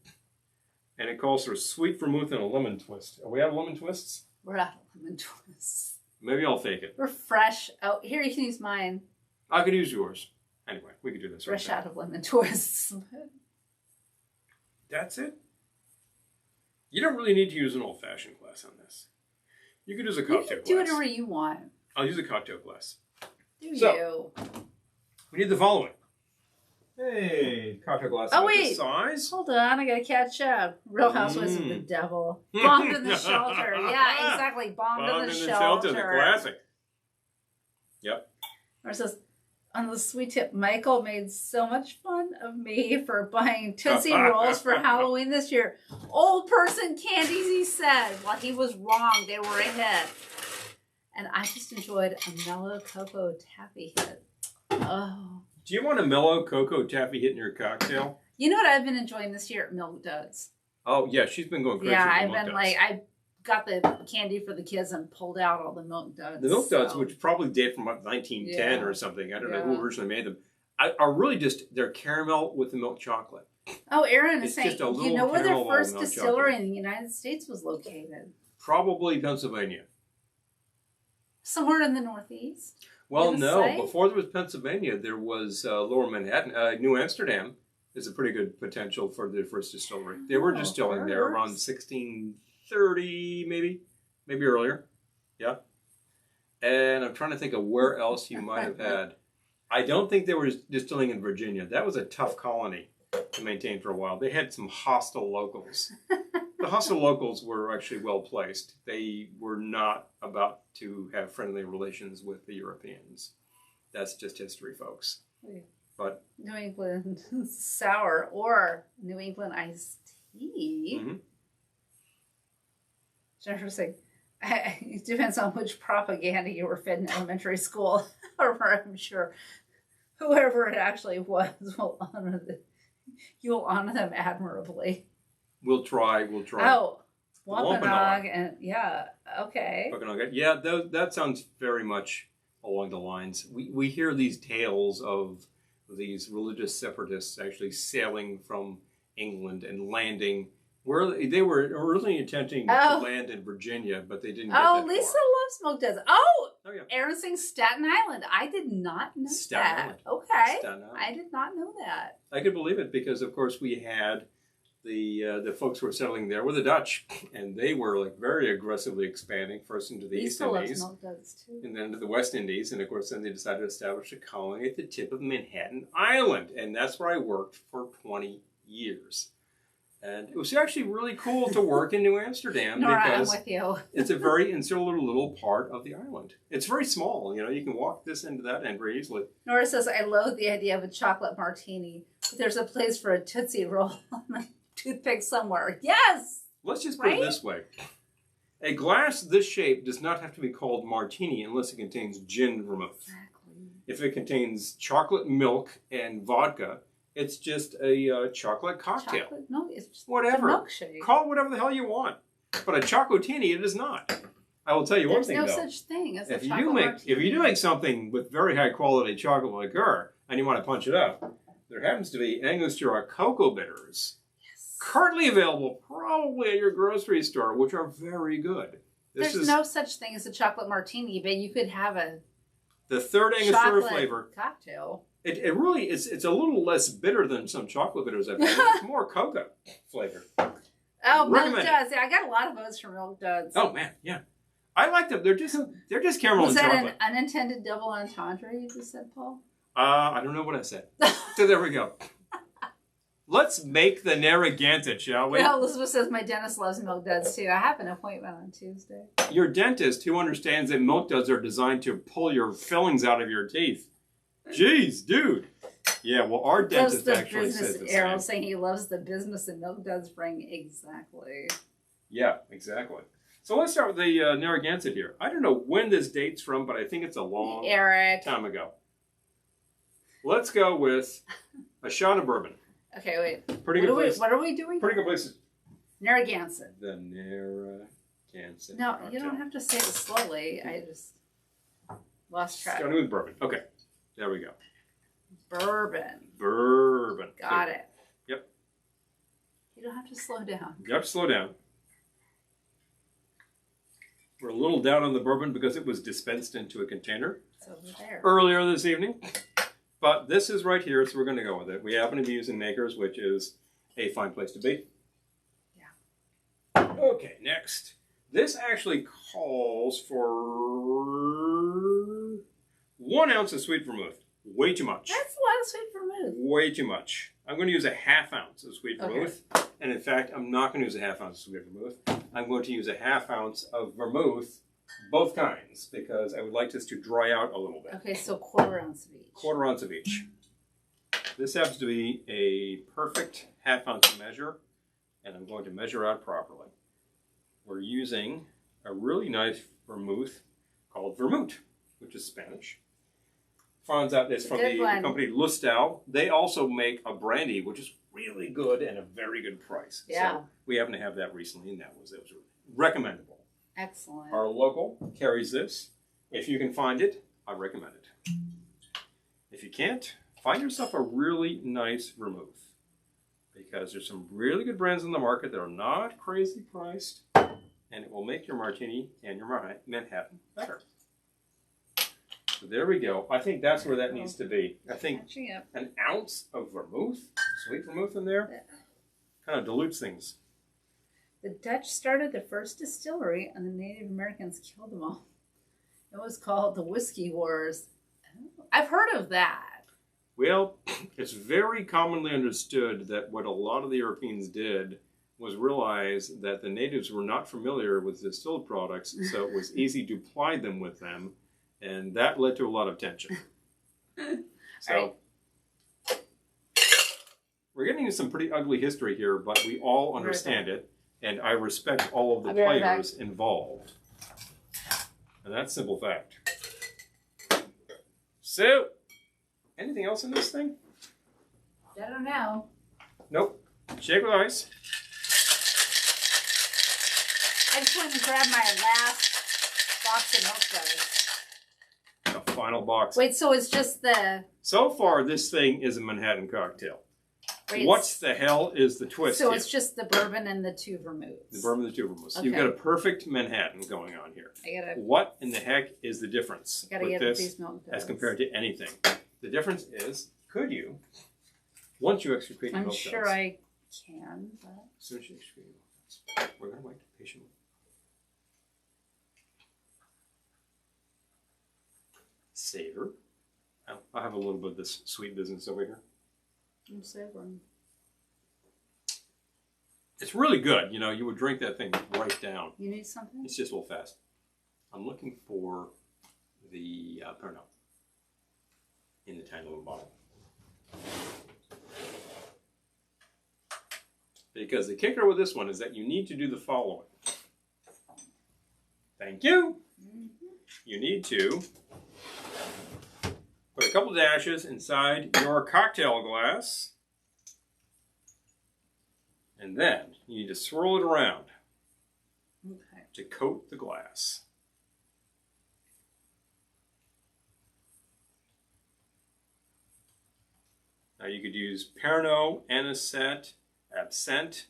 And it calls for a sweet vermouth and a lemon twist. Are we out of lemon twists? We're out of lemon twists. Maybe I'll fake it. We're fresh. Oh, here, you can use mine. I could use yours. Anyway, we could do this fresh out of lemon twists. That's it. You don't really need to use an old-fashioned glass on this. You could use a cocktail glass. You can do whatever you want. I'll use a cocktail glass. Do you? We need the following. Hey, cocktail glass. Oh, wait. This size. Hold on, I gotta catch up. Real Housewives of the Devil. Bombed in the shelter. Yeah, exactly. Bombed in the shelter. The classic. Yep. Or it says, on the sweet tip, Michael made so much fun of me for buying Tootsie Rolls for Halloween this year. Old person candies, he said. Well, he was wrong. They were a hit. And I just enjoyed a mellow cocoa taffy hit. Oh. Do you want a mellow cocoa taffy hit in your cocktail? You know what I've been enjoying this year? Milk Duds. Oh, yeah. She's been going crazy with I've Milk been Duds. I got the candy for the kids and pulled out all the Milk Duds. The Milk Duds, which probably date from 1910 or something. I don't know who originally made them. Are really just, they're caramel with the milk chocolate. Oh, Aaron is saying, you know where their first distillery in the United States was located? Probably Pennsylvania. Somewhere in the Northeast? Well, no. Before there was Pennsylvania, there was Lower Manhattan. New Amsterdam is a pretty good potential for the first distillery. They were distilling there around 1630, maybe earlier. Yeah. And I'm trying to think of where else you might have had. I don't think they were distilling in Virginia. That was a tough colony to maintain for a while. They had some hostile locals. The hostile locals were actually well placed. They were not about to have friendly relations with the Europeans. That's just history, folks. But New England sour or New England iced tea. Mm-hmm. Jennifer saying, it depends on which propaganda you were fed in elementary school. Or I'm sure whoever it actually was you'll honor them admirably. We'll try. Oh, Wampanoag and okay. Yeah, that sounds very much along the lines. We hear these tales of these religious separatists actually sailing from England and landing where they were originally attempting to land in Virginia, but they didn't get that Lisa far. loves Smoke Desert. Oh yeah. Aaron sings Staten Island. I did not know Staten Island. Okay. Staten Island. I did not know that. I could believe it because, of course, we had the folks who were settling there were the Dutch, and they were like very aggressively expanding first into the East Indies, and then into the West Indies, and of course then they decided to establish a colony at the tip of Manhattan Island, and that's where I worked for 20 years. And it was actually really cool to work in New Amsterdam because I'm with you. It's a very insular little part of the island. It's very small, you can walk this into that end very easily. Nora says, I loathe the idea of a chocolate martini, but there's a place for a Tootsie Roll on a toothpick somewhere. Yes! Let's just put it this way. A glass this shape does not have to be called martini unless it contains gin vermouth. Exactly. If it contains chocolate milk and vodka, it's just a chocolate cocktail. Chocolate? No, it's just whatever. a milkshake. Call it whatever the hell you want. But a chocotini, it is not. I will tell you one thing, There's though. no such thing as a If you chocolate do make martini. if you do make something with very high quality chocolate liqueur and you want to punch it up, there happens to be Angostura cocoa bitters currently available probably at your grocery store, which are very good. There's no such thing as a chocolate martini, but you could have a the third Angostura chocolate flavor. cocktail. It really is. It's a little less bitter than some chocolate bitters I've had. It's more cocoa flavor. Oh, Milk Recommend Duds. I got a lot of votes for Milk Duds. Oh man, yeah. I like them. They're just caramel Was and that chocolate. an unintended double entendre you just said, Paul? I don't know what I said. So there we go. Let's make the Narragansett, shall we? Well, Elizabeth says my dentist loves Milk Duds too. I have an appointment on Tuesday. Your dentist who understands that milk duds are designed to pull your fillings out of your teeth. Jeez, dude. Yeah, well, our dentist Loves the actually says business the arrow same. saying he loves the business and Milk Duds bring exactly. Yeah, exactly. So let's start with the Narragansett here. I don't know when this date's from, but I think it's a long Eric. time ago. Let's go with a shot of bourbon. Okay, wait. Pretty good place. What are we doing? Pretty good place. Narragansett. The Narragansett. No, cocktail. you don't have to say it slowly. I just lost track. Starting with bourbon. Okay, there we go. Bourbon. Bourbon. Got it. Yep. You don't have to slow down. You have to slow down. We're a little down on the bourbon because it was dispensed into a container It's over there. earlier this evening. But this is right here, so we're going to go with it. We happen to be using Makers, which is a fine place to be. Yeah. Okay, next. This actually calls for 1 ounce of sweet vermouth. Way too much. That's a lot of sweet vermouth. Way too much. I'm going to use a ½ ounce of sweet Okay. vermouth. And in fact, I'm not going to use a ½ ounce of sweet vermouth. I'm going to use a ½ ounce of vermouth, both kinds, because I would like this to dry out a little bit. Okay, so 1/4 ounce of each. 1/4 ounce of each. This happens to be a perfect ½ ounce measure, and I'm going to measure out properly. We're using a really nice vermouth called vermouth, which is Spanish. Finds out it's from the company Lustau. They also make a brandy, which is really good and a very good price. Yeah. So we happen to have that recently, and it was recommendable. Excellent. Our local carries this. If you can find it, I recommend it. If you can't, find yourself a really nice vermouth, because there's some really good brands in the market that are not crazy priced, and it will make your martini and your Manhattan better. So there we go. I think that's where that needs to be. I think Catching up. an ounce of vermouth, sweet vermouth in there, kind of dilutes things. The Dutch started the first distillery, and the Native Americans killed them all. It was called the Whiskey Wars. I've heard of that. Well, it's very commonly understood that what a lot of the Europeans did was realize that the natives were not familiar with distilled products, so it was easy to ply them with them, and that led to a lot of tension. So, we're getting into some pretty ugly history here, but we all understand it, and I respect all of the players involved. And that's simple fact. So, anything else in this thing? I don't know. Nope. Shake with ice. I just went and grabbed my last box of Milk Duds. The final box. Wait, so it's just the... So far, this thing is a Manhattan cocktail. Wait, What the hell is the twist So here? it's just the bourbon and the 2 vermouths. The bourbon and the 2 vermouths. Okay. You've got a perfect Manhattan going on here. I What in the heck is the difference gotta with get this these Milk Duds. as compared to anything? The difference is, could you, once you extricate the I'm milk sure duds, I can, but... as soon as you extricate the milk duds, we're going to wait patiently. Savor. I'll have a little bit of this sweet business over here. I'm savoring. It's really good. You know, you would drink that thing right down. You need something? It's just a little fast. I'm looking for the Pernod in the tiny little bottle. Because the kicker with this one is that you need to do the following. Thank you. You need to Put a couple dashes inside your cocktail glass. And then you need to swirl it around to coat the glass. Now you could use Pernod, Anisette, Absinthe,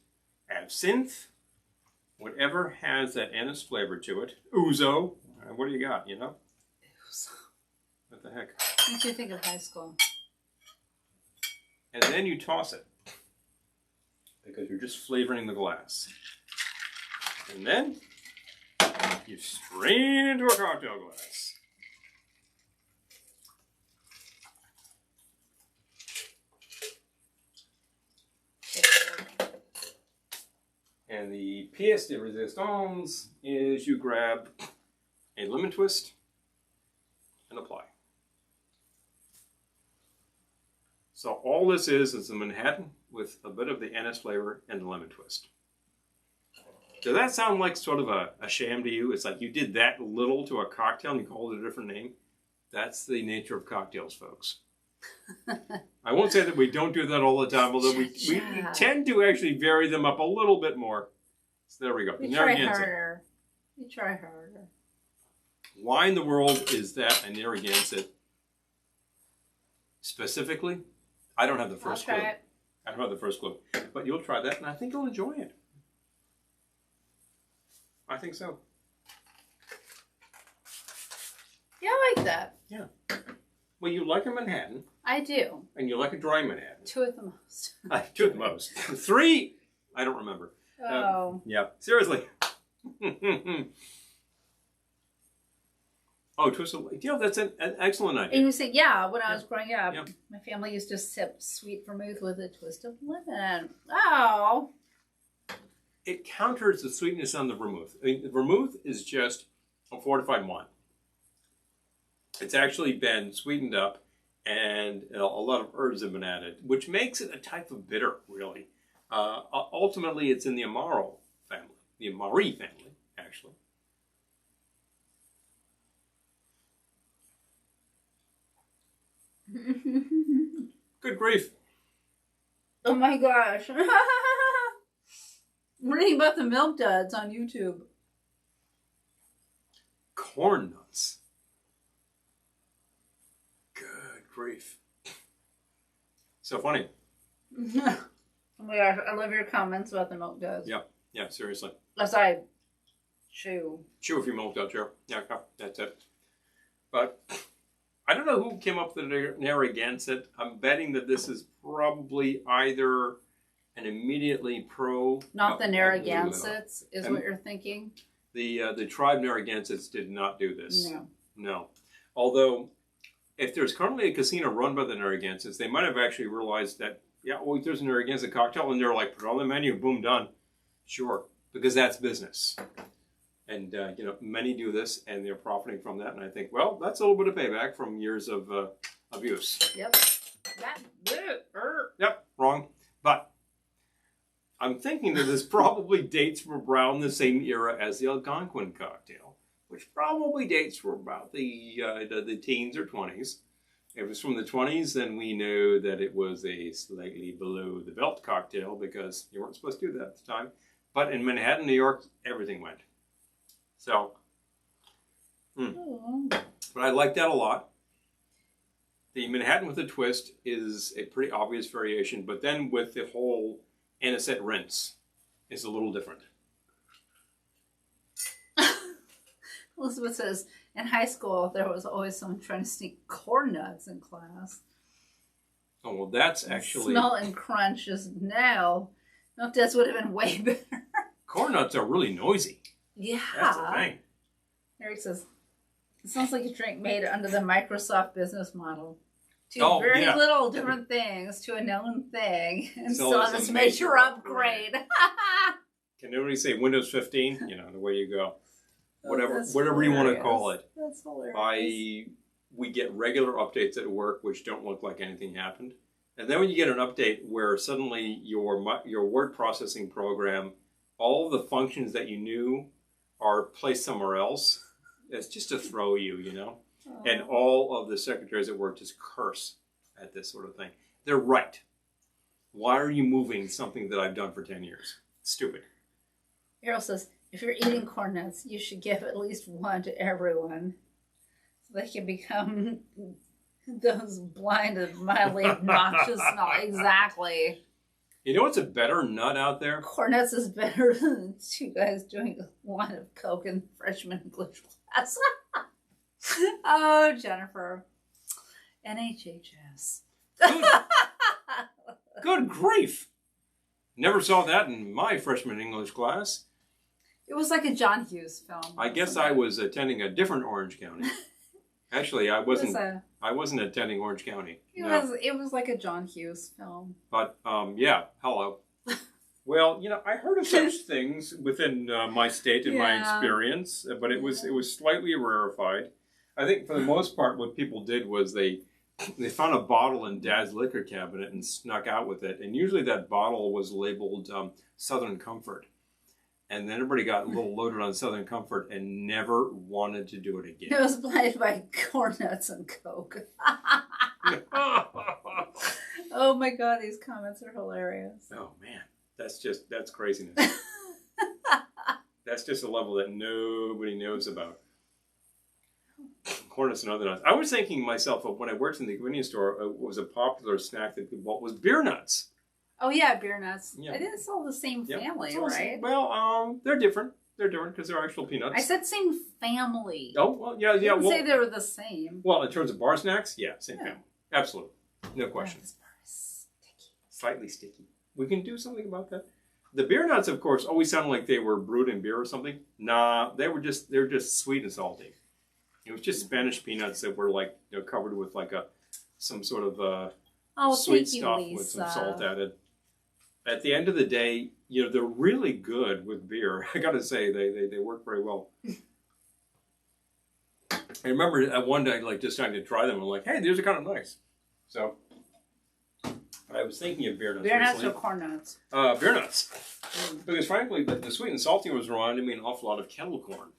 whatever has that anise flavor to it. Ouzo. What do you got, you know? What the heck? What did you think of high school? And then you toss it. Because you're just flavoring the glass. And then you strain into a cocktail glass. And the pièce de résistance is you grab a lemon twist and apply. So all this is a Manhattan with a bit of the anise flavor and the lemon twist. Does that sound like sort of a sham to you? It's like you did that little to a cocktail and you called it a different name? That's the nature of cocktails, folks. I won't say that we don't do that all the time, although we tend to actually vary them up a little bit more. So there we go. We try harder. We try harder. Why in the world is that a Narragansett specifically? I don't have the first clue. I don't have the first clue. But you'll try that, and I think you'll enjoy it. I think so. Yeah, I like that. Yeah. Well, you like a Manhattan. I do. And you like a dry Manhattan. Two at the most. Two at the most. Three? I don't remember. Oh. Yeah, seriously. Oh, twisted. You know, that's an excellent idea. And you say, yeah, when I was growing up, my family used to sip sweet vermouth with a twist of lemon. Oh. It counters the sweetness on the vermouth. I mean, the vermouth is just a fortified wine. It's actually been sweetened up, and a lot of herbs have been added, which makes it a type of bitter, really. Ultimately, it's in the Amaro family, the Amari family, actually. Good grief. Oh my gosh. I'm reading about the milk duds on YouTube. Corn nuts. Good grief. So funny. Oh my gosh, I love your comments about the milk duds. Yeah, yeah, seriously. As I chew. Chew if you milk duds, sure. Yeah, that's it. But I don't know who came up with the Narragansett. I'm betting that this is probably either an immediately pro... Not the Narragansetts, is what you're thinking? The tribe Narragansetts did not do this. No. No. Although, if there's currently a casino run by the Narragansetts, they might have actually realized that, yeah, well, there's a Narragansett cocktail, and they're like, put it on the menu, boom, done. Sure. Because that's business. And, you know, many do this, and they're profiting from that. And I think, well, that's a little bit of payback from years of abuse. Yep. Yep, wrong. But I'm thinking that this probably dates from around the same era as the Algonquin cocktail, which probably dates from about the teens or 20s. If it was from the 20s, then we know that it was a slightly below the belt cocktail because you weren't supposed to do that at the time. But in Manhattan, New York, everything went. So, but I like that a lot. The Manhattan with a twist is a pretty obvious variation, but then with the whole anisette rinse is a little different. Elizabeth says, in high school, there was always someone trying to sneak corn nuts in class. Oh, well, that's actually... Smell and crunch is now. Milk duds would have been way better. Corn nuts are really noisy. Yeah. That's the thing. Eric says, it sounds like a drink made under the Microsoft business model. Two little different things to a known thing. And so on this major upgrade. Can nobody say Windows 15? You know, the way you go. Whatever hilarious. You want to call it. That's hilarious. We get regular updates at work which don't look like anything happened. And then when you get an update where suddenly your word processing program, all of the functions that you knew are placed somewhere else, it's just to throw you, you know. And all of the secretaries at work just curse at this sort of thing. They're right. Why are you moving something that I've done for 10 years? Stupid. Errol says, if you're eating corn nuts, you should give at least one to everyone so they can become those blind and mildly obnoxious smell. Exactly. You know what's a better nut out there? Corn nuts is better than two guys doing a line of Coke in freshman English class. Oh, Jennifer. NHHS. Good grief. Never saw that in my freshman English class. It was like a John Hughes film. I guess I was attending a different Orange County. Actually, I wasn't attending Orange County. It was like a John Hughes film. But, yeah, hello. Well, I heard of such things within my state and my experience, but it was slightly rarefied. I think for the most part, what people did was they found a bottle in Dad's liquor cabinet and snuck out with it. And usually that bottle was labeled Southern Comfort. And then everybody got a little loaded on Southern Comfort and never wanted to do it again. It was blinded by corn nuts and Coke. Oh my God, these comments are hilarious. Oh man, that's craziness. That's just a level that nobody knows about. Corn nuts and other nuts. I was thinking myself when I worked in the convenience store, was a popular snack that people bought was beer nuts. Oh yeah, beer nuts. Yeah. I think it's all the same family, right? Well, they're different. They're different because they're actual peanuts. I said same family. Oh, well, yeah. I didn't say they were the same. Well, in terms of bar snacks, yeah, same family. Absolutely. No question. This bar is sticky. Slightly sticky. We can do something about that. The beer nuts, of course, always sounded like they were brewed in beer or something. Nah, they're just sweet and salty. It was just Spanish peanuts that were like covered with like some sort of sweet stuff with some salt added. At the end of the day, they're really good with beer. I got to say, they work very well. I remember at one day, just trying to try them. I'm like, hey, these are kind of nice. So I was thinking of beer nuts. Beer nuts or corn nuts? Beer nuts. Because frankly, the sweet and salty was reminding me an awful lot of kettle corn.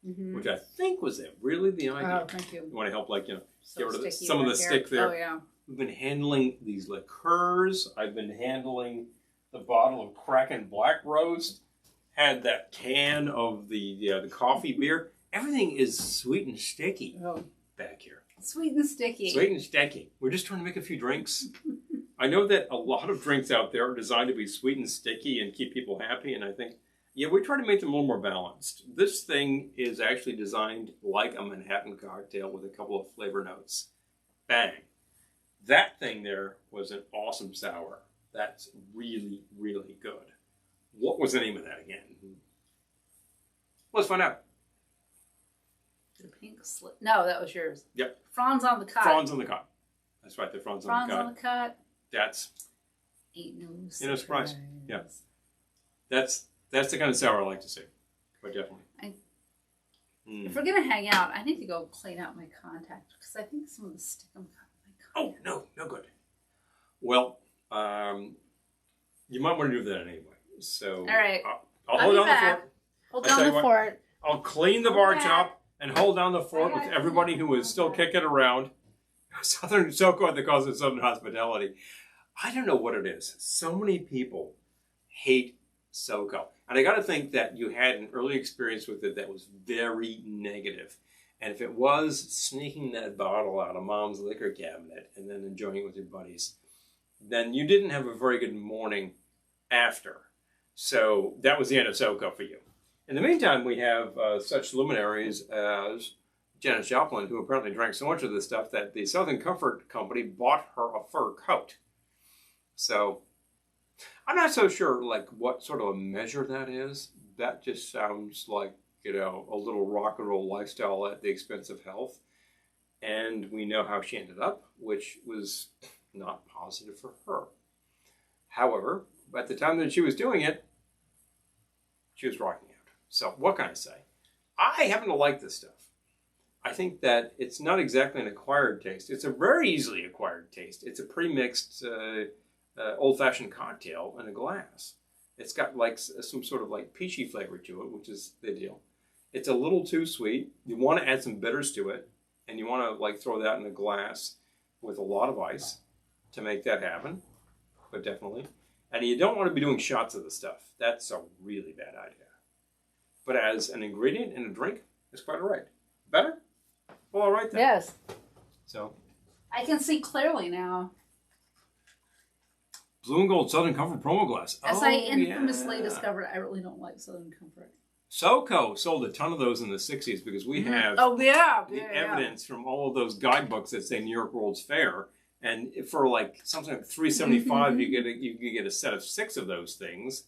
Mm-hmm. Which I think was really the idea. Oh, thank you. You want to help, get rid of some of the stick there. Oh, yeah. We've been handling these liqueurs. I've been handling the bottle of Kraken Black Roast. Had that can of the coffee beer. Everything is sweet and sticky back here. Sweet and sticky. Sweet and sticky. We're just trying to make a few drinks. I know that a lot of drinks out there are designed to be sweet and sticky and keep people happy, and I think we try to make them a little more balanced. This thing is actually designed like a Manhattan cocktail with a couple of flavor notes. Bang. That thing there was an awesome sour. That's really, really good. What was the name of that again? Let's find out. The pink slip. No, that was yours. Yep. Franz on the Cut. Franz on the Cut. That's right, the Franz on the Cut. Franz on the Cut. That's... Ain't no surprise. No surprise. Yeah. That's the kind of sour I like to see. Quite definitely. If we're going to hang out, I need to go clean out my contacts because I think some of the stickum got my contacts. Oh, no good. Well, you might want to do that anyway. So, all right. I'll hold down the fort. Hold down the fort. I'll clean the bar top and hold down the fort with everybody who is still kicking around. Southern SoCo at the cause of Southern hospitality. I don't know what it is. So many people hate SoCo. And I got to think that you had an early experience with it that was very negative. And if it was sneaking that bottle out of Mom's liquor cabinet and then enjoying it with your buddies, then you didn't have a very good morning after. So that was the end of SoCo for you. In the meantime, we have such luminaries as Janis Joplin, who apparently drank so much of this stuff that the Southern Comfort Company bought her a fur coat. So I'm not so sure what sort of a measure that is. That just sounds like, a little rock and roll lifestyle at the expense of health. And we know how she ended up, which was not positive for her. However, at the time that she was doing it, she was rocking out. So what can I say? I happen to like this stuff. I think that it's not exactly an acquired taste. It's a very easily acquired taste. It's a pre-mixed old-fashioned cocktail in a glass. It's got some sort of peachy flavor to it, which is the deal. It's a little too sweet. You want to add some bitters to it, and you want to like throw that in a glass with a lot of ice to make that happen, but definitely. And you don't want to be doing shots of the stuff. That's a really bad idea. But as an ingredient in a drink, it's quite all right. Better? Well, all right then. Yes. So. I can see clearly now. Blue and Gold Southern Comfort promo glass. As I infamously discovered, I really don't like Southern Comfort. SoCo sold a ton of those in the 60s because we have evidence from all of those guidebooks that say New York World's Fair. And for like something like $3.75, you can get a set of 6 of those things.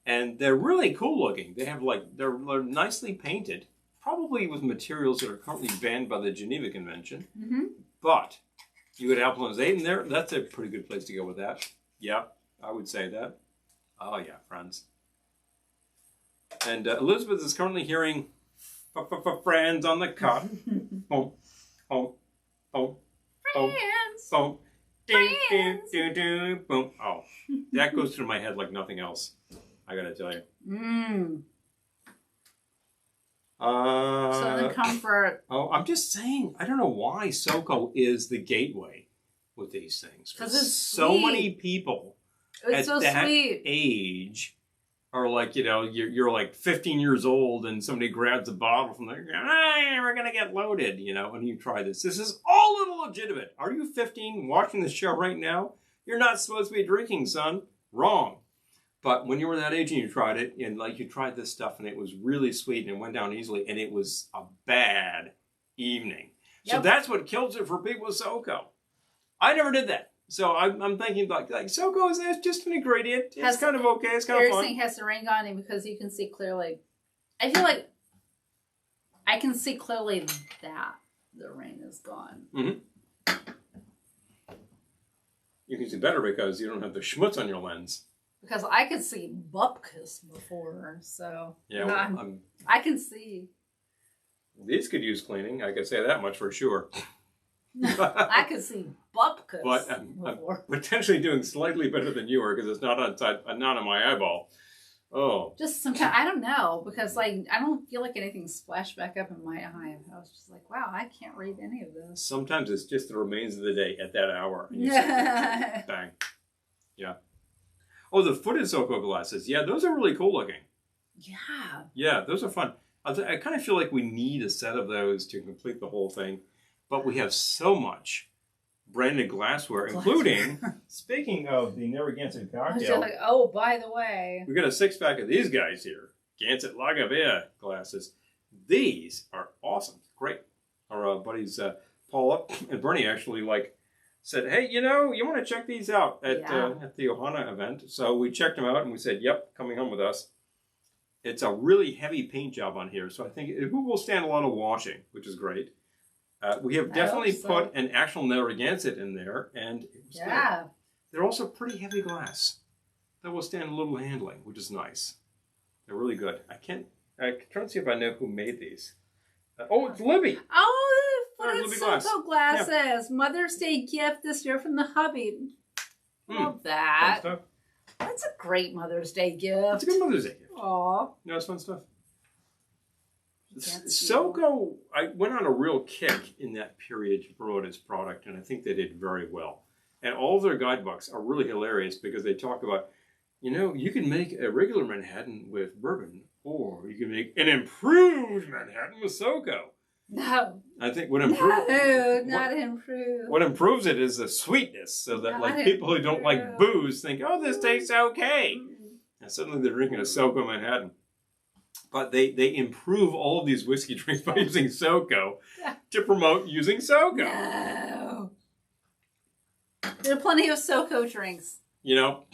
And they're really cool looking. They have like, they're nicely painted, probably with materials that are currently banned by the Geneva Convention. But you could have Appleton's 8 in there. That's a pretty good place to go with that. Yeah, I would say that. Oh yeah, friends. And Elizabeth is currently hearing friends on the cot. Boom, boom, boom, boom, boom, boom. Oh, that goes through my head like nothing else. I gotta tell you. Southern Comfort. Oh, I'm just saying. I don't know why SoCo is the gateway with these things. Because it's so sweet. Many people It's at so that sweet. age are like, you know, you're like 15 years old and somebody grabs a bottle from there, hey, we're going to get loaded, you know, and you try this. This is all a little legitimate. Are you 15 watching this show right now? You're not supposed to be drinking, son. Wrong. But when you were that age and you tried it, and like you tried this stuff and it was really sweet and it went down easily and it was a bad evening. Yep. So that's what kills it for people with SoCo. I never did that. So I'm thinking like SoCo is just an ingredient. It's kind of okay. It's kind of fun. Has the ring on him because you can see clearly. I feel like I can see clearly that the ring is gone. You can see better because you don't have the schmutz on your lens. Because I could see Bupkis before, so yeah, well, I can see. These could use cleaning. I can say that much for sure. I could see Bupkis but I'm potentially doing slightly better than you are because it's not on my eyeball. Oh, just sometimes I don't know because like I don't feel like anything splashed back up in my eye. I was just like, wow, I can't read any of this. Sometimes it's just the remains of the day at that hour. And you say, bang, yeah. Oh, the footed SoCo glasses. Yeah, those are really cool looking. Yeah. Yeah, those are fun. I kind of feel like we need a set of those to complete the whole thing. But we have so much branded glassware, including, speaking of the Narragansett cocktail. Like, oh, by the way. We got a 6-pack of these guys here. Gansett Lagavulin glasses. These are awesome. Great. Our buddies Paula and Bernie actually said, hey, you know, you want to check these out at the Ohana event. So we checked them out and we said, yep, coming home with us. It's a really heavy paint job on here. So I think it will stand a lot of washing, which is great. We have definitely put an actual Narragansett in there. And it was good. They're also pretty heavy glass. That will stand a little handling, which is nice. They're really good. I can try to see if I know who made these. Oh, it's Libby. Oh, footed SoCo glasses. Yeah. Mother's Day gift this year from the hubby. Love that. Fun stuff. That's a great Mother's Day gift. It's a good Mother's Day gift. Aw. No, it's fun stuff. SoCo, I went on a real kick in that period to promote its product, and I think they did very well. And all of their guidebooks are really hilarious because they talk about, you know, you can make a regular Manhattan with bourbon, or you can make an improved Manhattan with SoCo. No. I think what improves not improved. What improves it is the sweetness, so that like people who don't like booze think, oh, this tastes okay. And suddenly they're drinking a SoCo Manhattan. But they improve all of these whiskey drinks by using SoCo to promote using SoCo. No. There are plenty of SoCo drinks. You know,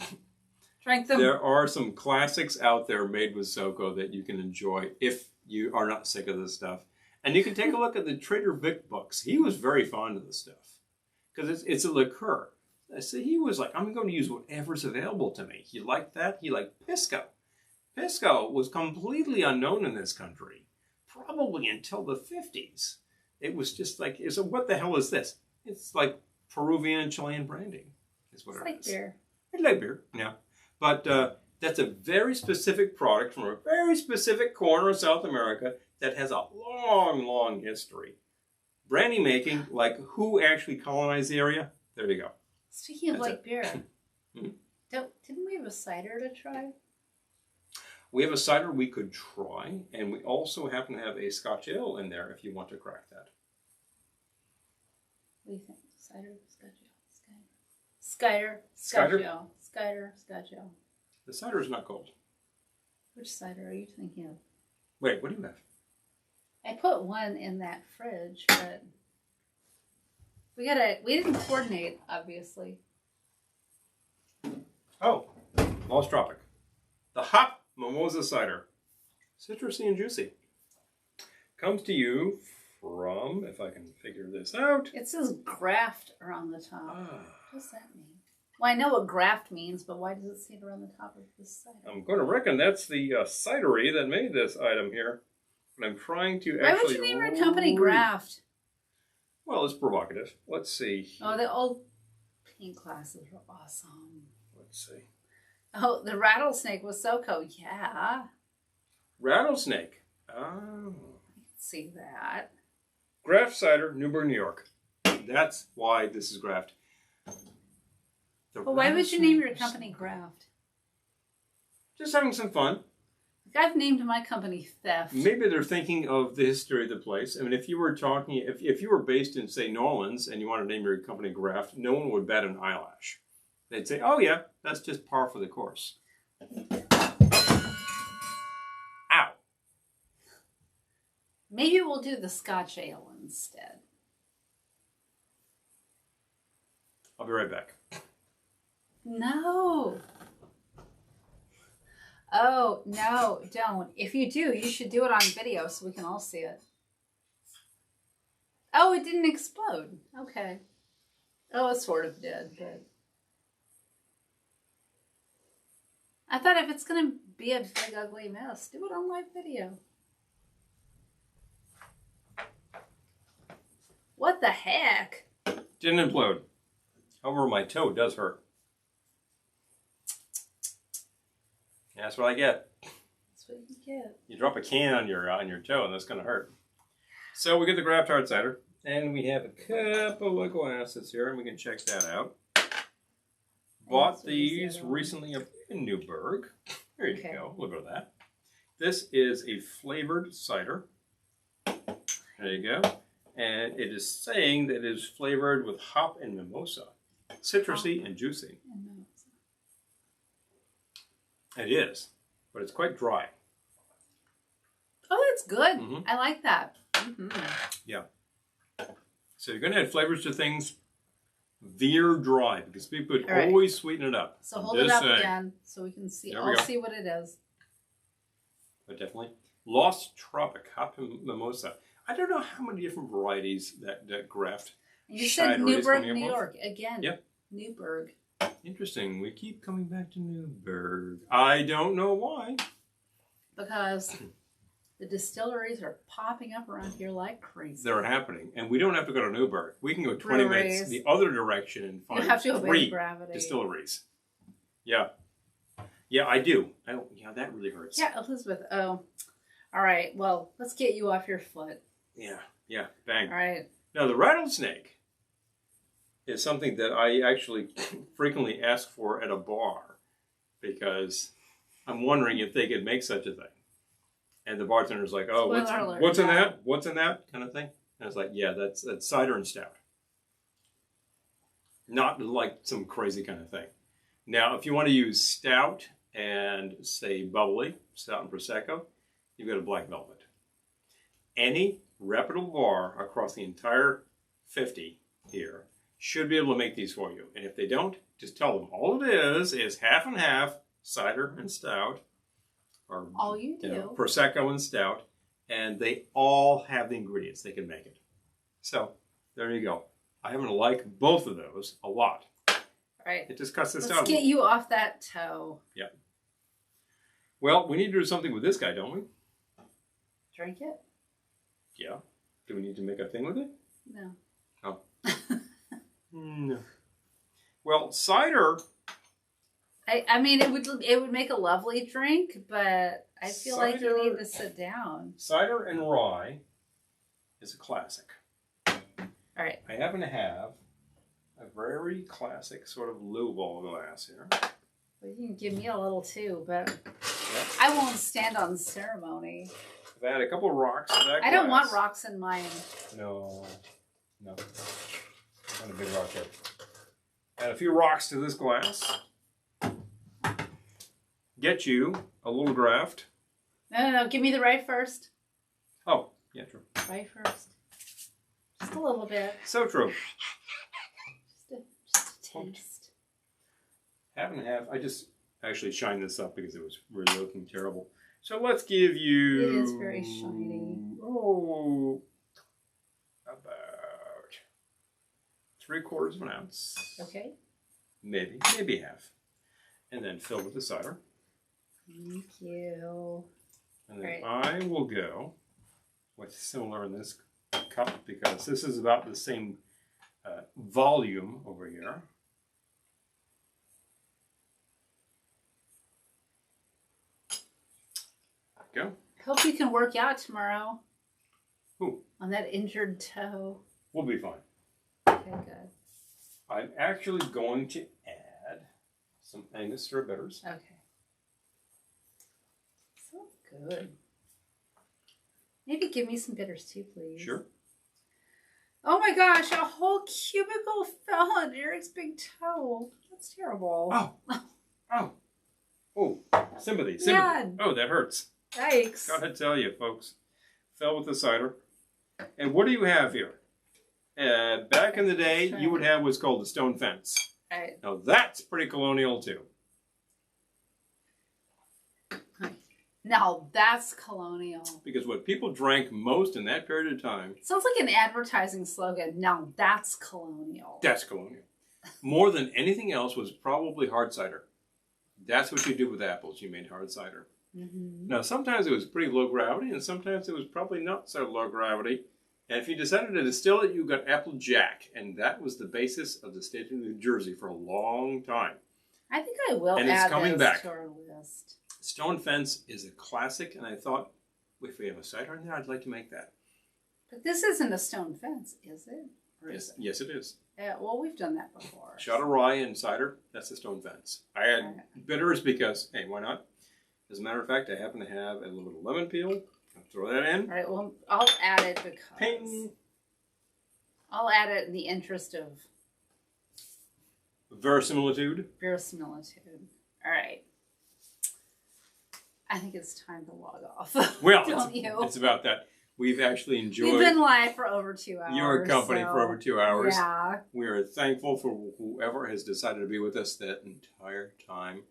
drink them. There are some classics out there made with SoCo that you can enjoy if you are not sick of this stuff. And you can take a look at the Trader Vic books. He was very fond of this stuff because it's a liqueur. So he was like, I'm going to use whatever's available to me. He liked that. He liked Pisco. Pisco was completely unknown in this country, probably until the 50s. It was just like, so what the hell is this? It's like Peruvian and Chilean brandy is what it is. It's like beer. It's like beer, yeah. But that's a very specific product from a very specific corner of South America that has a long, long history. Brandy making, like who actually colonized the area? There you go. Speaking of That's beer, Hmm? didn't we have a cider to try? We have a cider we could try, and we also happen to have a Scotch ale in there if you want to crack that. What do you think? Cider, Scotch ale, Scotch Cider? ale, Scotch ale. The cider is not cold. Which cider are you thinking of? Wait, what do you have? I put one in that fridge, but we didn't coordinate, obviously. Oh, Lost Tropic. The Hop Mimosa Cider. Citrusy and juicy. Comes to you from, if I can figure this out. It says graft around the top. Ah. What does that mean? Well, I know what graft means, but why does it say it around the top of this cider? I'm going to reckon that's the cidery that made this item here. But I'm trying to Why actually... would you name your company Graft? Well, it's provocative. Let's see. Oh, the old paint glasses were awesome. Let's see. Oh, the rattlesnake was SoCo. Yeah. Rattlesnake. Oh. I can see that. Graft Cider, Newburgh, New York. That's why this is Graft. But why would you name your company Graft? Just having some fun. I've named my company Theft. Maybe they're thinking of the history of the place. I mean, if you were talking, if you were based in, say, New Orleans, and you want to name your company Graft, no one would bat an eyelash. They'd say, oh yeah, that's just par for the course. Ow. Maybe we'll do the Scotch ale instead. I'll be right back. No. Oh, no, don't. If you do, you should do it on video so we can all see it. Oh, it didn't explode. Okay. Oh, it sort of did, but... I thought if it's going to be a big, ugly mess, do it on live video. What the heck? Didn't implode. However, my toe does hurt. That's what I get. That's what you get. You drop a can on your toe, and that's going to hurt. So we get the Graft Hard Cider, and we have a couple of glasses here, and we can check that out. Bought these recently up in Newburgh. There you go. Look at that. This is a flavored cider. There you go. And it is saying that it is flavored with hop and mimosa. Citrusy and juicy. It is, but it's quite dry. Oh, that's good. Mm-hmm. I like that. Mm-hmm. Yeah. So you're going to add flavors to things. Veer dry, because people could always sweeten it up. So hold it up again so we can see. I'll see what it is. But definitely. Lost Tropic Hop and Mimosa. I don't know how many different varieties that Graft. You said Newburgh, New York. Again. Yep. Newburgh. Interesting. We keep coming back to Newburgh. I don't know why. Because the distilleries are popping up around here like crazy. They're happening. And we don't have to go to Newburgh. We can go 20 minutes the other direction and find 3 distilleries. Yeah. Yeah, I do. Yeah, that really hurts. Yeah, Elizabeth. Oh. All right. Well, let's get you off your foot. Yeah. Bang. All right. Now, the rattlesnake is something that I actually frequently ask for at a bar because I'm wondering if they could make such a thing. And the bartender's like, oh, what's in that? What's in that? Kind of thing. And it's like, yeah, that's cider and stout. Not like some crazy kind of thing. Now, if you want to use stout and, say, bubbly, stout and Prosecco, you've got a black velvet. Any reputable bar across the entire 50 here should be able to make these for you. And if they don't, just tell them all it is half and half cider and stout. Or all you do. Prosecco and stout. And they all have the ingredients. They can make it. So, there you go. I happen to like both of those a lot. All right. It just cuts this down. Let's get you off that toe. Yeah. Well, we need to do something with this guy, don't we? Drink it? Yeah. Do we need to make a thing with it? No. Oh. No. Well, cider. I mean, it would make a lovely drink, but I feel like you need to sit down. Cider and rye is a classic. All right. I happen to have a very classic sort of lowball glass here. Well, you can give me a little too, but Yep. I won't stand on ceremony. I've had a couple of rocks to that I don't glass. want rocks in mine. No. Not a big rock there. Add a few rocks to this glass. Get you a little draft. No. Give me the right first. Oh, yeah, true. Right first. Just a little bit. So true. Just a taste. Happen to have, I just actually shined this up because it was really looking terrible. So let's give you... It is very shiny. Oh, about 3/4 of an ounce. Okay. Maybe half. And then fill with the cider. Thank you. And then Right. I will go with similar in this cup because this is about the same volume over here. Go. Hope you can work out tomorrow. Who? On that injured toe. We'll be fine. Okay, good. I'm actually going to add some Angostura bitters. Okay. So good. Maybe give me some bitters too, please. Sure. Oh my gosh, a whole cubicle fell on Eric's big toe. That's terrible. Oh, sympathy. Yeah. Oh, that hurts. Yikes. Gotta tell you, folks. Fell with the cider. And what do you have here? Back in the day, you would have what's called a stone fence. Right. Now that's pretty colonial too. Now that's colonial. Because what people drank most in that period of time... Sounds like an advertising slogan. Now that's colonial. That's colonial. More than anything else was probably hard cider. That's what you did with apples. You made hard cider. Mm-hmm. Now sometimes it was pretty low gravity and sometimes it was probably not so low gravity. And if you decided to distill it, you got Applejack. And that was the basis of the state of New Jersey for a long time. I think I will And it's add coming this back. to our list. Stone Fence is a classic, and I thought, if we have a cider in there, I'd like to make that. But this isn't a stone fence, is it? Or Yes, is it? yes, it is. Well, we've done that before. Shot of rye and cider, that's the Stone Fence. I add bitters because, hey, why not? As a matter of fact, I happen to have a little bit of lemon peel. I'll throw that in. All right, well, I'll add it because... Ping! I'll add it in the interest of... Verisimilitude. verisimilitude. All right. I think it's time to log off. Well, Don't you? It's about that. We've actually enjoyed We've been live for over 2 hours. your company for over 2 hours. Yeah. We are thankful for whoever has decided to be with us that entire time.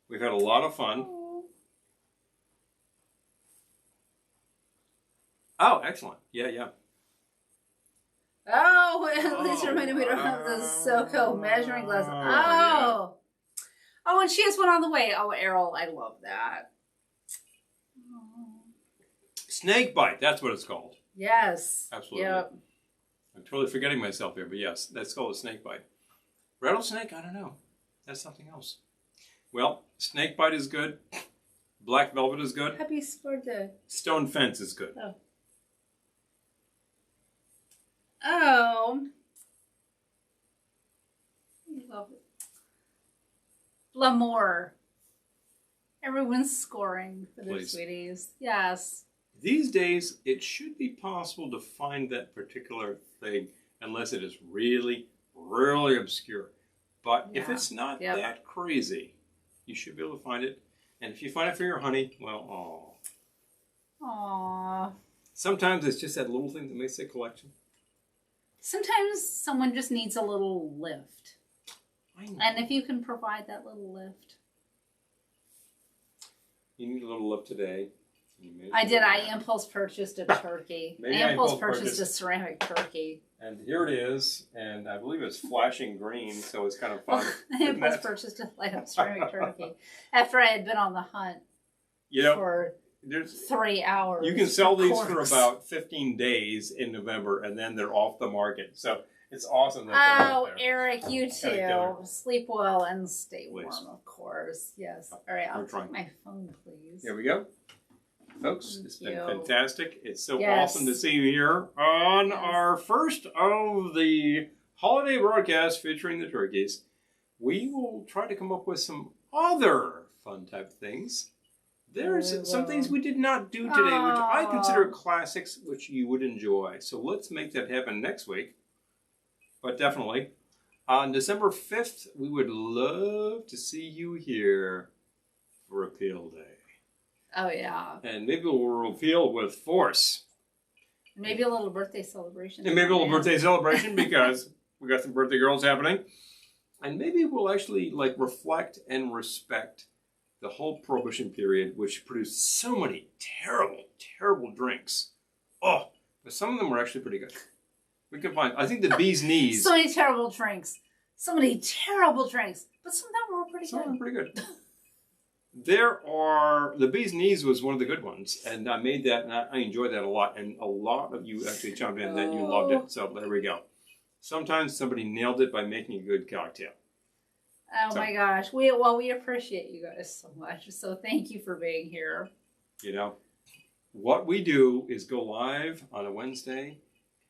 We've had a lot of fun. Oh, excellent. Yeah. Oh, at least reminded me to have the SoCo measuring glass. Yeah. Oh, and she has one on the way. Oh, Errol, I love that. Snake bite, that's what it's called. Yes. Absolutely. Yep. I'm totally forgetting myself here, but yes, that's called a snake bite. Rattlesnake, I don't know. That's something else. Well, snake bite is good. Black velvet is good. Happy birthday. Stone fence is good. Oh. I love it. L'amour. Everyone's scoring for their Please. sweeties. Yes. These days, it should be possible to find that particular thing unless it is really, really obscure. But if it's not that crazy, you should be able to find it. And if you find it for your honey, well, Aww. sometimes it's just that little thing that makes a collection. Sometimes someone just needs a little lift. I know. And if you can provide that little lift. You need a little lift today. I did. I impulse purchased a turkey. Maybe I I impulse impulse purchased a ceramic turkey. And here it is, and I believe it's flashing green, so it's kind of fun. I impulse purchased a light up ceramic turkey after I had been on the hunt for 3 hours. You can sell these for about 15 days in November, and then they're off the market. So it's awesome. That they're out there. Eric, you too. Sleep well and stay Please. warm, of course. Yes. All right, I'll take my phone, please. Here we go. Folks, it's been you. fantastic. It's so Yes. awesome to see you here on Yes. our first of the holiday broadcasts featuring the turkeys. We will try to come up with some other fun type things. There's some things we did not do today, which I consider classics, which you would enjoy. So let's make that happen next week. But definitely, on December 5th, we would love to see you here for Repeal Day. Oh, yeah. And maybe we'll repeal with force. Maybe a little birthday celebration. And maybe a little birthday celebration because we got some birthday girls happening. And maybe we'll actually like reflect and respect the whole Prohibition period, which produced so many terrible, terrible drinks. Oh, but some of them were actually pretty good. We can find, I think the bee's knees. So many terrible drinks. So many terrible drinks. But some of them were pretty Some of good. them pretty good. The bee's knees was one of the good ones, and I made that, and I enjoyed that a lot, and a lot of you actually chimed in that you loved it, so there we go. Sometimes somebody nailed it by making a good cocktail. Oh my gosh. We appreciate you guys so much. So thank you for being here. You know, what we do is go live on a Wednesday.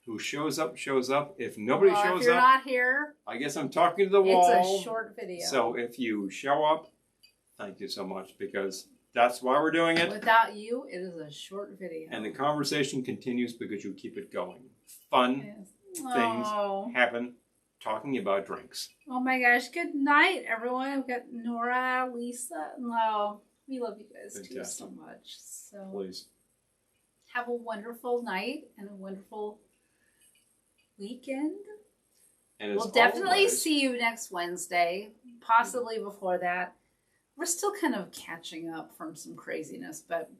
Who shows up, shows up. If nobody shows if you're up, not here, I guess I'm talking to the wall. it's a short video. So if you show up, thank you so much, because that's why we're doing it. Without you, it is a short video. And the conversation continues because you keep it going. Fun things happen talking about drinks. Oh my gosh. Good night, everyone. We've got Nora, Lisa. No, we love you guys too so much. So Please. have a wonderful night and a wonderful weekend. And as We'll definitely always, see you next Wednesday, possibly before that. We're still kind of catching up from some craziness, but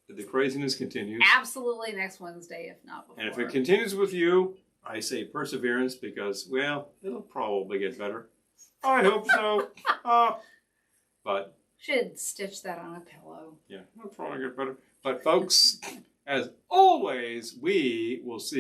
the craziness continues. absolutely next Wednesday, if not before. And if it continues with you, I say perseverance because, well, it'll probably get better. I hope so. But should stitch that on a pillow. yeah, it'll probably get better. But folks, as always, we will see